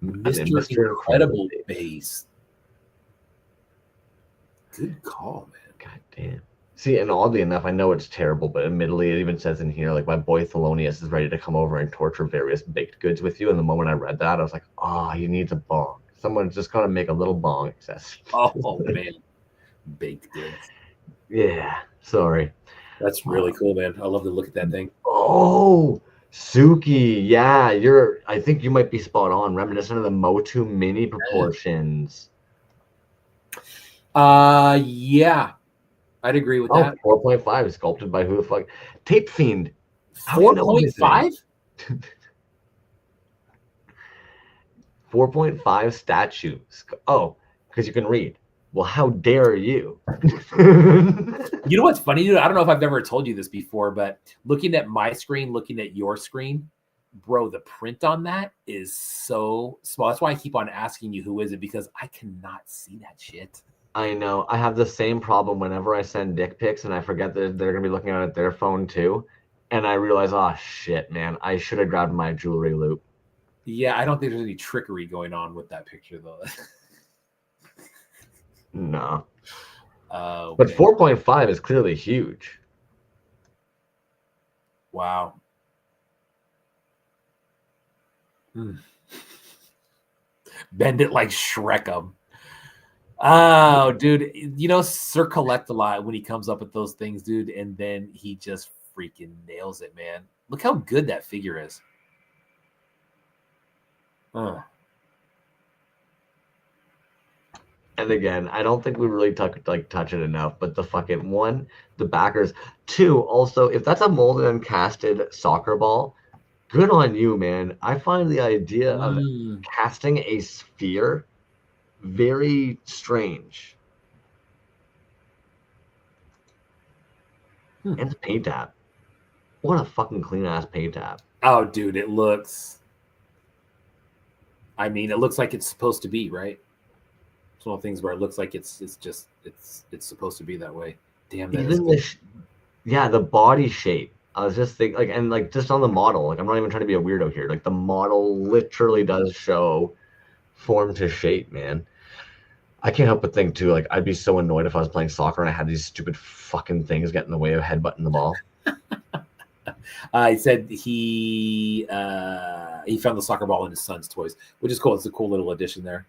Mr. Incredible base. Good call, man. God damn. See, and oddly enough, I know it's terrible, but admittedly, it even says in here, like, my boy Thelonious is ready to come over and torture various baked goods with you. And the moment I read that, I was like, oh, he needs a bong. Someone's just got to make a little bong accessible. Oh, man. Baked goods. Yeah, sorry. That's really cool, man. I love to look at that thing. Oh, Suki. Yeah, I think you might be spot on. Reminiscent of the Motu mini proportions. Yeah. I'd agree with that. 4.5 sculpted by who the fuck? Tape Fiend. 4.5? 4.5 statue. Oh, because you can read. Well, how dare you? You know what's funny, dude? I don't know if I've ever told you this before, but looking at my screen, looking at your screen, bro, the print on that is so small. That's why I keep on asking you who is it, because I cannot see that shit. I know. I have the same problem whenever I send dick pics and I forget that they're gonna be looking at their phone too. And I realize, oh shit, man, I should have grabbed my jewelry loop. Yeah, I don't think there's any trickery going on with that picture though. No. Okay. But 4.5 is clearly huge. Wow. Bend it like Shrek. Oh, dude, Sir Collect a lot when he comes up with those things, dude, and then he just freaking nails it, man. Look how good that figure is. And again, I don't think we really touch it enough. But the fucking one, the backers. Two, also, if that's a molded and casted soccer ball, good on you, man. I find the idea of casting a sphere very strange. And the paint app. What a fucking clean ass paint app. Oh, dude, it looks. I mean, it looks like it's supposed to be, right? It's one of the things where it looks like it's supposed to be that way. Damn, that even the body shape. I was just thinking, and just on the model. Like, I'm not even trying to be a weirdo here. Like, the model literally does show form to shape, man. I can't help but think too. Like, I'd be so annoyed if I was playing soccer and I had these stupid fucking things get in the way of headbutting the ball. He said he found the soccer ball in his son's toys, which is cool. It's a cool little addition there.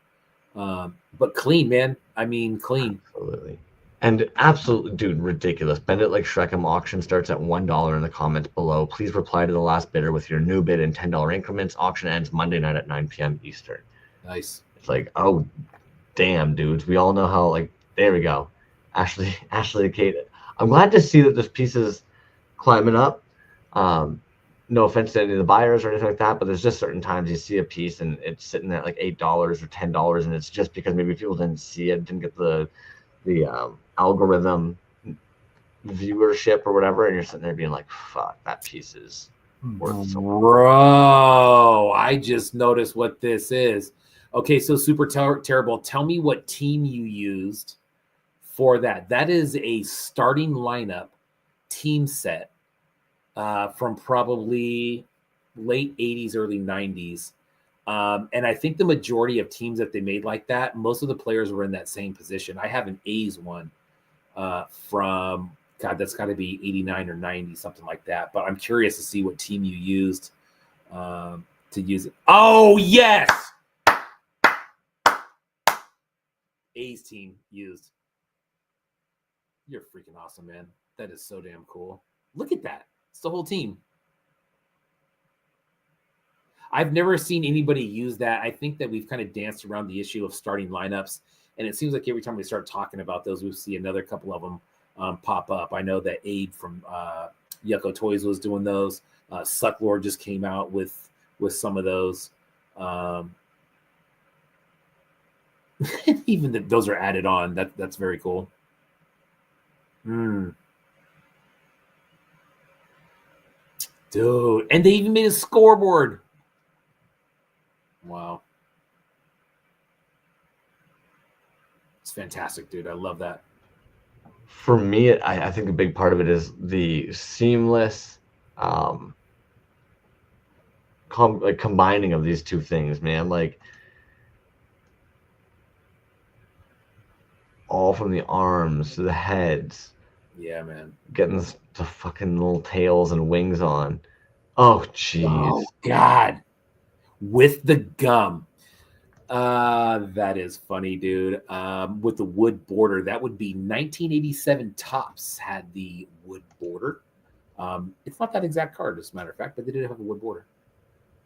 But clean, man. I mean, clean. Absolutely. And absolutely, dude, ridiculous. Bend It Like Shrek auction starts at $1 in the comments below. Please reply to the last bidder with your new bid in $10 increments. Auction ends Monday night at 9 p.m. Eastern. Nice. It's like, oh, damn, dudes. We all know how, there we go. Ashley Kate. I'm glad to see that this piece is climbing up. No offense to any of the buyers or anything like that, but there's just certain times you see a piece and it's sitting at like $8 or $10, and it's just because maybe people didn't see it, didn't get the algorithm viewership or whatever, and you're sitting there being like, fuck, that piece is worth so much. Bro, I just noticed what this is. Okay, so super terrible. Tell me what team you used for that. That is a starting lineup team set from probably late 80s, early 90s. And I think the majority of teams that they made like that, most of the players were in that same position. I have an A's one from, God, that's got to be 89 or 90, something like that. But I'm curious to see what team you used to use it. Oh, yes! A's team used. You're freaking awesome, man. That is so damn cool. Look at that. It's the whole team. I've never seen anybody use that. I think that we've kind of danced around the issue of starting lineups, and it seems like every time we start talking about those, we see another couple of them pop up. I know that Abe from Yucko Toys was doing those. Sucklord just came out with some of those. Even that those are added on. That's very cool. Dude, and they even made a scoreboard. Wow. It's fantastic, dude. I love that. For me, I think a big part of it is the seamless combining of these two things, man. Like, all from the arms to the heads. Yeah, man. Getting the fucking little tails and wings on. Oh, jeez. Oh, God. With the gum. That is funny, dude. With the wood border, that would be 1987 Topps had the wood border. It's not that exact card, as a matter of fact, but they did have a wood border.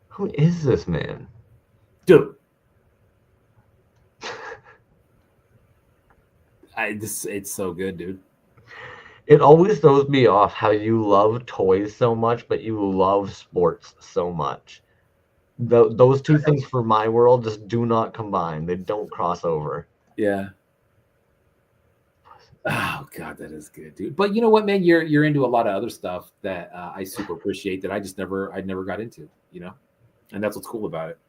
Who is this man? Dude. It's so good, dude. It always throws me off how you love toys so much, but you love sports so much. Those two things for my world just do not combine. They don't cross over. Yeah. Oh God, that is good, dude. But you know what, man? You're into a lot of other stuff that I super appreciate that I never got into, and that's what's cool about it.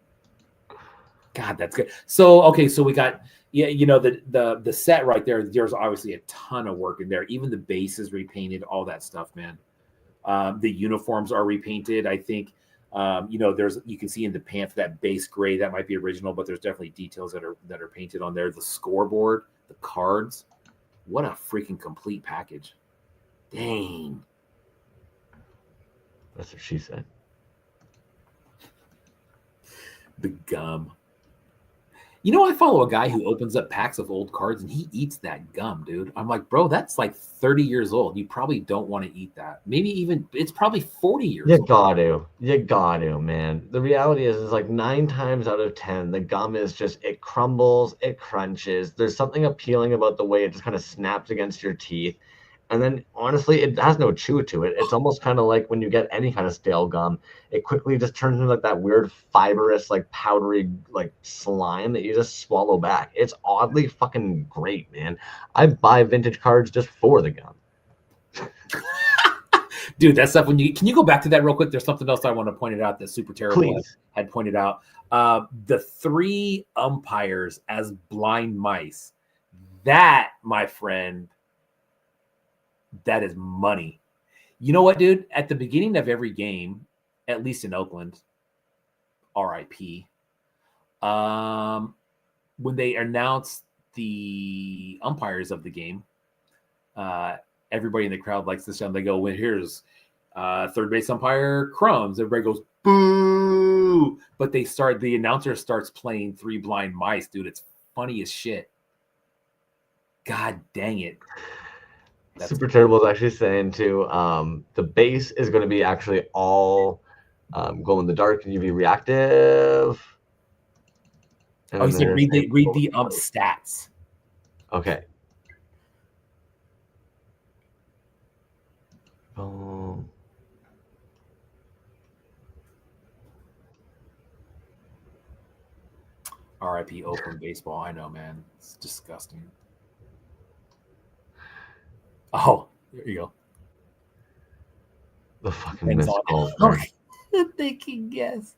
God, that's good. So okay, so we got the set right there. There's obviously a ton of work in there. Even the base is repainted, all that stuff, man. The uniforms are repainted. I think there's you can see in the pants that base gray that might be original, but there's definitely details that are painted on there. The scoreboard, the cards. What a freaking complete package. Dang. That's what she said. The gum. I follow a guy who opens up packs of old cards and he eats that gum, dude. I'm like, bro, that's like 30 years old. You probably don't want to eat that. Maybe even it's probably 40 years You old. You got to, man. The reality is like 9 times out of 10, the gum is just, it crumbles, it crunches. There's something appealing about the way it just kind of snaps against your teeth. And then honestly, it has no chew to it. It's almost kind of like when you get any kind of stale gum, it quickly just turns into like that weird fibrous, like powdery, like slime that you just swallow back. It's oddly fucking great, man. I buy vintage cards just for the gum. Dude, that stuff can you go back to that real quick? There's something else I want to point it out that Super Terrible had pointed out. The 3 umpires as blind mice. That, my friend, that is money. You know what, dude? At the beginning of every game, at least in Oakland, RIP, when they announce the umpires of the game, everybody in the crowd likes this sound. They go, well, here's third base umpire Crumbs. Everybody goes, boo. But the announcer starts playing 3 blind mice, dude. It's funny as shit. God dang it. That's Super Terrible is actually saying too, the base is going to be actually all glow in the dark and UV reactive. And he's like, read the stats. Okay. RIP Oakland baseball. I know, man. It's disgusting. Oh, there you go. The fucking missed calls. They can guess.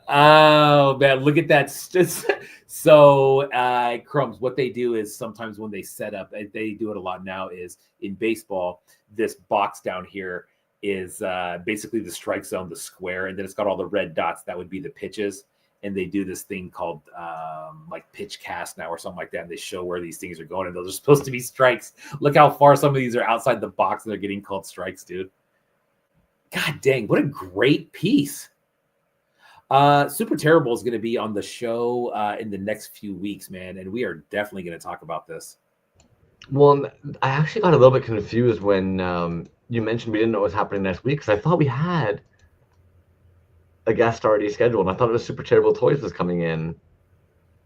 Oh man, look at that. So Crumbs, what they do is sometimes when they set up, they do it a lot now, is in baseball, this box down here is basically the strike zone, the square, and then it's got all the red dots. That would be the pitches. And they do this thing called like pitch cast now or something like that. And they show where these things are going, and those are supposed to be strikes. Look how far some of these are outside the box and they're getting called strikes, dude. God dang, what a great piece. Super Terrible is going to be on the show in the next few weeks, man. And we are definitely going to talk about this. Well, I actually got a little bit confused when you mentioned we didn't know what was happening next week, because I thought we had a guest already scheduled. I thought it was Super Terrible Toys was coming in.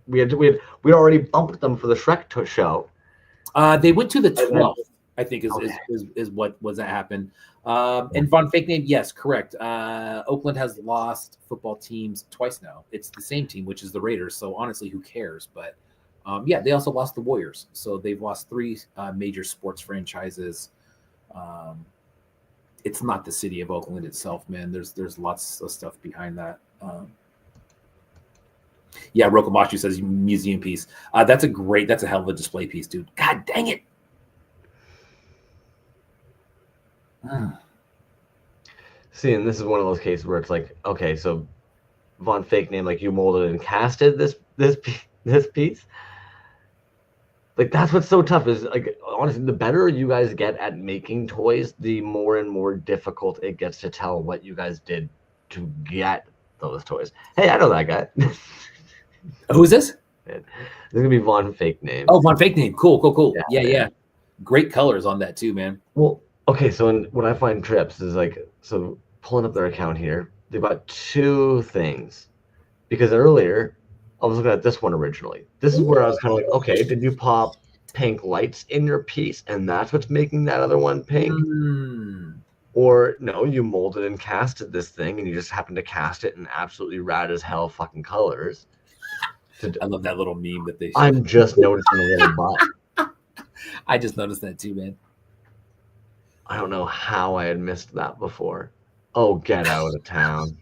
We already bumped them for the SHREK show. They went to the 12th, I think is what was that happened. And Von Fake Name, yes, correct. Oakland has lost football teams twice now. It's the same team, which is the Raiders. So honestly, who cares? But yeah, they also lost the Warriors. So they've lost 3 major sports franchises. It's not the city of Oakland itself, man. There's lots of stuff behind that. Yeah, Rokomachu says museum piece. That's a hell of a display piece, dude. God dang it. See, and this is one of those cases where it's like, okay, so Von Fake Name, like you molded and casted this piece. Like that's what's so tough is, like, honestly, the better you guys get at making toys, the more and more difficult it gets to tell what you guys did to get those toys. Hey, I know that guy. Who is this? This is gonna be Von Fake Name. Oh, Von Fake Name. Cool. Yeah. Great colors on that too, man. Well, okay, so when I find trips is like, so pulling up their account here, they've got 2 things. Because earlier I was looking at this one originally. This is where I was kind of like, okay, did you pop pink lights in your piece and that's what's making that other one pink? Or no, you molded and casted this thing and you just happened to cast it in absolutely rad as hell fucking colors. I love that little meme that they I'm just noticing a little butt. I just noticed that too, man. I don't know how I had missed that before. Oh, get out of town.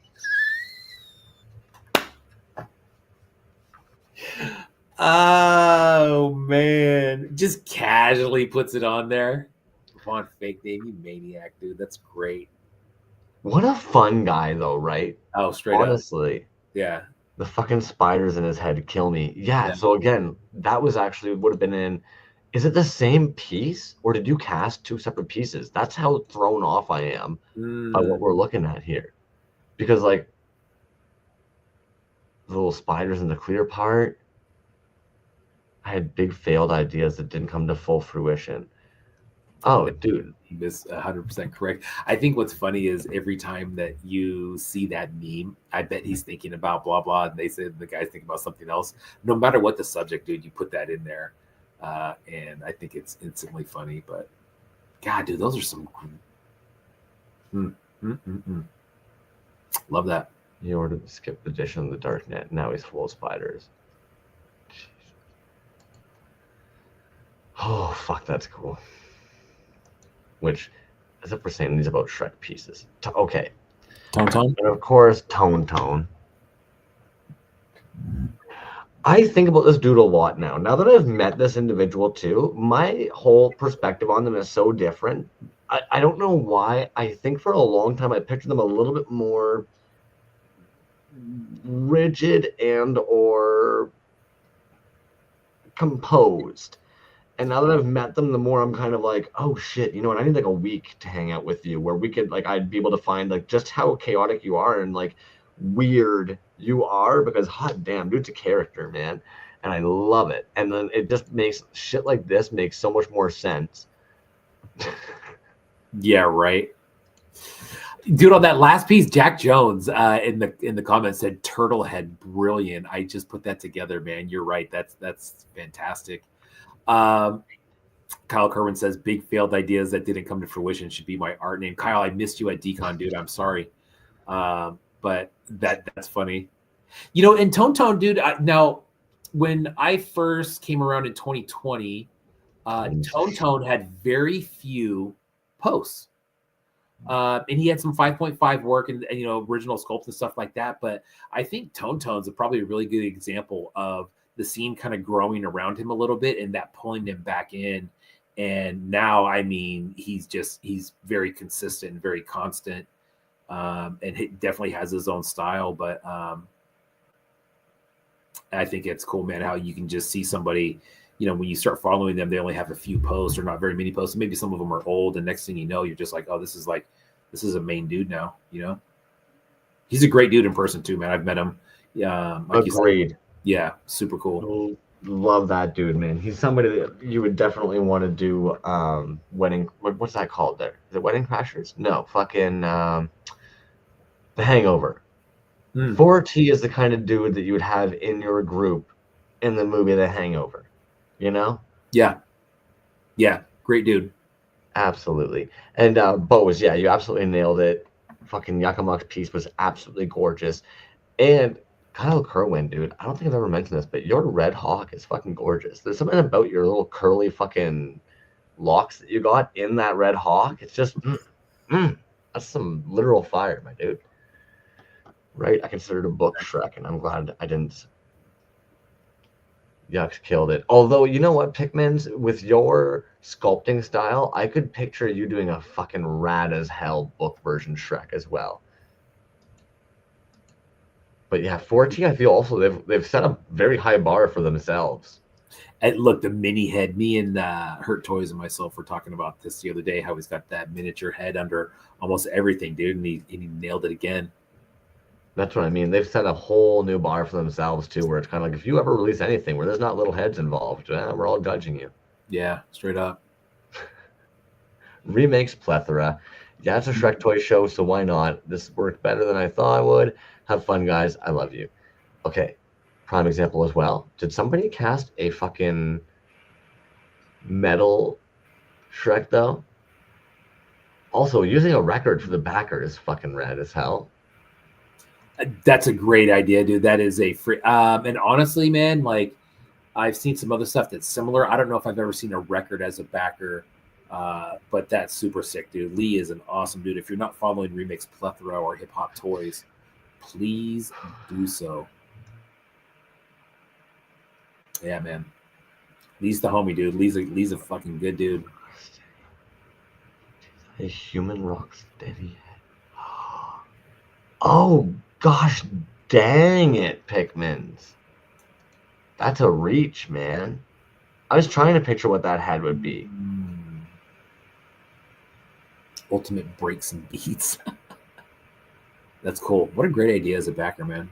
Oh man, just casually puts it on there. Vaughn fake name, you maniac, dude. That's great. What a fun guy, though, right? Oh, straight up. Honestly, Yeah. the fucking spiders in his head kill me. Yeah, No. so again, that was actually would have been in. Is it the same piece, or did you cast two separate pieces? That's how thrown off I am by what we're looking at here. Because, like, the little spiders in the clear part, I had big failed ideas that didn't come to full fruition. Oh, dude. He was 100% correct. I think what's funny is every time that you see that meme, I bet he's thinking about blah blah, and they said the guy's thinking about something else. No matter what the subject, dude, you put that in there, and I think it's instantly funny. But God, dude, those are some. Love that. He ordered the skip edition of the Darknet. Now he's full of spiders. Jeez. Oh, fuck, that's cool. Which, as if we're saying these about Shrek pieces. Okay. Tone. And of course, Tone. I think about this dude a lot now. Now that I've met this individual too, my whole perspective on them is so different. I don't know why. I think for a long time I pictured them a little bit more rigid and or composed. And now that I've met them, the more I'm kind of like, oh shit, you know what? I need like a week to hang out with you where we could like I'd be able to find like just how chaotic you are and like weird you are because hot damn, dude's a character, man. And I love it. And then it just makes shit like this makes so much more sense. Yeah, right. Dude, on that last piece, Jack Jones in the comments said turtle head brilliant. I just put that together, man. You're right. That's fantastic. Kyle Kerwin says big failed ideas that didn't come to fruition should be my art name. Kyle, I missed you at Decon, dude. I'm sorry. But that's funny. You know, and Tone, dude, now when I first came around in 2020, Tone had very few posts. And he had some 5.5 work and you know original sculpts and stuff like that. But I think Tone's probably a really good example of the scene kind of growing around him a little bit and that pulling him back in. And now, I mean, he's very consistent, very constant, and he definitely has his own style. But I think it's cool, man, how you can just see somebody. You know, when you start following them, they only have a few posts or not very many posts. Maybe some of them are old, and next thing you know, you're just like, oh, this is a main dude now. You know, he's a great dude in person too, man. I've met him. Yeah, like agreed. Yeah, super cool. Love that dude, man. He's somebody that you would definitely want to do wedding. What's that called there? Is it Wedding Crashers? No, fucking The Hangover. 4T is the kind of dude that you would have in your group in the movie The Hangover. You know? Yeah, great dude. Absolutely. And Bose, yeah, you absolutely nailed it. Fucking Yakamuk's piece was absolutely gorgeous. And Kyle Kerwin, dude, I don't think I've ever mentioned this, but your red hawk is fucking gorgeous. There's something about your little curly fucking locks that you got in that red hawk. It's just, that's some literal fire, my dude. Right? I considered a book Shrek, and I'm glad I didn't. Yucks killed it. Although, you know what, Pikmins, with your sculpting style, I could picture you doing a fucking rad as hell book version Shrek as well. But yeah, 4T, I feel also they've set a very high bar for themselves. And look, the mini head, me and Hurt Toys and myself were talking about this the other day, how he's got that miniature head under almost everything, dude, and he nailed it again. That's what I mean. They've set a whole new bar for themselves too, where it's kind of like if you ever release anything where there's not little heads involved, we're all judging you. Yeah, straight up. Remakes plethora. Yeah, it's a Shrek toy show, so why not? This worked better than I thought it would. Have fun, guys. I love you. Okay, prime example as well. Did somebody cast a fucking metal Shrek though? Also, using a record for the backer is fucking rad as hell. That's a great idea, dude. That is a free. And honestly, man, like I've seen some other stuff that's similar. I don't know if I've ever seen a record as a backer, but that's super sick, dude. Lee is an awesome dude. If you're not following Remix Plethora or Hip Hop Toys, please do so. Yeah, man. Lee's the homie, dude. Lee's a fucking good dude. A human rock steady head. Oh gosh, dang it, Pikmins. That's a reach, man. I was trying to picture what that head would be. Ultimate breaks and beats. That's cool. What a great idea as a backer, man.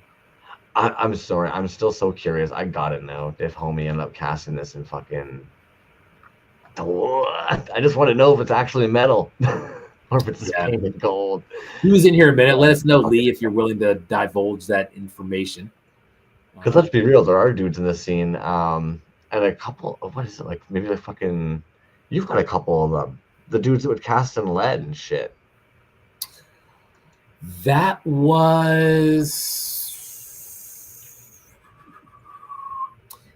I'm sorry. I'm still so curious. I got it now. If homie ended up casting this in fucking... I just want to know if it's actually metal. Or if it's painted gold. Who's in here in a minute? Let us know, Lee, if you're willing to divulge that information. Because let's be real, there are dudes in this scene. And a couple of, what is it, like, maybe like fucking... You've got a couple of them. The dudes that would cast in lead and shit. That was...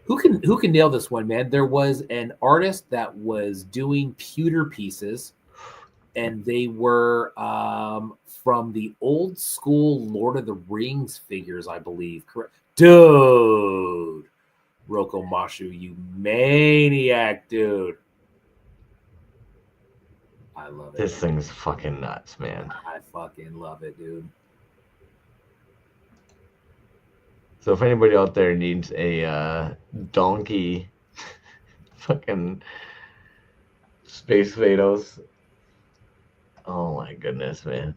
Who can nail this one, man? There was an artist that was doing pewter pieces, and they were from the old school Lord of the Rings figures, I believe. Correct, dude. Roko Mashu, you maniac, dude. I love it. This thing's fucking nuts, man. I fucking love it, dude. So if anybody out there needs a donkey fucking Space Vados, oh my goodness, man.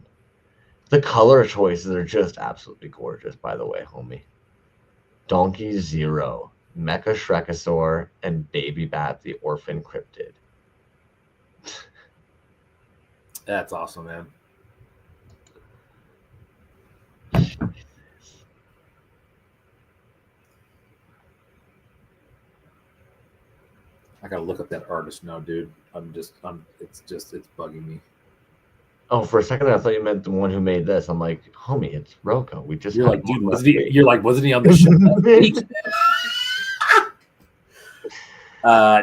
The color choices are just absolutely gorgeous, by the way, homie. Donkey Zero, Mecha Shrekasaur, and Baby Bat the Orphan Cryptid. That's awesome, man. I gotta look up that artist now, dude. It's bugging me. Oh, for a second there, I thought you meant the one who made this. I'm like, homie, it's Roko. We just you're like, dude, wasn't he on the show?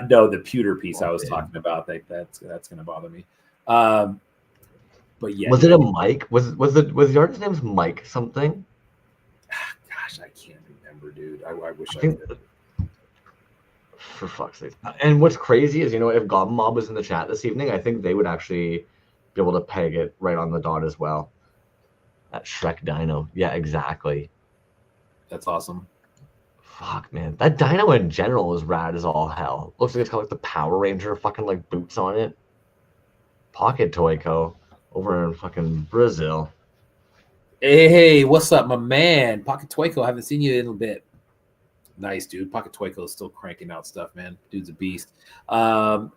No, the pewter piece I was talking about. That's gonna bother me. But yeah, was it a Mike? Was the artist's name Mike something? Gosh, I can't remember, dude. I wish I could. For fuck's sake. And what's crazy is, if Goblin Mob was in the chat this evening, I think they would actually be able to peg it right on the dot as well. That Shrek Dino. Yeah, exactly. That's awesome. Fuck, man. That dino in general is rad as all hell. Looks like it's got like the Power Ranger fucking like boots on it. Pocket Toy Co. over in fucking Brazil. Hey, what's up, my man? Pocket Toy Co. Haven't seen you in a bit. Nice, dude. Pocket Toyco is still cranking out stuff, man. Dude's a beast. The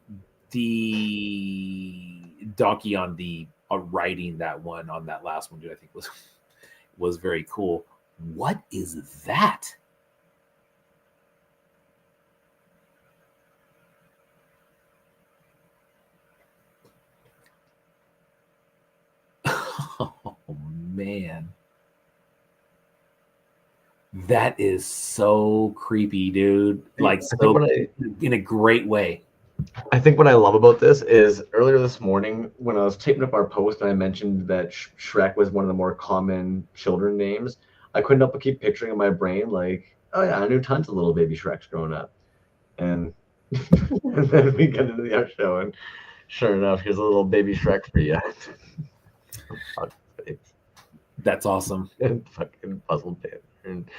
donkey on the riding that one on that last one, dude, I think was very cool. What is that? Oh man. That is so creepy, dude. Like, so in a great way. I think what I love about this is earlier this morning when I was taping up our post and I mentioned that Shrek was one of the more common children names, I couldn't help but keep picturing in my brain like, oh yeah, I knew tons of little baby Shreks growing up. And, and then we get into the art show and sure enough, here's a little baby Shrek for you. That's awesome. And fucking puzzle pit and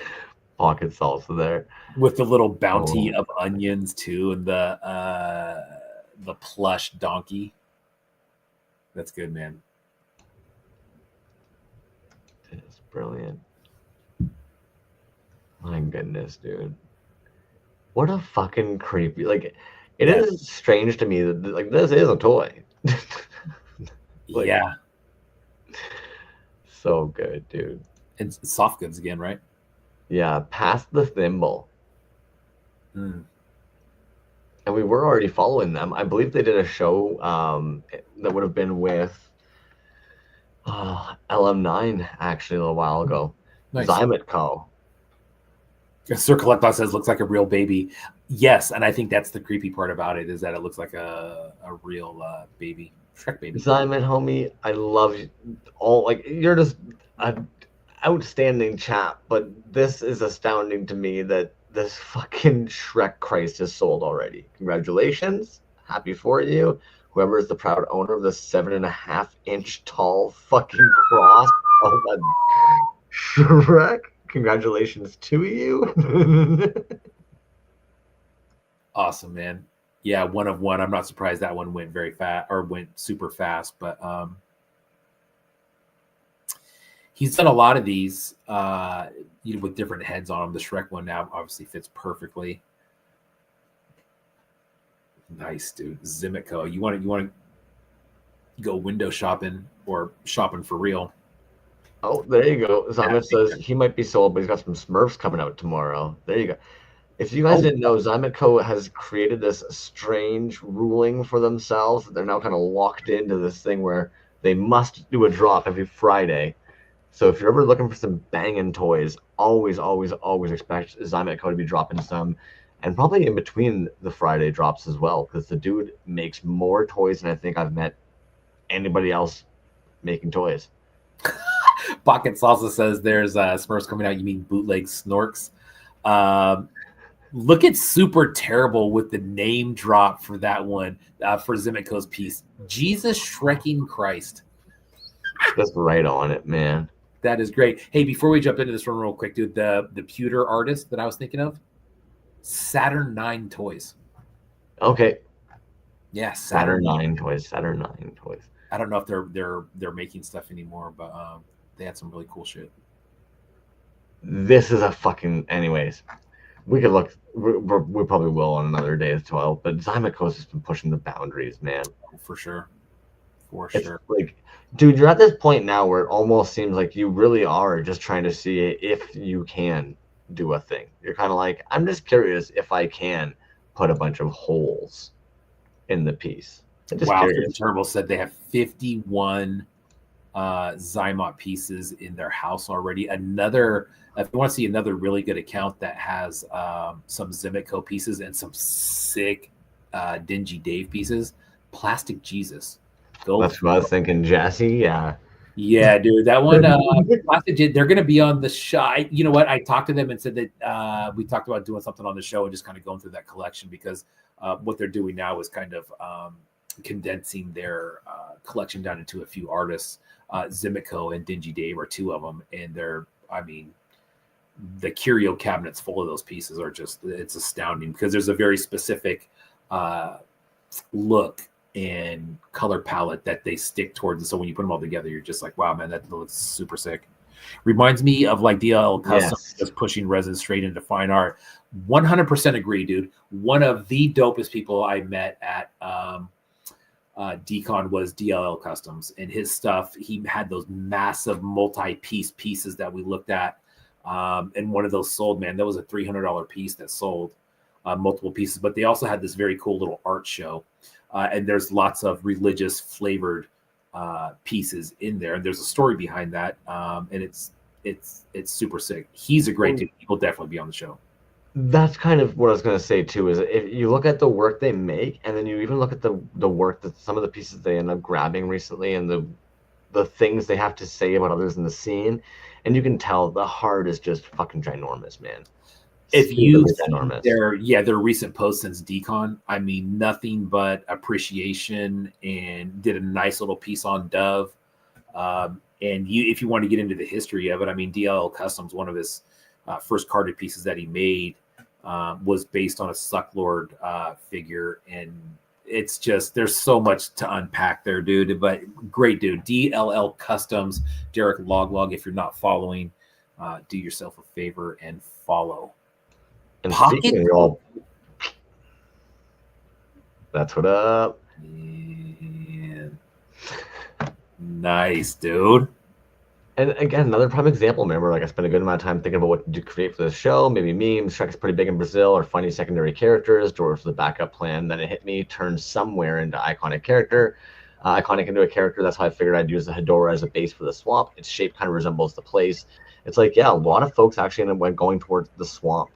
pocket salsa there with the little bounty of onions too, and the plush donkey. That's good, man. It's brilliant. My goodness, dude. What a fucking creepy, like, it is strange to me that like this is a toy. Like, yeah. So good, dude. It's soft goods again, right? Yeah, past the thimble. Mm. And we were already following them. I believe they did a show that would have been with LM9 actually a little while ago. Nice. Zymet Co. Sir Collector says looks like a real baby. Yes, and I think that's the creepy part about it is that it looks like a real baby Shrek baby. Simon, homie, I love you. All like you're just an outstanding chap, but this is astounding to me that this fucking Shrek Christ is sold already. Congratulations, happy for you. Whoever is the proud owner of this 7.5-inch tall fucking cross of a Shrek, congratulations to you. Awesome, man. Yeah, one of one. I'm not surprised that one went very fast or went super fast, but he's done a lot of these with different heads on them. The Shrek one now obviously fits perfectly. Nice, dude. Zimico. You want to go window shopping or shopping for real? Oh, there you go. Zamet says he might be sold, but he's got some Smurfs coming out tomorrow. There you go. If you guys didn't know, Zymeco has created this strange ruling for themselves. They're now kind of locked into this thing where they must do a drop every Friday. So if you're ever looking for some banging toys, always expect Zymeco to be dropping some. And probably in between the Friday drops as well, because the dude makes more toys than I think I've met anybody else making toys. Pocket Salsa says there's Smurfs coming out. You mean bootleg Snorks? Look at Super Terrible with the name drop for that one for Zimico's piece. Jesus Shreking Christ. That's right on it, man. That is great. Hey, before we jump into this one real quick, dude, the pewter artist that I was thinking of, Saturn 9 Toys. Okay. Yeah, Saturn 9 Toys. Saturn 9 Toys. I don't know if they're making stuff anymore, but they had some really cool shit. This is a fucking. Anyways, we could look. We probably will on another day as well. But Zymeco's has been pushing the boundaries, man. For sure. It's like, dude, you're at this point now where it almost seems like you really are just trying to see if you can do a thing. You're kind of like, I'm just curious if I can put a bunch of holes in the piece. Wow, Turbo said they have 51 Zymot pieces in their house already. Another, if you want to see another really good account that has some Zimico pieces and some sick Dingy Dave pieces, Plastic Jesus. That's what I was thinking, Jassy. Yeah. Yeah, dude, that one. They're going to be on the show. You know what? I talked to them and said that we talked about doing something on the show and just kind of going through that collection because what they're doing now is kind of condensing their collection down into a few artists. Zimico and Dingy Dave are two of them, and the curio cabinets full of those pieces are it's astounding because there's a very specific look and color palette that they stick towards. And so when you put them all together, you're just like, wow, man, that looks super sick. Reminds me of like DLL Custom just pushing resin straight into fine art. 100% agree, dude. One of the dopest people I met at Decon was DLL Customs, and his stuff, he had those massive multi-piece pieces that we looked at. And one of those sold, man. That was a $300 piece that sold multiple pieces, but they also had this very cool little art show. And there's lots of religious flavored pieces in there, and there's a story behind that. And it's super sick. He's a great dude. He'll definitely be on the show. That's kind of what I was going to say too. Is if you look at the work they make, and then you even look at the work that some of the pieces they end up grabbing recently, and the things they have to say about others in the scene, and you can tell the heart is just fucking ginormous, man. If you their recent posts since Decon, I mean, nothing but appreciation, and did a nice little piece on Dove. And if you want to get into the history of it, I mean, DLL Customs, one of his first carded pieces that he made was based on a Sucklord figure, and it's just there's so much to unpack there, dude. But great dude, DLL Customs, Derek Loglog. If you're not following, do yourself a favor and follow. And speaking of y'all, that's what up. Man. Nice, dude. And again, another prime example. Remember, like I spent a good amount of time thinking about what to create for the show. Maybe memes. Shrek is pretty big in Brazil, or funny secondary characters. Dwarves the backup plan. Then it hit me, turned somewhere into iconic character. Iconic into a character. That's how I figured I'd use the Hedora as a base for the swamp. Its shape kind of resembles the place. It's like, yeah, a lot of folks actually ended up going towards the swamp.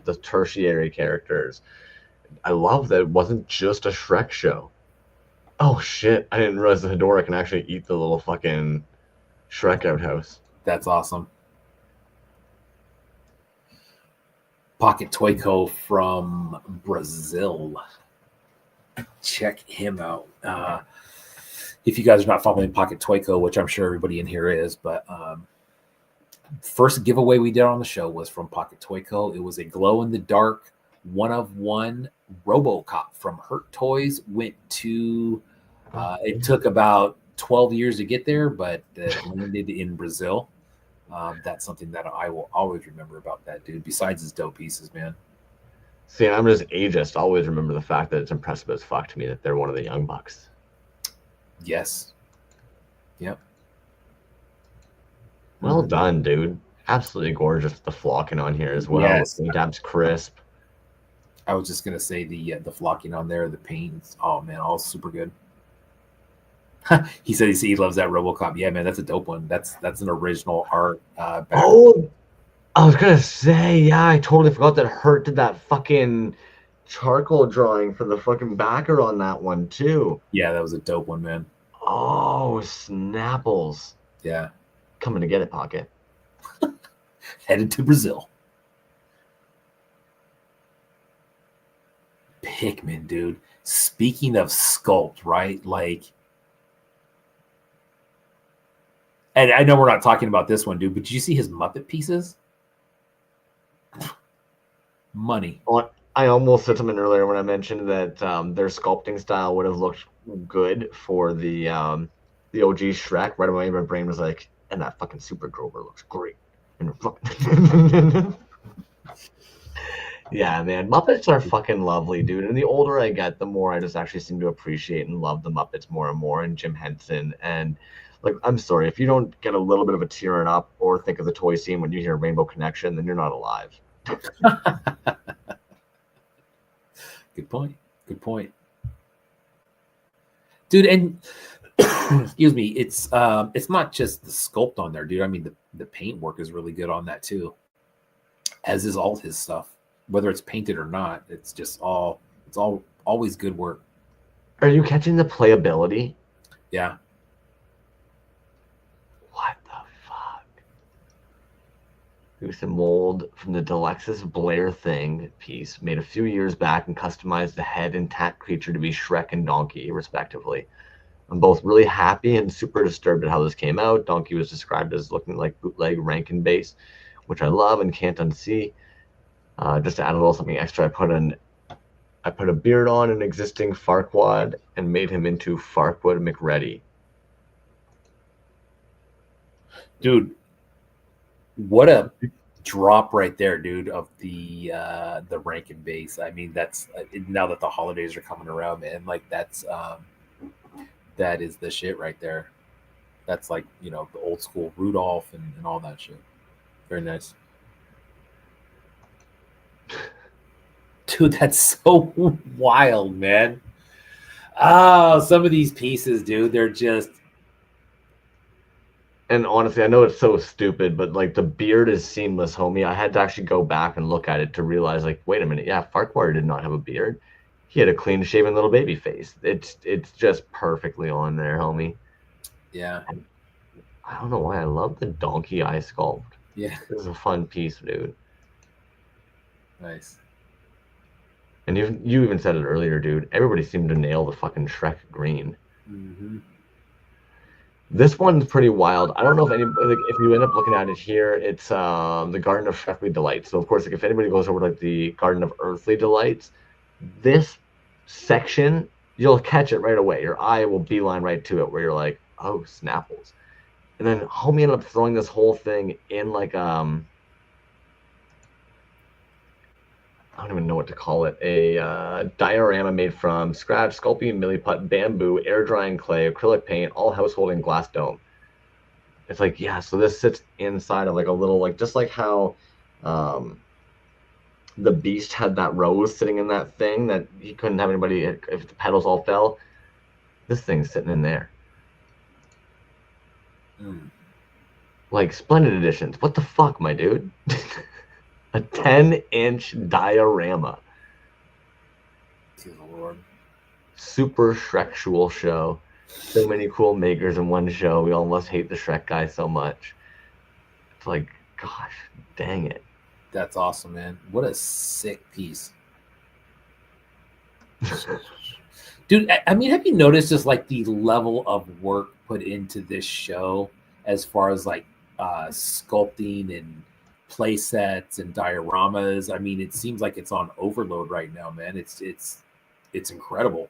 the tertiary characters. I love that it wasn't just a Shrek show. Oh shit! I didn't realize the Hedora can actually eat the little fucking Shrek outhouse. That's awesome. Pocket Toy Co. from Brazil. Check him out. If you guys are not following Pocket Toy Co., which I'm sure everybody in here is, but first giveaway we did on the show was from Pocket Toy Co. It was a glow-in-the-dark, one-of-one RoboCop from Hurt Toys. Went to, it took about 12 years to get there, but landed in Brazil. That's something that I will always remember about that dude, besides his dope pieces, man. See, I'm just ageist. I always remember the fact that it's impressive as fuck to me that they're one of the Young Bucks. Yes. Yep. Well done, dude. Absolutely gorgeous. The flocking on here as well. Yes. The dab's crisp. I was just gonna say the flocking on there, the paint. Oh man, all super good. He said he loves that RoboCop. Yeah, man, that's a dope one. That's an original art. Oh, I was gonna say, yeah, I totally forgot that Hurt did that fucking charcoal drawing for the fucking backer on that one too. Yeah, that was a dope one, man. Oh, Snapples. Yeah. Coming to get it, Pocket. Headed to Brazil. Pikmin, dude. Speaking of sculpt, right? Like, and I know we're not talking about this one, dude, but did you see his Muppet pieces? Money. I almost said something earlier when I mentioned that their sculpting style would have looked good for the OG Shrek. Right away, my brain was like, and that fucking Super Grover looks great. Yeah, man, Muppets are fucking lovely, dude. And the older I get, the more I just actually seem to appreciate and love the Muppets more and more, and Jim Henson. And like, I'm sorry, if you don't get a little bit of a tearing up or think of the toy scene when you hear Rainbow Connection, then you're not alive. Good point. Good point. Dude, and excuse me, it's not just the sculpt on there, dude. I mean, the paint work is really good on that too, as is all his stuff. Whether it's painted or not, it's always good work. Are you catching the playability? Yeah. What the fuck? Use a mold from the Delexis Blair Thing piece made a few years back and customized the head and tat creature to be Shrek and Donkey, respectively. I'm both really happy and super disturbed at how this came out. Donkey was described as looking like bootleg Rankin Bass, which I love and can't unsee. Just to add a little something extra, I put a beard on an existing Farquaad and made him into Farquaad McReady. Dude, what a drop right there, dude, of the Rankin Bass. I mean, that's now that the holidays are coming around, man, like that is the shit right there. That's like, the old school Rudolph and all that shit. Very nice. Dude, that's so wild, man. Oh, some of these pieces, dude, they're just. And honestly, I know it's so stupid, but like the beard is seamless, homie. I had to actually go back and look at it to realize, like, wait a minute, yeah, Farquhar did not have a beard. He had a clean shaven little baby face. It's just perfectly on there, homie. Yeah. And I don't know why I love the donkey eye sculpt. Yeah. This is a fun piece, dude. Nice. And you even said it earlier, dude. Everybody seemed to nail the fucking Shrek green. Mm-hmm. This one's pretty wild. I don't know if if you end up looking at it here, it's the Garden of Shrekly Delights. So of course, like if anybody goes over to like the Garden of Earthly Delights, this section you'll catch it right away. Your eye will beeline right to it, where you're like, oh, Snapples. And then homie ended up throwing this whole thing in like I don't even know what to call it. A diorama made from scratch, sculpting, milliput, bamboo, air drying clay, acrylic paint, all household and glass dome. It's like, yeah, so this sits inside of like a little, like just like how the Beast had that rose sitting in that thing that he couldn't have anybody if the petals all fell. This thing's sitting in there. Like Splendid Editions. What the fuck, my dude? A 10-inch diorama. Good Lord. Super Shreksual show. So many cool makers in one show. We almost hate the Shrek guy so much. It's like, gosh, dang it. That's awesome, man. What a sick piece. Dude, I mean, have you noticed just like the level of work put into this show as far as like sculpting and play sets and dioramas? I mean, it seems like it's on overload right now, man. It's incredible.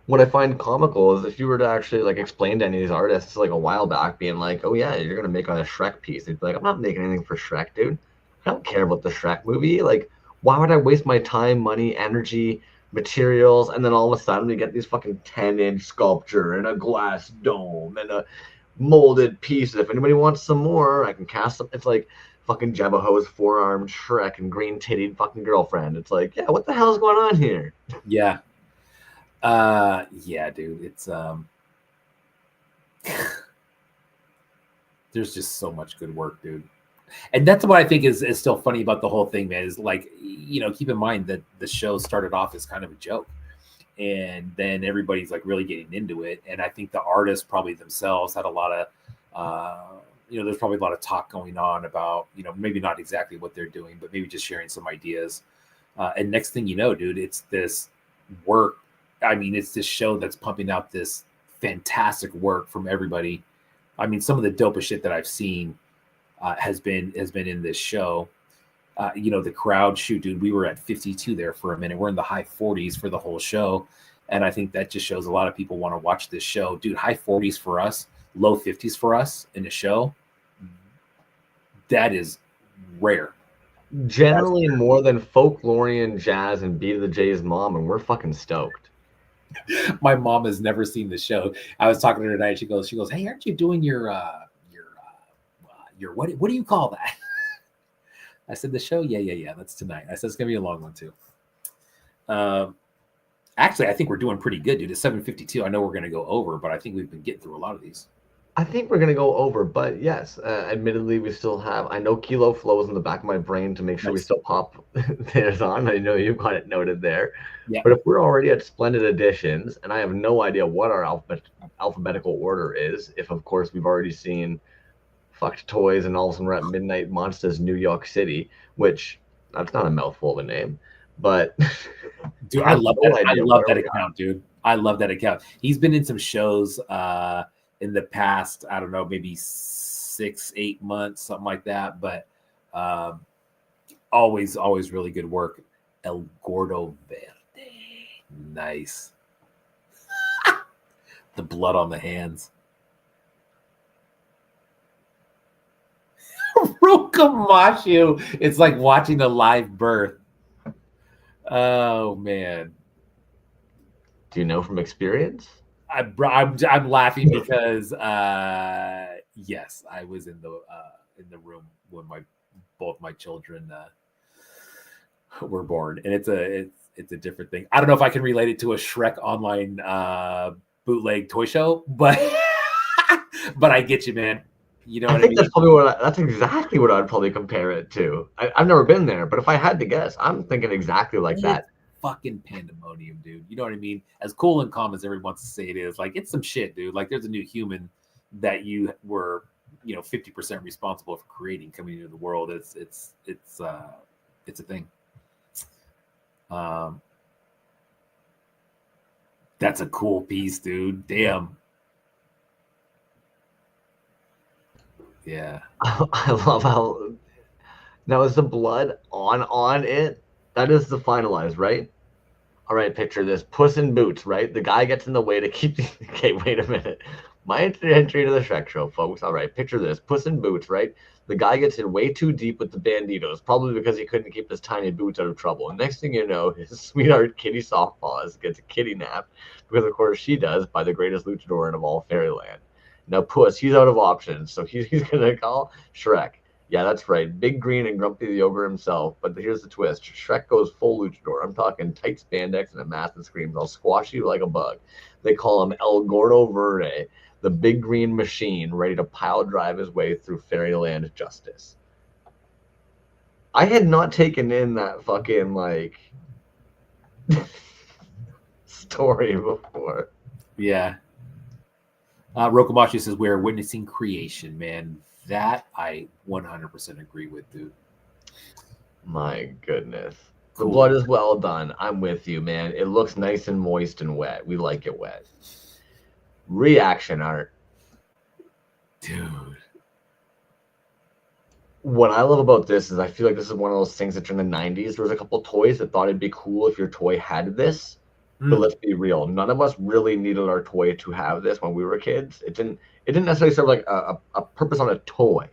What I find comical is if you were to actually like explain to any of these artists like a while back, being like, "Oh yeah, you're gonna make a Shrek piece," they'd be like, "I'm not making anything for Shrek, dude. I don't care about the Shrek movie. Like, why would I waste my time, money, energy, materials, and then all of a sudden we get these fucking 10-inch sculpture and a glass dome and a molded piece. If anybody wants some more, I can cast them." It's like fucking Jabba 4-armed Shrek and green tittied fucking girlfriend. It's like, yeah, what the hell's going on here? Yeah. Yeah, dude. It's there's just so much good work, dude. And that's what I think is still funny about the whole thing, man, is like, keep in mind that the show started off as kind of a joke. And then everybody's like really getting into it. And I think the artists probably themselves had a lot of there's probably a lot of talk going on about, maybe not exactly what they're doing, but maybe just sharing some ideas. And next thing you know, dude, it's this work. I mean, it's this show that's pumping out this fantastic work from everybody. I mean, some of the dopest shit that I've seen has been in this show. The crowd, shoot, dude, we were at 52 there for a minute. We're in the high 40s for the whole show. And I think that just shows a lot of people want to watch this show. Dude, high 40s for us, low 50s for us in a show. That is rare. Generally more than folklorian jazz and Beat of the J's mom, and we're fucking stoked. My mom has never seen the show. I was talking to her tonight. She goes, "Hey, aren't you doing your what do you call that?" I said, "The show? Yeah. That's tonight." I said, "It's gonna be a long one too." Actually, I think we're doing pretty good, dude. It's 7:52. I know we're gonna go over, but I think we've been getting through a lot of these. I think we're gonna go over, but yes, admittedly, we still have. I know Kilo flows in the back of my brain to make sure we Nice. still pop theirs on. I know you've got it noted there. Yeah. But if we're already at Splendid Editions, and I have no idea what our alphabetical order is, if of course we've already seen Fucked Toys and all of a sudden we're at Midnight Monsters New York City, which that's not a mouthful of a name, but Dude, I I have love no that. I idea love where that we are. account, dude. I love that account. He's been in some shows in the past, I don't know, maybe 6-8 months, something like that. But always really good work. El Gordo Verde. Nice. The blood on the hands. Rokamashu. It's like watching a live birth. Oh man. Do you know from experience? I'm laughing because yes, I was in the room when both my children were born, and it's a different thing. I don't know if I can relate it to a Shrek online bootleg toy show, but but I get you, man. You know I what I think that's mean? probably that's exactly what I'd probably compare it to. I've never been there, but if I had to guess, I'm thinking exactly like It's that. fucking pandemonium, dude. You know what I mean? As cool and calm as everyone wants to say it is, like it's some shit, dude. Like there's a new human that you were, 50% responsible for creating coming into the world. It's a thing. Um, that's a cool piece, dude. Damn. Yeah. I love how now is the blood on it. That is the finalized, right? All right, picture this: Puss in Boots, right? The guy gets in the way to keep. Okay, wait a minute. My entry to the Shrek Show, folks. All right, picture this: Puss in Boots, right? The guy gets in way too deep with the banditos, probably because he couldn't keep his tiny boots out of trouble. And next thing you know, his sweetheart Kitty Softpaws gets a kitty nap because, of course, she does by the greatest luchador in of all fairyland. Now, Puss, he's out of options, so he's gonna call Shrek. Yeah, that's right. Big Green and Grumpy the Ogre himself. But here's the twist. Shrek goes full luchador. I'm talking tight spandex and a mask and screams. I'll squash you like a bug. They call him El Gordo Verde, the big green machine ready to pile drive his way through fairyland justice. I had not taken in that fucking like story before. Yeah. Rokobashi says we're witnessing creation, man. That I 100% agree with, dude. My goodness. The Cool. blood is well done. I'm with you, man. It looks nice and moist and wet. We like it wet. Reaction art. Dude. What I love about this is I feel like this is one of those things that during the 90s, there was a couple toys that thought it'd be cool if your toy had this. But let's be real, none of us really needed our toy to have this when we were kids. It didn't necessarily serve like a purpose on a toy.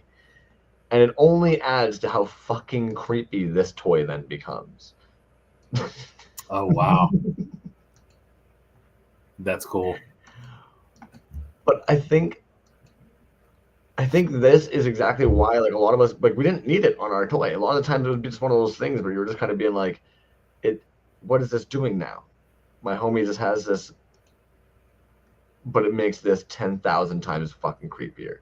And it only adds to how fucking creepy this toy then becomes. Oh, wow. That's cool. But I think this is exactly why like a lot of us like we didn't need it on our toy. A lot of the times it would be just one of those things where you were just kind of being like, it what is this doing now? My homie just has this, but it makes this 10,000 times fucking creepier.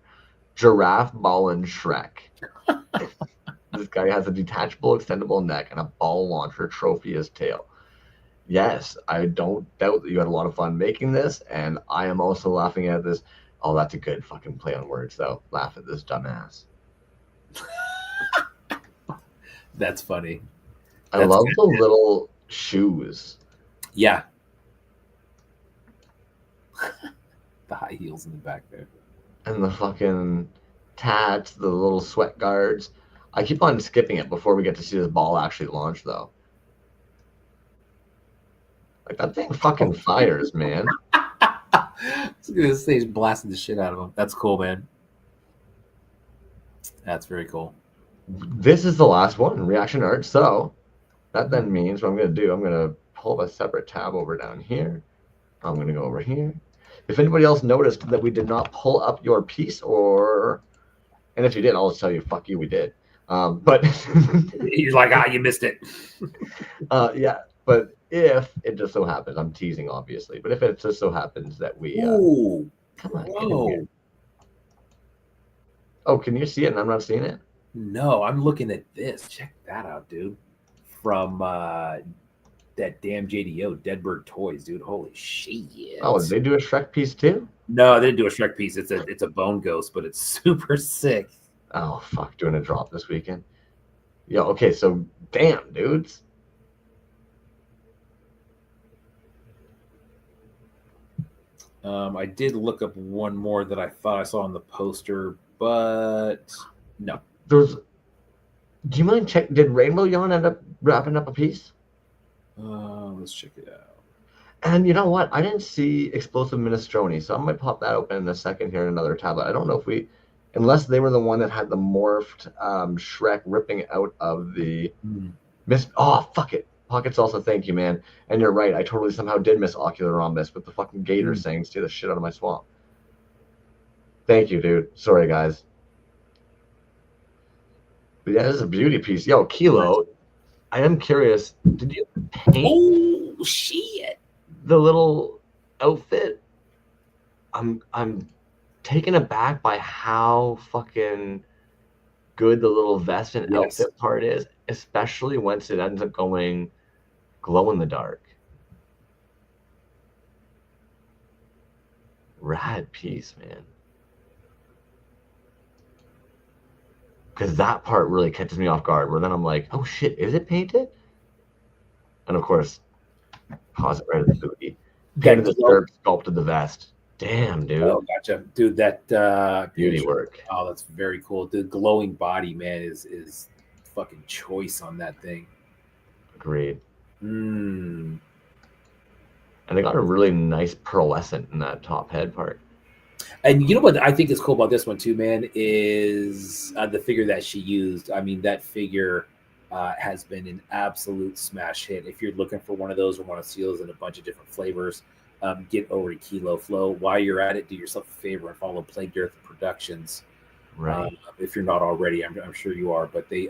Giraffe ball and Shrek. This guy has a detachable extendable neck and a ball launcher trophy as tail. Yes, I don't doubt that you had a lot of fun making this, and I am also laughing at this. Oh, that's a good fucking play on words, though. Laugh at this dumbass. That's funny. I That's love good. the little shoes. Yeah. The high heels in the back there. And the fucking tats, the little sweat guards. I keep on skipping it before we get to see this ball actually launch, though. Like, that thing fucking fires, man. I was gonna say he's blasting the shit out of him. That's cool, man. That's very cool. This is the last one, reaction art. So that then means what I'm going to do, I'm going to pull up a separate tab over down here. I'm going to go over here. If anybody else noticed that we did not pull up your piece, and if you did, I'll just tell you, fuck you, we did. But You're like, you missed it. yeah, but if it just so happens, I'm teasing obviously, but if it just so happens that we, Ooh, come on, get in here. Oh, can you see it and I'm not seeing it? No, I'm looking at this. Check that out, dude. From that damn JDO, Deadbird Toys, dude. Holy shit. Oh, did they do a Shrek piece too? No, they didn't do a Shrek piece. It's a bone ghost, but it's super sick. Oh, fuck, doing a drop this weekend. Yeah, okay, so damn, dudes. I did look up one more that I thought I saw on the poster, but no. Do you mind check? Did Rainbow Yawn end up wrapping up a piece? Let's check it out. And you know what? I didn't see Explosive Minestrone, so I might pop that open in a second here in another tablet. I don't know if unless they were the one that had the morphed Shrek ripping out of the miss. Oh, fuck it. Pocket Salsa, thank you, man. And you're right. I totally somehow did miss Ocular Rhombus with the fucking gator saying, stay the shit out of my swamp. Thank you, dude. Sorry, guys. But yeah, this is a beauty piece. Yo, Kilo, I am curious. Did you paint? Oh, shit. The little outfit? I'm taken aback by how fucking good the little vest and outfit part is, especially once it ends up going glow in the dark. Rad piece, man. Because that part really catches me off guard, where then I'm like, oh shit, is it painted? And of course, pause it right at the booty. Painted the skirt, sculpted the vest. Damn, dude. Oh, gotcha. Dude, that beauty work. Oh, that's very cool. The glowing body, man, is fucking choice on that thing. Agreed. And they got a really nice pearlescent in that top head part. And you know what I think is cool about this one too, man, is the figure that she used. I mean, that figure has been an absolute smash hit. If you're looking for one of those or want to see those in a bunch of different flavors, get over to Kilo Flow. While you're at it, do yourself a favor and follow Plague Earth Productions. Right. If you're not already, I'm sure you are. But they,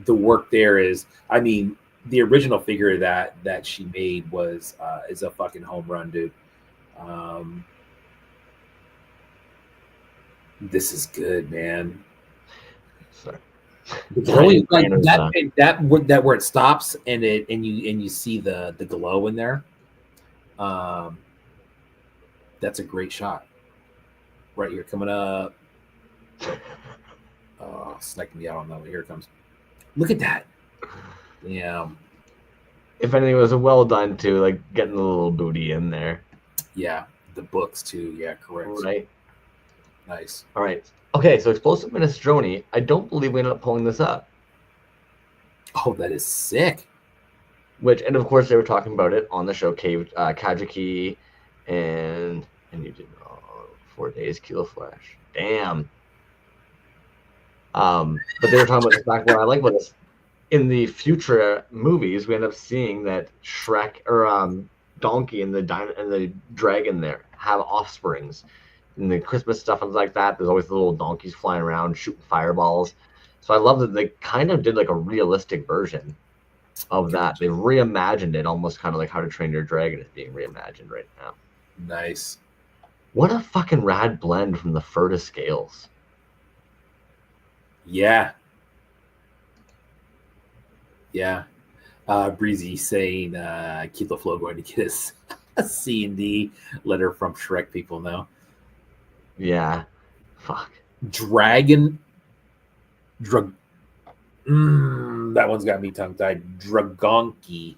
the work there is, I mean, the original figure that she made is a fucking home run, dude. This is good, man. The Not glowing like Indiana's, that where it stops and you see the glow in there. That's a great shot right here coming up. Oh, sniping me out on that one. Here it comes. Look at that. Yeah. if anything, it was well done too, like getting the little booty in there. Yeah. The books too. Yeah, correct. Right. Nice. All right. Okay, so explosive minestrone. I don't believe we ended up pulling this up. Oh, that is sick. Which, and of course, they were talking about it on the show, Kajiki, and you did 4 days, Kilo Flash. Damn. But they were talking about the fact what I like about this. In the future movies, we end up seeing that Shrek or Donkey and the dragon there have offsprings. In the Christmas stuff and like that, there's always the little donkeys flying around shooting fireballs. So I love that they kind of did like a realistic version of that. They reimagined it almost kind of like How to Train Your Dragon is being reimagined right now. Nice. What a fucking rad blend from the fur to scales. Yeah. Yeah. Breezy saying keep the flow going to get us a C&D letter from Shrek people now. Yeah. Fuck. Dragon. That one's got me tongue-tied. Dragonki.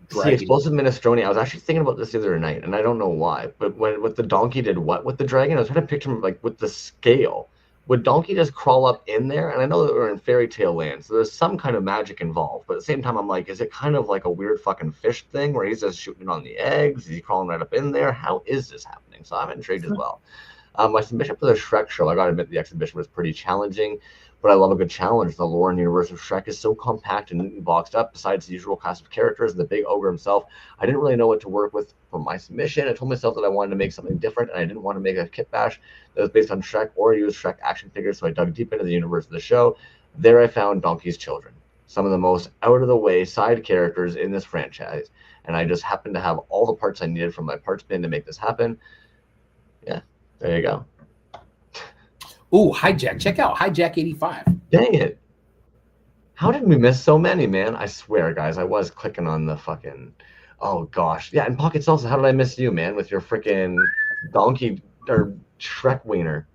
See, explosive minestrone. I was actually thinking about this the other night, and I don't know why. But when the donkey did what with the dragon, I was trying to picture him like with the scale. Would donkey just crawl up in there? And I know that we're in fairy tale land, so there's some kind of magic involved. But at the same time, I'm like, is it kind of like a weird fucking fish thing where he's just shooting on the eggs? Is he crawling right up in there? How is this happening? So I'm intrigued as well. My submission for the Shrek show, I gotta admit, the exhibition was pretty challenging, but I love a good challenge. The lore and universe of Shrek is so compact and neatly boxed up. Besides the usual cast of characters and the big ogre himself, I didn't really know what to work with for my submission. I told myself that I wanted to make something different, and I didn't want to make a kit bash that was based on Shrek or use Shrek action figures. So I dug deep into the universe of the show. There, I found Donkey's Children, some of the most out of the way side characters in this franchise, and I just happened to have all the parts I needed from my parts bin to make this happen. Yeah. There you go. Ooh, Hijack. Check out Hijack 85. Dang it. How did we miss so many, man? I swear, guys, I was clicking on the fucking... Oh, gosh. Yeah, and Pocket Salsa, how did I miss you, man, with your freaking donkey or Shrek wiener?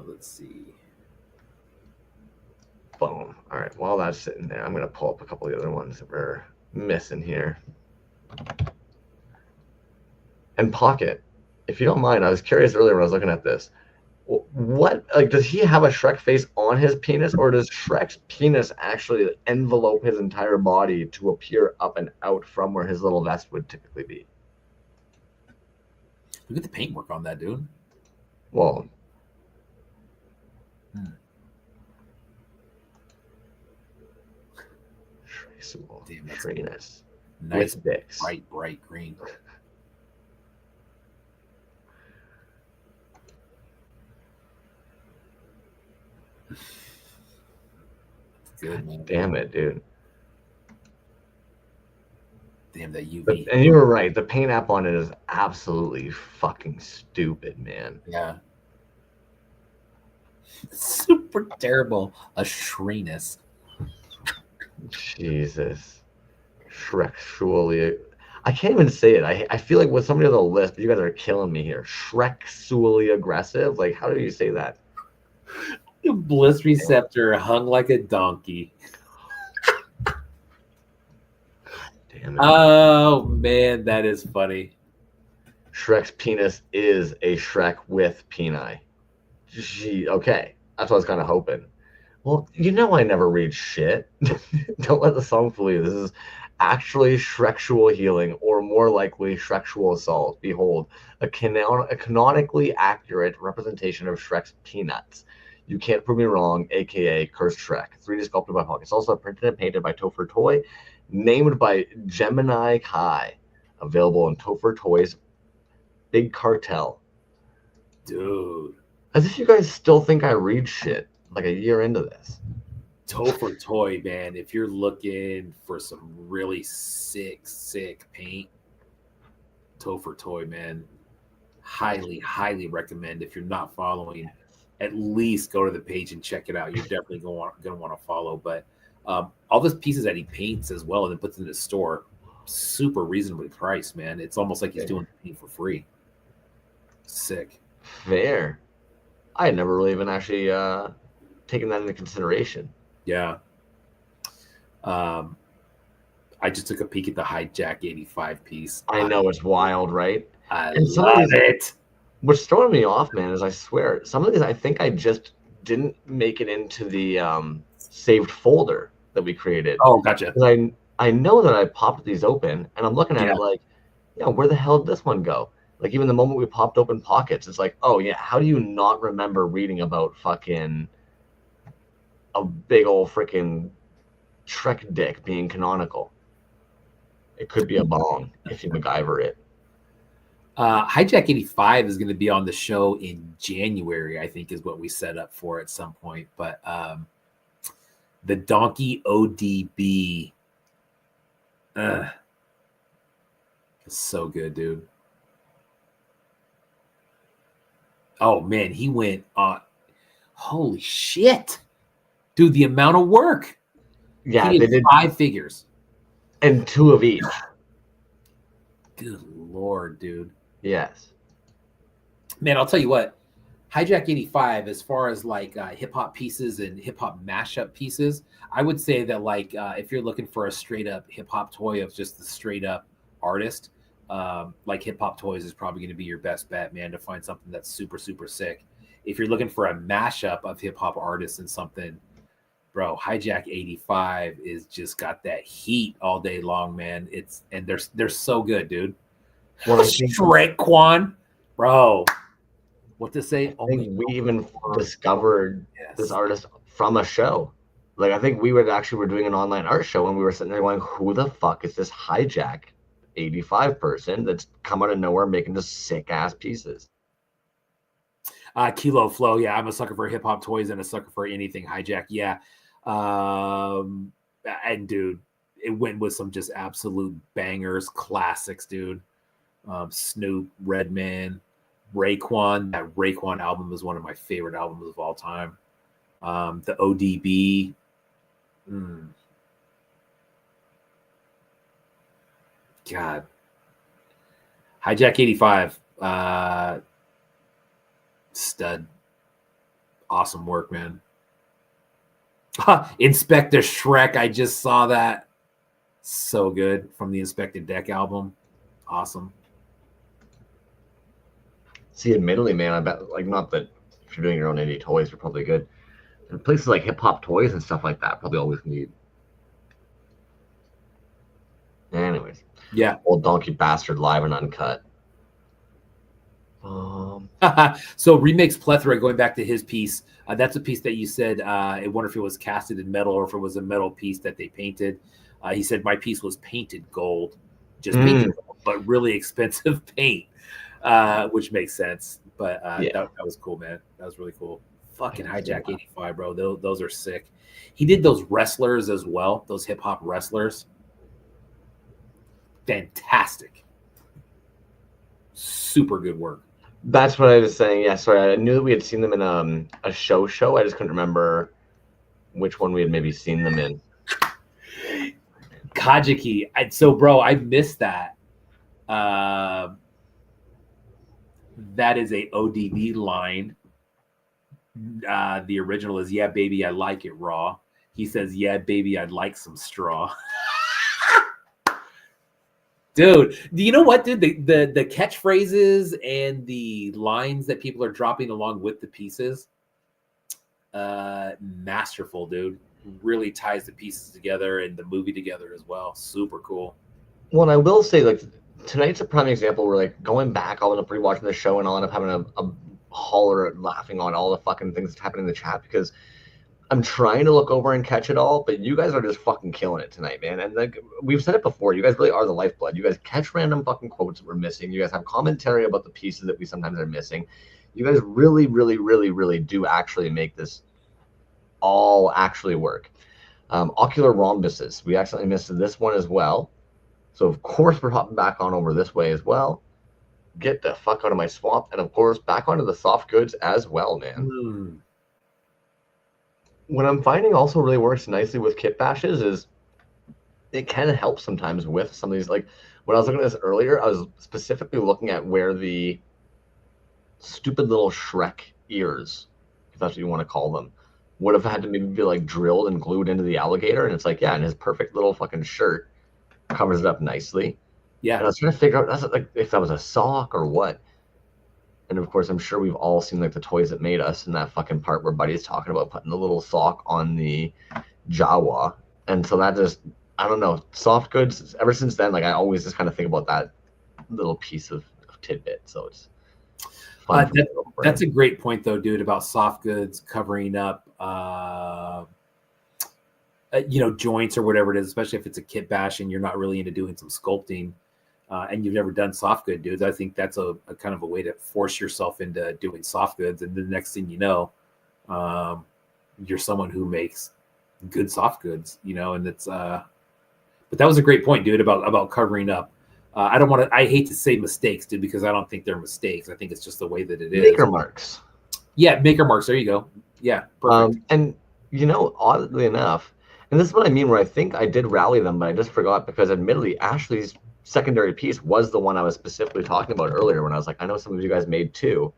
Let's see. Boom. All right, while that's sitting there, I'm going to pull up a couple of the other ones that we're missing here. And Pocket, if you don't mind, I was curious earlier when I was looking at this. What, like, does he have a Shrek face on his penis, or does Shrek's penis actually envelope his entire body to appear up and out from where his little vest would typically be? Look at the paintwork on that, dude. Well, traceable. Damn, that's Trainus. nice, With dicks. bright green. Good, man. Damn it, dude. Damn, that UV. But, and you were right. The paint app on it is absolutely fucking stupid, man. Yeah. Super terrible. A Shrenus. Jesus. Shrek-sually. I can't even say it. I feel like with somebody on the list, but you guys are killing me here. Shrek-sually aggressive? Like, how do you say that? The bliss receptor hung like a donkey. Damn it. Oh, man, that is funny. Shrek's penis is a Shrek with peni. Gee, okay. That's what I was kind of hoping. Well, you know I never read shit. Don't let the song fool you. This is actually Shreksual healing, or more likely Shreksual assault. Behold, a canonically accurate representation of Shrek's peanuts. You can't prove me wrong, aka Cursed Shrek. 3D sculpted by Pocket. It's also printed and painted by Topher Toy, named by Gemini Kai. Available in Topher Toys Big Cartel. Dude. As if you guys still think I read shit like a year into this. Topher Toy, man. If you're looking for some really sick paint, Topher Toy, man. highly recommend. If you're not following, at least go to the page and check it out. You're definitely going to want to follow. But all those pieces that he paints as well and then puts in the store, super reasonably priced, man. It's almost like he's doing paint for free. Sick. Fair. I had never really even actually taken that into consideration. Yeah. I just took a peek at the Hijack 85 piece. I know it's wild, right? I And some love of these, it. what's throwing me off, man, is I swear some of these I think I just didn't make it into the saved folder that we created. Oh, gotcha. I know that I popped these open and I'm looking at Yeah. it like, yeah, where the hell did this one go? Like even the moment we popped open pockets, it's like, oh yeah, how do you not remember reading about fucking a big old freaking Shrek dick being canonical? It could be a bong if you MacGyver it. Hijack 85 is going to be on the show in January, I think is what we set up for at some point. But the Donkey ODB, it's so good, dude. Oh, man, he went on. Holy shit. Dude, the amount of work. Yeah, he they did 5 figures. And 2 of each. Good Lord, dude. Yes. Man, I'll tell you what. Hijack 85, as far as like hip hop pieces and hip hop mashup pieces, I would say that like if you're looking for a straight up hip hop toy of just the straight up artist, like Hip Hop Toys is probably going to be your best bet, man, to find something that's super sick. If you're looking for a mashup of hip hop artists and something, bro, Hijack 85 is just got that heat all day long, man. And they're so good, dude. Well, Shrek Quan, bro. What to say? I think we even discovered this artist from a show. Like I think we were doing an online art show and we were sitting there going, who the fuck is this Hijack 85 person that's come out of nowhere making just sick ass pieces? Kilo Flow, yeah, I'm a sucker for hip hop toys and a sucker for anything Hijack, yeah. And dude, it went with some just absolute bangers, classics, dude. Snoop, Redman, Raekwon. That Raekwon album is one of my favorite albums of all time. The ODB. God. Hijack 85. Stud. Awesome work, man. Inspector Shrek. I just saw that. So good from the Inspector Deck album. Awesome. See, admittedly, man, I bet like not that if you're doing your own indie toys, you're probably good. And places like Hip Hop Toys and stuff like that probably always need. Anyways, yeah, old donkey bastard live and uncut. So Remix Plethora, going back to his piece, that's a piece that you said. I wonder if it was casted in metal or if it was a metal piece that they painted. He said my piece was painted gold, just painted gold, but really expensive paint. Which makes sense, but that was cool, man. That was really cool. Fucking Hijack 85, bro. Those are sick. He did those wrestlers as well, those hip hop wrestlers. Fantastic. Super good work. That's what I was saying. Yeah, sorry. I knew that we had seen them in a show. I just couldn't remember which one we had maybe seen them in. Kajiki. So, bro, I missed that. That is a ODB line. The original is, yeah, baby, I like it raw. He says, yeah, baby, I'd like some straw. Dude, you know what, dude? The catchphrases and the lines that people are dropping along with the pieces, masterful, dude. Really ties the pieces together and the movie together as well. Super cool. Well, I will say, like, tonight's a prime example where, like, going back, I'll end up rewatching the show and I'll end up having a holler laughing on all the fucking things that happen in the chat because I'm trying to look over and catch it all, but you guys are just fucking killing it tonight, man. And like we've said it before, you guys really are the lifeblood. You guys catch random fucking quotes that we're missing. You guys have commentary about the pieces that we sometimes are missing. You guys really, really, really, really do actually make this all actually work. Ocular rhombuses. We accidentally missed this one as well. So of course we're hopping back on over this way as well. get the fuck out of my swamp, and of course back onto the soft goods as well, man. Mm. What I'm finding also really works nicely with kit bashes is it can help sometimes with some of these. Like when I was looking at this earlier, I was specifically looking at where the stupid little Shrek ears, if that's what you want to call them, would have had to maybe be like drilled and glued into the alligator. And it's like, yeah, and his perfect little fucking shirt covers it up nicely. And Yeah. I was trying to figure out that's like if that was a sock or what. And of course, I'm sure we've all seen like the toys that made us in that fucking part where Buddy's talking about putting the little sock on the Jawa. And so that just, I don't know, soft goods. Ever since then, like I always just kind of think about that little piece of tidbit. So it's fun for me to go That's bring. a great point, though, dude, about soft goods covering up, joints or whatever it is, especially if it's a kit bash and you're not really into doing some sculpting and you've never done soft good dudes. I think that's a kind of a way to force yourself into doing soft goods. And the next thing you know, you're someone who makes good soft goods, and it's, but that was a great point, dude, about covering up. I hate to say mistakes, dude, because I don't think they're mistakes. I think it's just the way that it is. Maker marks. Yeah, maker marks. There you go. Yeah, perfect. And oddly enough, and this is what I mean, where I think I did rally them, but I just forgot because, admittedly, Ashley's secondary piece was the one I was specifically talking about earlier when I was like, I know some of you guys made two,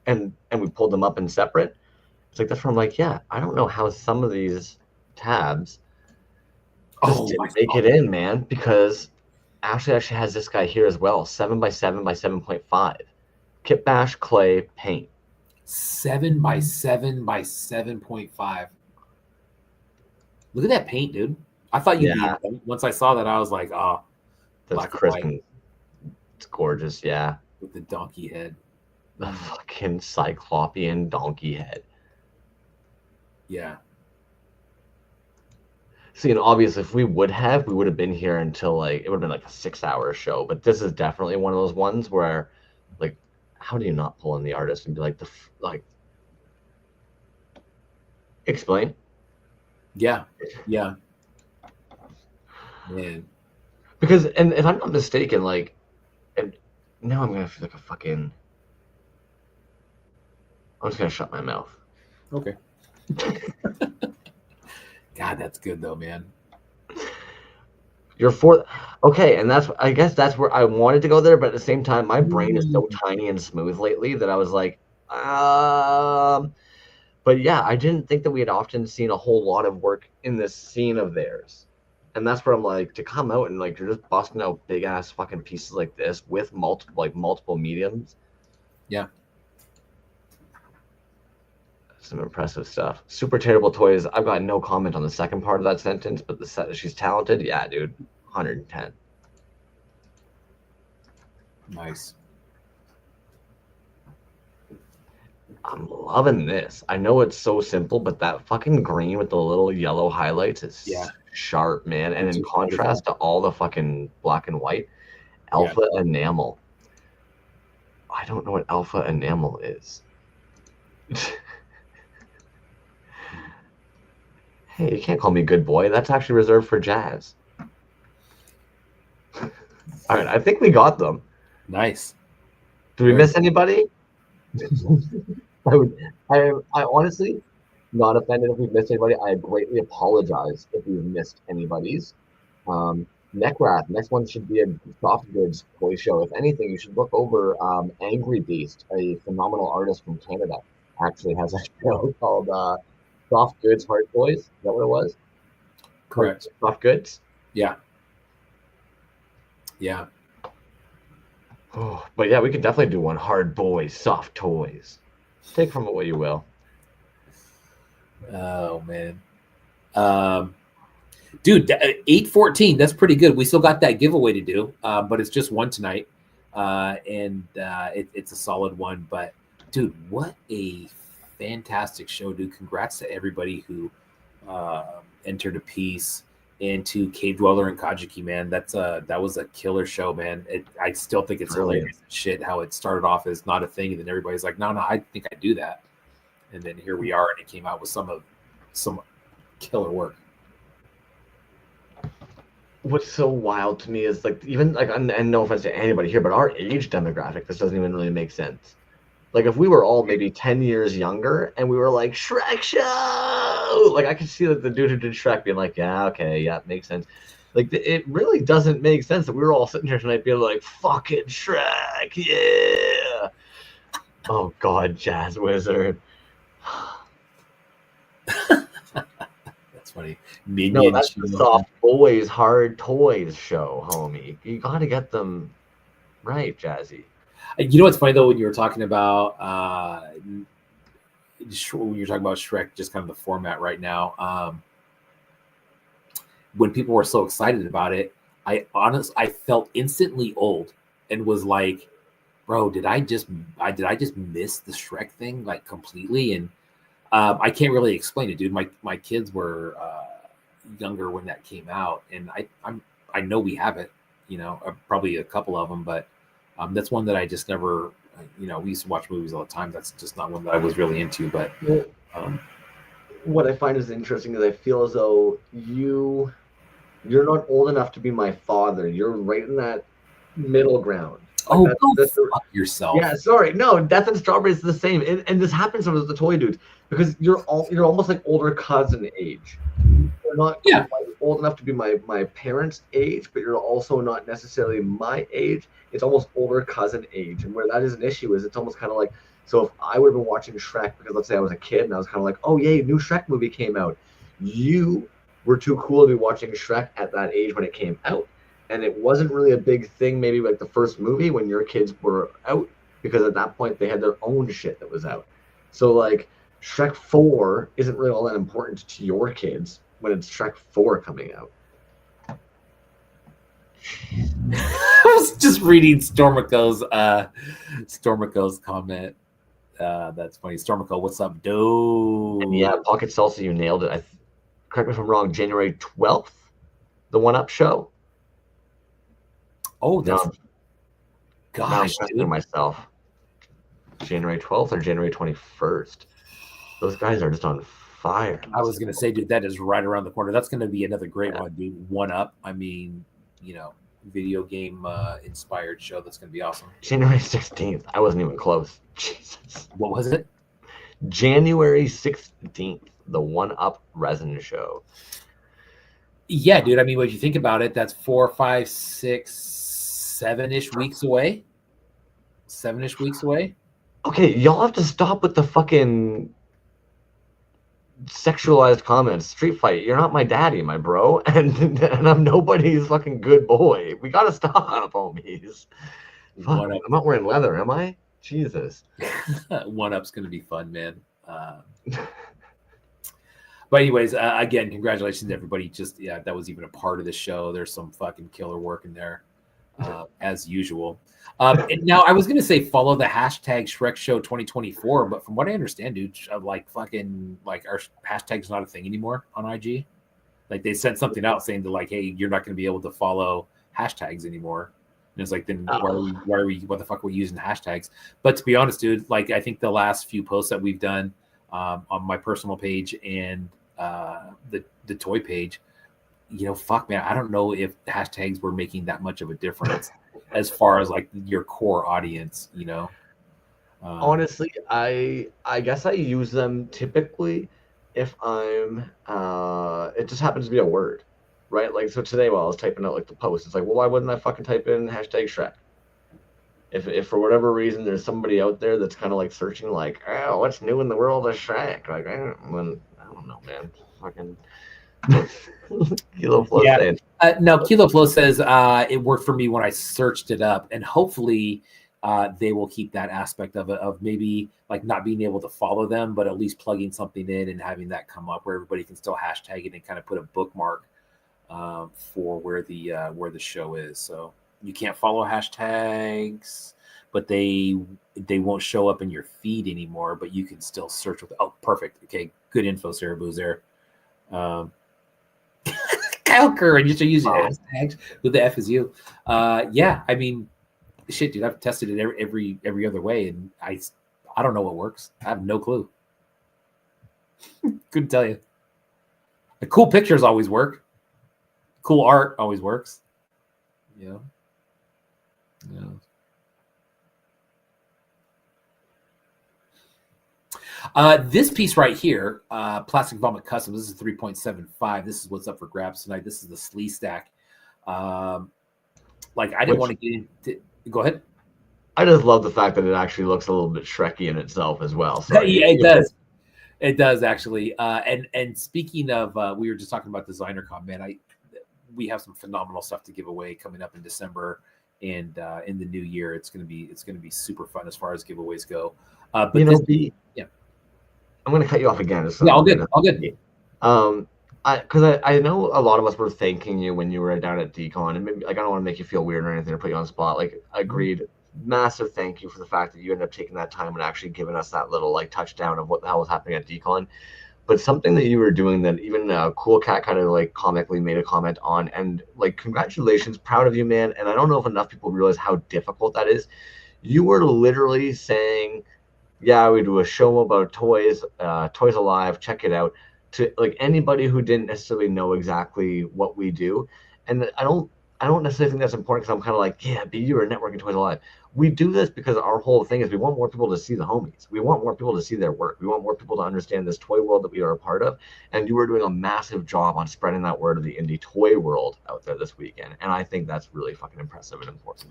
and we pulled them up in separate. It's like that's where I'm like, yeah, I don't know how some of these tabs just didn't make it in, man, because Ashley actually has this guy here as well, 7x7 by 7.5, kit bash clay paint. 7x7 by 7.5. Look at that paint, dude. I thought you'd Yeah. be. Once I saw that, I was like, oh, That's black and crisp white and it's gorgeous, yeah. with the donkey head. The fucking cyclopean donkey head. Yeah. See, and obviously, if we would have been here until like it would have been like a 6 hour show. But this is definitely one of those ones where, like, how do you not pull in the artist and be like explain? Yeah. Yeah. Man. Because, and if I'm not mistaken, like, and now I'm gonna feel like a fucking. I'm just gonna shut my mouth. Okay. God, that's good though, man. You're fourth. Okay, and I guess that's where I wanted to go there, but at the same time, my brain is so tiny and smooth lately that I was like, But yeah, I didn't think that we had often seen a whole lot of work in this scene of theirs. And that's where I'm like, to come out and like you're just busting out big ass fucking pieces like this with multiple mediums. Yeah. Some impressive stuff. Super terrible toys. I've got no comment on the second part of that sentence, but the set she's talented, yeah, dude. 110. Nice. I'm loving this. I know it's so simple, but that fucking green with the little yellow highlights is sharp, man. And in contrast to all the fucking black and white, alpha enamel. I don't know what alpha enamel is. Hey, you can't call me good boy. That's actually reserved for Jazz. All right, I think we got them. Nice. Did we miss anybody? I honestly not offended if we missed anybody. I greatly apologize if we've missed anybody's. Neckrath, next one should be a soft goods toy show. If anything, you should look over Angry Beast, a phenomenal artist from Canada. Actually has a show called Soft Goods Hard Toys. Is that what it was? Correct. Soft Goods? Yeah. Yeah. Oh, but yeah, we could definitely do one. Hard boys, soft toys. Take from it what you will. Oh, man. Dude, 8:14, that's pretty good. We still got that giveaway to do, but it's just one tonight. And it's a solid one. But, dude, what a fantastic show, dude. Congrats to everybody who entered a piece into Cave Dweller and Kajiki, man. That was a killer show, man. I still think it's hilarious shit how it started off as not a thing, and then everybody's like, no, I think I do that. And then here we are, and it came out with some killer work. what's so wild to me is like even like and no offense to anybody here, but our age demographic, this doesn't even really make sense. Like if we were all maybe 10 years younger and we were like Shrek Show, like I could see like the dude who did Shrek being like, yeah, okay, yeah, makes sense. Like it really doesn't make sense that we were all sitting here tonight being like, fucking Shrek, yeah. Oh God, Jazz Wizard. That's funny. No, Minion that's the show. soft boys, hard toys show, homie. You got to get them right, Jazzy. You know what's funny though when you were talking about when you're talking about Shrek, just kind of the format right now. When people were so excited about it, I felt instantly old and was like, bro, did I just miss the Shrek thing like completely? And I can't really explain it, dude. My kids were younger when that came out, and I know we have it, probably a couple of them, but that's one that I just never, we used to watch movies all the time. That's just not one that I was really into, but Well, um, what I find is interesting is I feel as though you're not old enough to be my father. You're right in that middle ground. Like oh, go that's the, fuck yourself. yeah. Sorry, no. Death and Strawberries is the same, and this happens with the toy dudes because you're almost like older cousin age. You're not Yeah, quite old enough to be my parents' age, but you're also not necessarily my age. It's almost older cousin age, and where that is an issue is it's almost kind of like so if I would have been watching Shrek because let's say I was a kid and I was kind of like, oh yay, new Shrek movie came out. You were too cool to be watching Shrek at that age when it came out, and it wasn't really a big thing. Maybe like the first movie when your kids were out because at that point they had their own shit that was out. So like Shrek 4 isn't really all that important to your kids when it's Shrek 4 coming out. I was just reading Stormico's comment. That's funny. Stormico, what's up, And yeah, dude? Pocket Salsa, you nailed it. Correct me if I'm wrong, January 12th, the One Up show. Oh, No, that's now I'm gosh, questioning dude. myself. January 12th or January 21st? Those guys are just on fire. I was gonna say, dude, that is right around the corner. That's gonna be another great one, dude. One Up. I mean, video game inspired show. That's gonna be awesome. January 16th. I wasn't even close. Jesus. What was it? January 16th, the One Up Resin show. Yeah, dude. I mean, when you think about it, that's 4, 5, 6, 7-ish weeks away. 7-ish weeks away. Okay, y'all have to stop with the fucking sexualized comments. Street Fight, you're not my daddy, my bro, and I'm nobody's fucking good boy. We gotta stop, homies. Fuck, One Up. I'm not wearing leather, am I? Jesus. One Up's gonna be fun, man. But anyways, again, congratulations to everybody. Just that was even a part of the show. There's some fucking killer work in there, as usual. And now I was gonna say follow the hashtag Shrek Show 2024, but from what I understand, dude, like fucking like our hashtag's not a thing anymore on IG. Like they sent something out saying that like, hey, you're not gonna be able to follow hashtags anymore. And it's like, then what the fuck are we using hashtags? But to be honest, dude, like I think the last few posts that we've done on my personal page and the toy page, fuck man, I don't know if hashtags were making that much of a difference as far as like your core audience, Honestly, I guess I use them typically if I'm it just happens to be a word, right? Like so today while I was typing out like the post, it's like, well, why wouldn't I fucking type in hashtag Shrek? If for whatever reason there's somebody out there that's kind of like searching like, oh, what's new in the world of Shrek? Like, I don't know, man. Fucking Kilo Flow yeah. saying. No, Kilo Flow says it worked for me when I searched it up, and hopefully they will keep that aspect of it, of maybe like not being able to follow them, but at least plugging something in and having that come up where everybody can still hashtag it and kind of put a bookmark for where the show is. So you can't follow hashtags, but they won't show up in your feed anymore. But you can still search with. Oh, perfect. Okay, good info, Sarah Boo's there. Kyle Curran used to use hashtags. Who the F is you? Yeah, I mean, shit, dude. I've tested it every other way, and I don't know what works. I have no clue. Couldn't tell you. The cool pictures always work. Cool art always works. Yeah. This piece right here, Plastic Vomit Custom, this is 3.75. This is what's up for grabs tonight. This is the Slee Stack. Like, I didn't want to get into... Go ahead. I just love the fact that it actually looks a little bit Shreky in itself as well. Sorry. Yeah, it does. It does, actually. And speaking of, we were just talking about Designer Con, man. We have some phenomenal stuff to give away coming up in December and in the new year. It's gonna be super fun as far as giveaways go. But yeah, I'm gonna cut you off again. Yeah, all good. All good. Because I know a lot of us were thanking you when you were down at Decon, and maybe, like, I don't want to make you feel weird or anything or put you on the spot. Like, agreed. Massive thank you for the fact that you ended up taking that time and actually giving us that little like touchdown of what the hell was happening at Decon. But something that you were doing that even Cool Cat kind of like comically made a comment on, and like, congratulations, proud of you, man. And I don't know if enough people realize how difficult that is. You were literally saying, yeah, we do a show about toys, Toys Alive, check it out, to like anybody who didn't necessarily know exactly what we do. And I don't necessarily think that's important, because I'm kind of like, yeah, but you are networking Toys Alive. We do this because our whole thing is we want more people to see the homies. We want more people to see their work. We want more people to understand this toy world that we are a part of. And you were doing a massive job on spreading that word of the indie toy world out there this weekend. And I think that's really fucking impressive and important.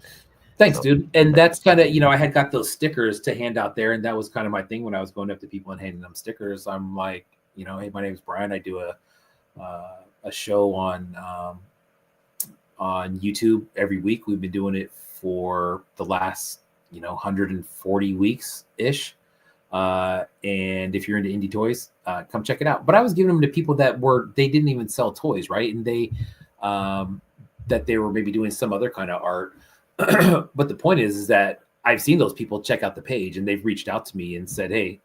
Thanks, dude. And that's kind of, I had got those stickers to hand out there, and that was kind of my thing when I was going up to people and handing them stickers. I'm like, hey, my name is Brian. I do a show on YouTube every week. We've been doing it for the last 140 weeks ish. And if you're into indie toys, come check it out. But I was giving them to people that they didn't even sell toys, right? And they that they were maybe doing some other kind of art. But the point is that I've seen those people check out the page, and they've reached out to me and said, hey,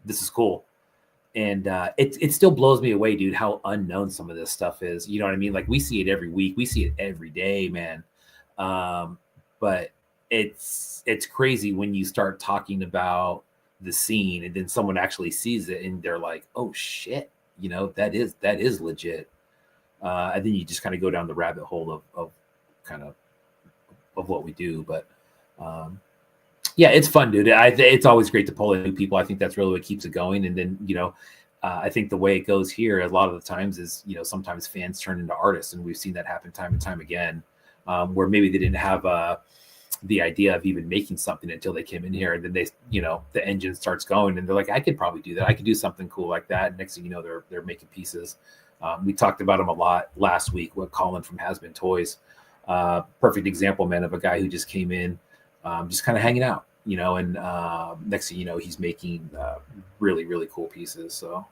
this is cool. And it still blows me away, dude, how unknown some of this stuff is. You know what I mean? Like, we see it every week. We see it every day, man. But it's crazy when you start talking about the scene, and then someone actually sees it and they're like, oh shit, that is legit. And then you just kind of go down the rabbit hole of what we do. But yeah, it's fun, dude. It's always great to pull in new people. I think that's really what keeps it going. And then, I think the way it goes here a lot of the times is, sometimes fans turn into artists, and we've seen that happen time and time again, where maybe they didn't have the idea of even making something until they came in here, and then they, the engine starts going, and they're like, I could probably do that. I could do something cool like that. And next thing you know, they're making pieces. We talked about them a lot last week with Colin from Has Been Toys. Perfect example, man, of a guy who just came in, just kind of hanging out, and next thing you know, he's making really, really cool pieces. So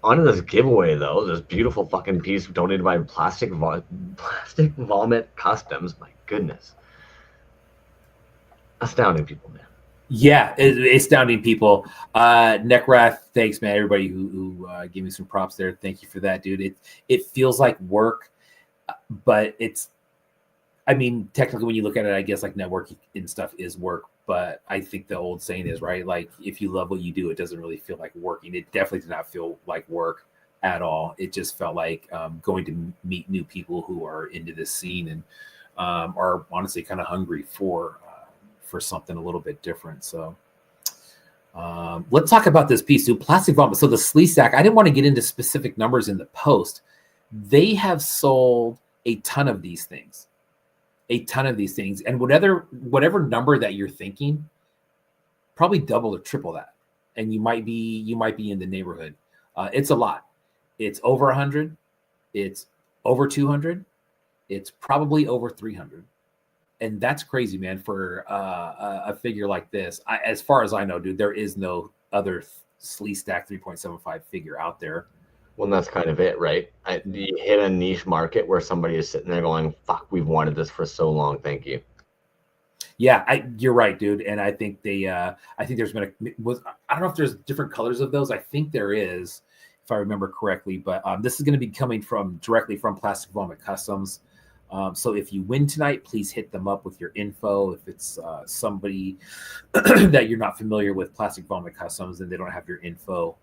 on to this giveaway, though, this beautiful fucking piece donated by Plastic Vomit Customs. My goodness. Astounding people, man. Yeah, astounding people. Neckrath, thanks, man. Everybody who gave me some props there, thank you for that, dude. It feels like work, but technically when you look at it, I guess like networking and stuff is work. But I think the old saying is, right, like, if you love what you do, it doesn't really feel like working. It definitely did not feel like work at all. It just felt like going to meet new people who are into this scene and are honestly kind of hungry for something a little bit different. So let's talk about this piece, dude. Plastic Vomit. So the Slee Stack, I didn't want to get into specific numbers in the post. They have sold a ton of these things. And whatever number that you're thinking, probably double or triple that. And you might be in the neighborhood. It's a lot. It's over 100. It's over 200. It's probably over 300. And that's crazy, man, for a figure like this. As far as I know, dude, there is no other Slee Stack 3.75 figure out there. Well, that's kind of it, right? You hit a niche market where somebody is sitting there going, fuck, we've wanted this for so long. Thank you. Yeah, you're right, dude. And I think I think there's been I don't know if there's different colors of those. I think there is, if I remember correctly. But this is going to be coming directly from Plastic Vomit Customs. So if you win tonight, please hit them up with your info. If it's somebody that you're not familiar with Plastic Vomit Customs and they don't have your info,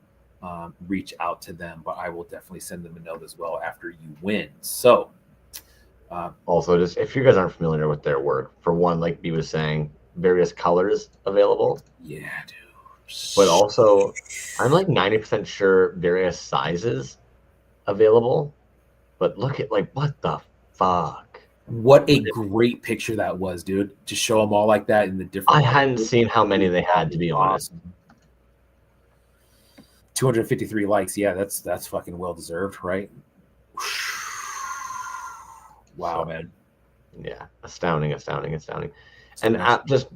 reach out to them. But I will definitely send them a note as well after you win. So, also, just if you guys aren't familiar with their work, for one, like B was saying, various colors available. Yeah, dude. But also, I'm like 90% sure various sizes available. But look at like what the fuck. What a great picture that was, dude. To show them all like that in the different. I hadn't seen how many they had, to be honest. Awesome. 253 likes. Yeah, that's fucking well deserved, right? Wow, So, man. Yeah, astounding. And just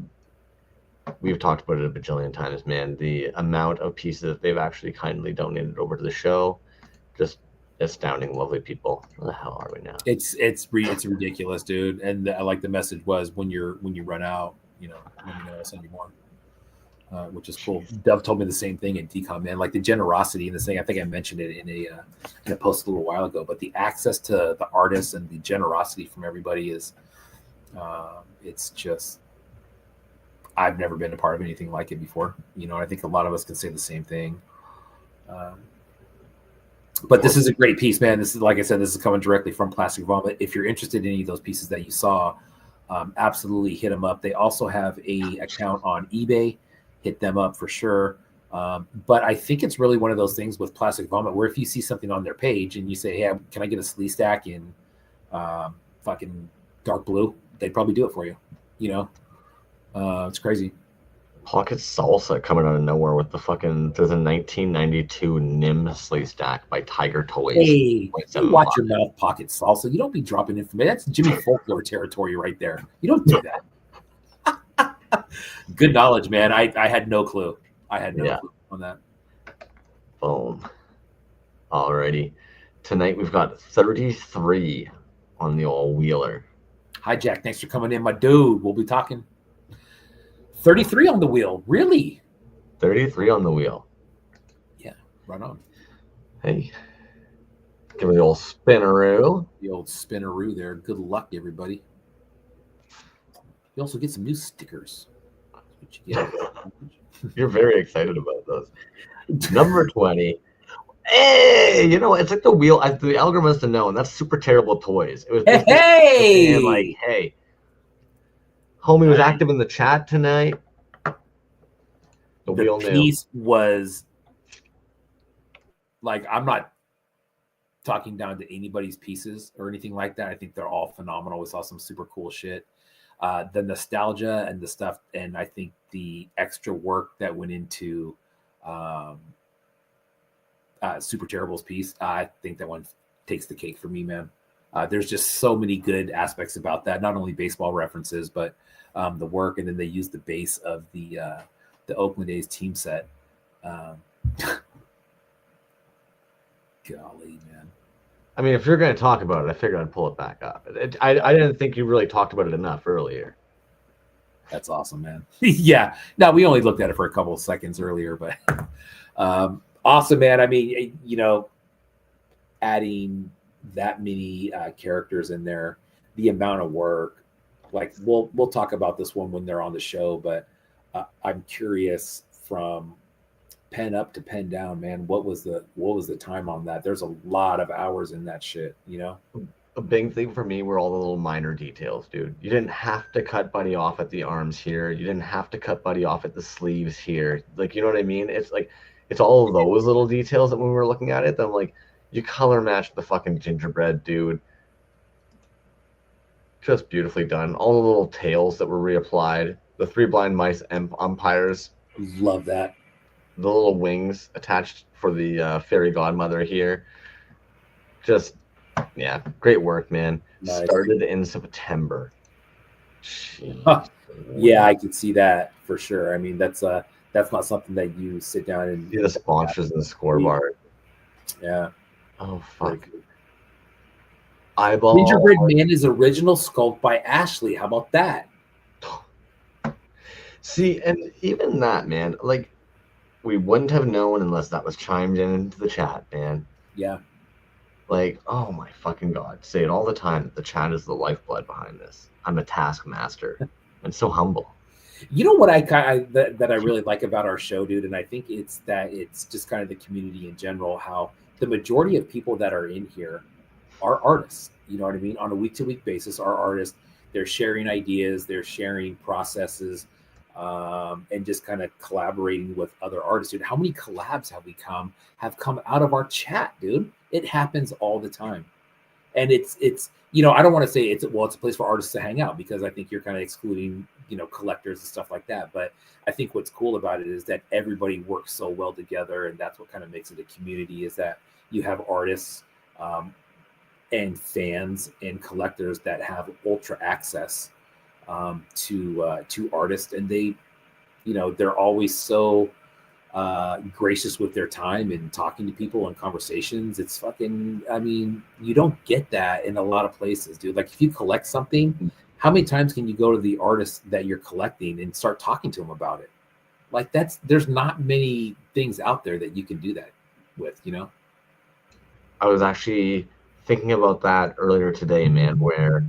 we've talked about it a bajillion times, man. The amount of pieces that they've actually kindly donated over to the show, just astounding. Lovely people. Where the hell are we now? It's ridiculous, dude. And like the message was, when you run out, let me know. I'll send you more. Which is cool. Dove told me the same thing in DCOM, man. Like the generosity in this thing. I think I mentioned it in a post a little while ago. But the access to the artists and the generosity from everybody is, it's just. I've never been a part of anything like it before. I think a lot of us can say the same thing. But this is a great piece, man. This is, like I said, this is coming directly from Plastic Vomit. If you're interested in any of those pieces that you saw, absolutely hit them up. They also have a account on eBay. Hit them up for sure. But I think it's really one of those things with Plastic Vomit where if you see something on their page and you say, hey, can I get a sleeve stack in fucking dark blue? They'd probably do it for you. It's crazy. Pocket Salsa coming out of nowhere with there's a 1992 NIM sleeve stack by Tiger Toys. Hey, watch your mouth, Pocket Salsa. You don't be dropping information. That's Jimmy Folklore territory right there. You don't do that. Good knowledge, man. I had no clue. I had no clue on that. Boom. Alrighty. Tonight we've got 33 on the old wheeler. Hi, Jack. Thanks for coming in, my dude. We'll be talking. 33 on the wheel. Really? 33 on the wheel. Yeah, right on. Hey. Give me the old spinneroo. The old spinneroo there. Good luck, everybody. You also get some new stickers. What you get. You're very excited about those. Number 20. Hey, it's like the wheel. The algorithm must have known. That's Super Terrible Toys. It was hey, and like, hey. Homie was active in the chat tonight. The piece was like, I'm not talking down to anybody's pieces or anything like that. I think they're all phenomenal. We saw some super cool shit. The nostalgia and the stuff, and I think the extra work that went into Super Terrible's piece, I think that one takes the cake for me, man. There's just so many good aspects about that. Not only baseball references, but the work, and then they used the base of the Oakland A's team set. Golly, man. I mean, if you're going to talk about it, I figured I'd pull it back up. I didn't think you really talked about it enough earlier. That's awesome, man. Yeah. No, we only looked at it for a couple of seconds earlier, but awesome, man. I mean, adding that many characters in there, the amount of work. Like we'll talk about this one when they're on the show, but I'm curious from pen up to pen down, man. What was the time on that? There's a lot of hours in that shit, A big thing for me were all the little minor details, dude. You didn't have to cut Buddy off at the arms here. You didn't have to cut Buddy off at the sleeves here. Like, you know what I mean? It's like, it's all of those little details that when we were looking at it, that I'm like, you color matched the fucking gingerbread, dude. Just beautifully done. All the little tails that were reapplied. The three blind mice umpires. Love that. The little wings attached for the fairy godmother here. Just, yeah, great work, man. Nice. Started in September. Yeah, I could see that for sure. I mean, that's not something that you sit down and see the sponsors and the scoreboard. Yeah. Oh fuck. Eyeball. Gingerbread Man is original sculpt by Ashley. How about that? See, and even that, man, like, we wouldn't have known unless that was chimed into the chat, man. Yeah. Like, oh my fucking God. Say it all the time that the chat is the lifeblood behind this. I'm a taskmaster. I'm so humble. You know what that I really like about our show, dude, and I think it's just kind of the community in general. How the majority of people that are in here are artists. You know what I mean? On a week to week basis, are artists. They're sharing ideas, they're sharing processes, and just kind of collaborating with other artists. Dude, how many collabs have come out of our chat, dude? It happens all the time, and it's I don't want to say it's a place for artists to hang out, because I think you're kind of excluding collectors and stuff like that. But I think what's cool about it is that everybody works so well together, and that's what kind of makes it a community. Is that you have artists, and fans and collectors that have ultra access, to artists, and they're always so gracious with their time and talking to people and conversations. It's fucking, I mean, you don't get that in a lot of places, dude. Like, if you collect something, how many times can you go to the artist that you're collecting and start talking to them about it? Like, there's not many things out there that you can do that with, I was actually thinking about that earlier today, man, where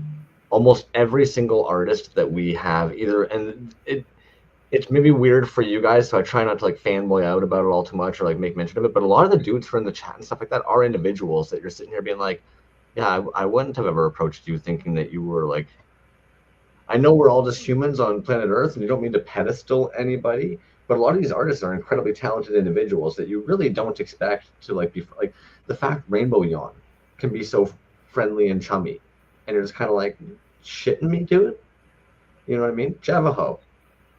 almost every single artist that we have either, and it's maybe weird for you guys, so I try not to like fanboy out about it all too much or like make mention of it, but a lot of the dudes who are in the chat and stuff like that are individuals that you're sitting here being like, yeah, I wouldn't have ever approached you thinking that you were like, I know we're all just humans on planet Earth, and you don't mean to pedestal anybody, but a lot of these artists are incredibly talented individuals that you really don't expect to like be like the fact Rainbow Yawn can be so friendly and chummy, and you're just kind of like, shitting me, dude. You know what I mean? Javaho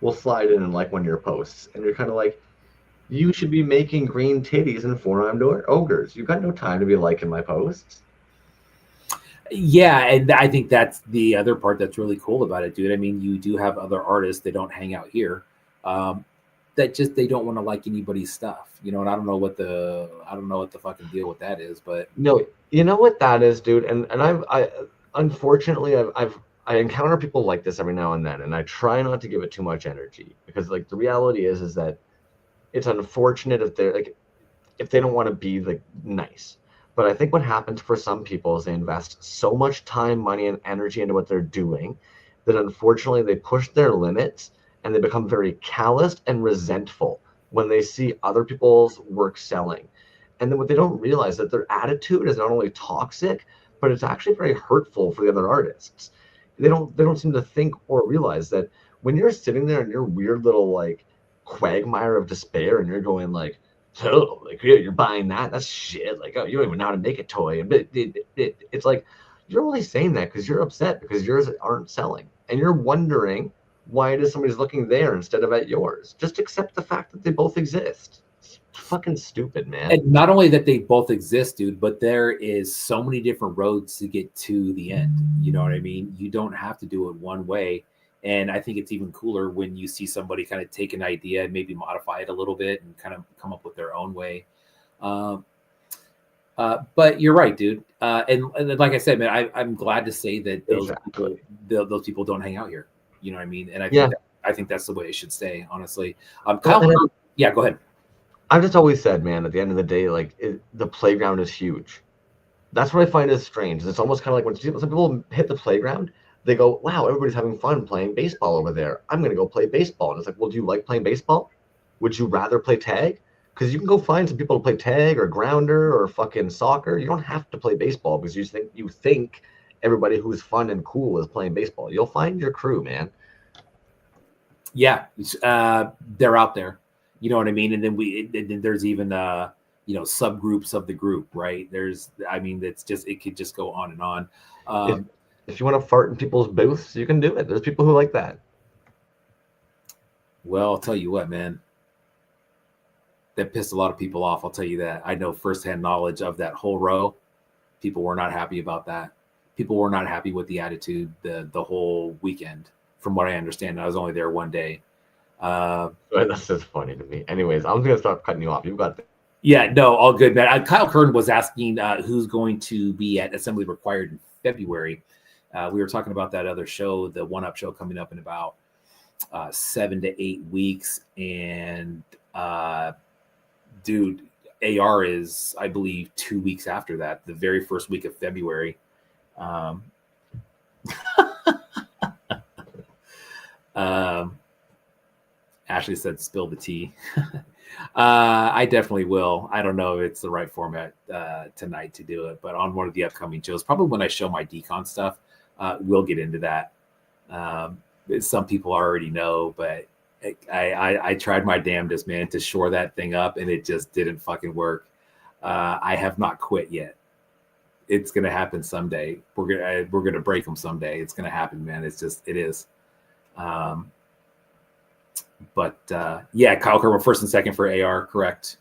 will slide in and like one of your posts, and you're kind of like, you should be making green titties and four-armed ogres. You've got no time to be liking my posts. Yeah, and I think that's the other part that's really cool about it, dude. I mean, you do have other artists that don't hang out here, that just they don't want to like anybody's stuff, and I don't know what the fucking deal with that is, but No, you know what that is, dude, and I unfortunately I encounter people like this every now and then, and I try not to give it too much energy, because like the reality is that it's unfortunate if they're like, if they don't want to be like nice. But I think what happens for some people is they invest so much time, money, and energy into what they're doing that unfortunately they push their limits, and they become very calloused and resentful when they see other people's work selling. And then what they don't realize that their attitude is not only toxic, but it's actually very hurtful for the other artists. They don't seem to think or realize that when you're sitting there in your weird little like quagmire of despair, and you're going like, so like, yeah, you're buying that, that's shit, like, oh, you don't even know how to make a toy, but it's like, you're only saying that because you're upset because yours aren't selling, and you're wondering why it is somebody's looking there instead of at yours. Just accept the fact that they both exist. It's fucking stupid, man. and not only that they both exist, dude, but there is so many different roads to get to the end. You know what I mean? You don't have to do it one way. And I think it's even cooler when you see somebody kind of take an idea and maybe modify it a little bit and kind of come up with their own way. Um, but you're right, dude. And like I said, man, I'm glad to say that Exactly. those people don't hang out here. You know what I mean? And Yeah. I think that's the way it should stay, honestly. Well, Kyle, yeah, go ahead. I've just always said, man, at the end of the day, like the playground is huge. That's what I find is strange. It's almost kind of like when some people hit the playground, they go, wow, everybody's having fun playing baseball over there. I'm going to go play baseball. And it's like, well, do you like playing baseball? Would you rather play tag? Because you can go find some people to play tag or grounder or fucking soccer. You don't have to play baseball because you think everybody who's fun and cool is playing baseball. You'll find your crew, man. Yeah, they're out there. You know what I mean? And then there's even subgroups of the group, right? I mean, it could just go on and on. If you want to fart in people's booths, you can do it. There's people who like that. Well, I'll tell you what, man. That pissed a lot of people off. I'll tell you that. I know firsthand knowledge of that whole row. People were not happy about that. People were not happy with the attitude the whole weekend. From what I understand, I was only there one day. That's just funny to me. Anyways, I'm gonna start cutting you off. You've got. Yeah, no, all good, man. Kyle Kern was asking who's going to be at Assembly Required in February. We were talking about that other show, the One Up show, coming up in about 7 to 8 weeks. And dude, AR is, I believe, 2 weeks after that, the very first week of February. Ashley said, "Spill the tea." I definitely will. I don't know if it's the right format tonight to do it, but on one of the upcoming shows, probably when I show my decon stuff, we'll get into that. Some people already know, but I tried my damnedest, man, to shore that thing up, and it just didn't fucking work. I have not quit yet. It's gonna happen someday. We're gonna break them someday. It's gonna happen, man. It is. But yeah, Kyle Kerber first and second for AR, correct.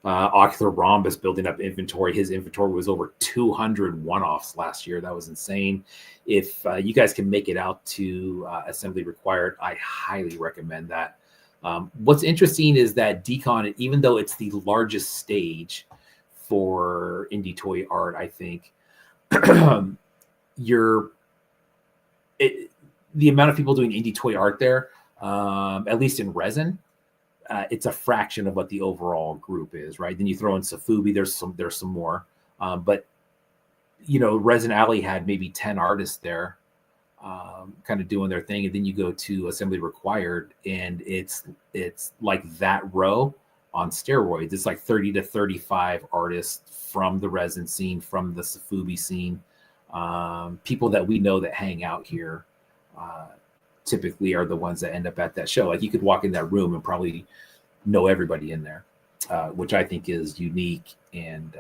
Ocular Rhombus building up inventory. His inventory was over 200 one-offs last year. That was insane. If you guys can make it out to Assembly Required, I highly recommend that. What's interesting is that Decon, even though it's the largest stage for indie toy art, I think the amount of people doing indie toy art there, at least in resin, it's a fraction of what the overall group is, right? Then you throw in Safubi, there's some more, but you know, Resin Alley had maybe 10 artists there, kind of doing their thing, and then you go to Assembly Required, and it's like that row on steroids. It's like 30 to 35 artists from the resin scene, from the Safubi scene, people that we know that hang out here. Typically are the ones that end up at that show. Like you could walk in that room and probably know everybody in there, which I think is unique, and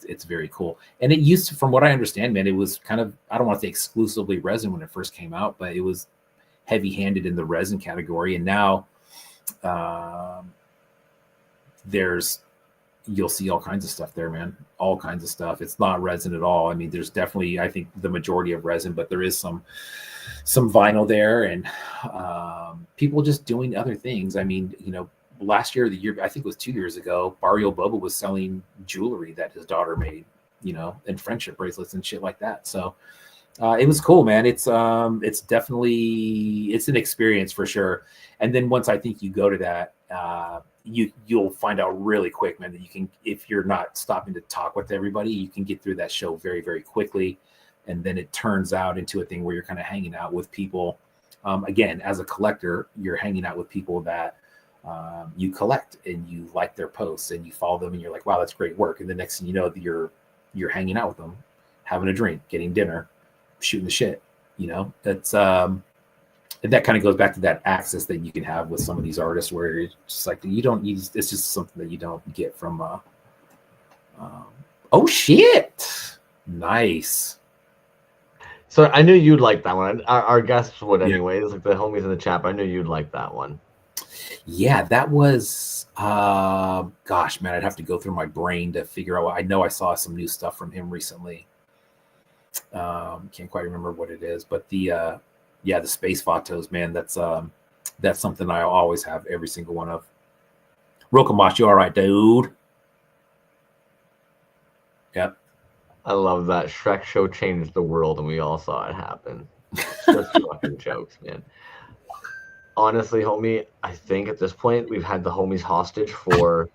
it's very cool. And it used to, from what I understand, man, it was kind of, I don't want to say exclusively resin when it first came out, but it was heavy-handed in the resin category. And now you'll see all kinds of stuff there, man. All kinds of stuff. It's not resin at all. I mean, there's definitely, I think, the majority of resin, but there is some vinyl there, and people just doing other things. I mean, you know, last year, the year, I think it was 2 years ago, Barrio Boba was selling jewelry that his daughter made, you know, and friendship bracelets and shit like that. So it was cool, man. It's definitely, it's an experience for sure. And then once I think you go to that, you'll find out really quick, man, that you can, if you're not stopping to talk with everybody, you can get through that show very, very quickly. And then it turns out into a thing where you're kind of hanging out with people. Again, as a collector, you're hanging out with people that you collect, and you like their posts, and you follow them, and you're like, wow, that's great work. And the next thing you know, you're hanging out with them, having a drink, getting dinner, shooting the shit. You know, that's and that kind of goes back to that access that you can have with some of these artists, where it's just like it's just something that you don't get from. Oh shit! Nice. So I knew you'd like that one. Our guests would anyways, like the homies in the chat. I knew you'd like that one. Yeah, that was gosh, man, I'd have to go through my brain to figure out. I know I saw some new stuff from him recently. Can't quite remember what it is, but the space photos, man, that's something I always have every single one of. Rokamash, you all right, dude? Yep. I love that. SHREK Show changed the world, and we all saw it happen. Just fucking jokes, man. Honestly, homie, I think at this point we've had the homies hostage for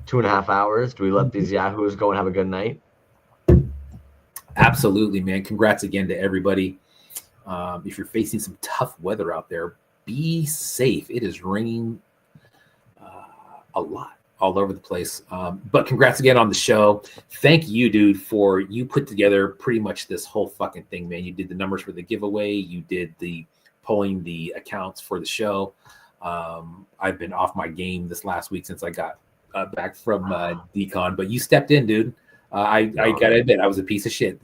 2.5 hours. Do we let these yahoos go and have a good night? Absolutely, man. Congrats again to everybody. If you're facing some tough weather out there, be safe. It is raining a lot all over the place. But congrats again on the show. Thank you, dude, for you put together pretty much this whole fucking thing, man. You did the numbers for the giveaway. You did the pulling the accounts for the show. I've been off my game this last week since I got back from Decon, but you stepped in, dude. I gotta admit, I was a piece of shit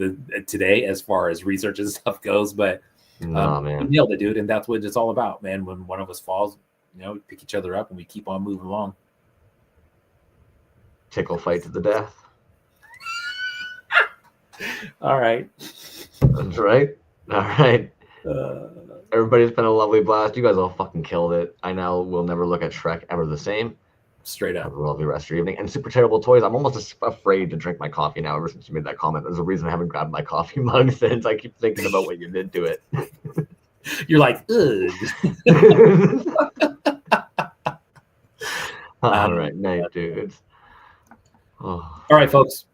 today as far as research and stuff goes, but man, we nailed it, dude. And that's what it's all about, man. When one of us falls, you know, we pick each other up and we keep on moving along. Tickle fight to the death. All right. That's right. All right. Everybody's been a lovely blast. You guys all fucking killed it. I now will never look at SHREK ever the same. Straight up. Have a lovely rest of your evening. And Super Terrible Toys, I'm almost afraid to drink my coffee now ever since you made that comment. There's a reason I haven't grabbed my coffee mug since. I keep thinking about what you did to it. You're like, ugh. All right. Night, dudes. Oh. All right, folks.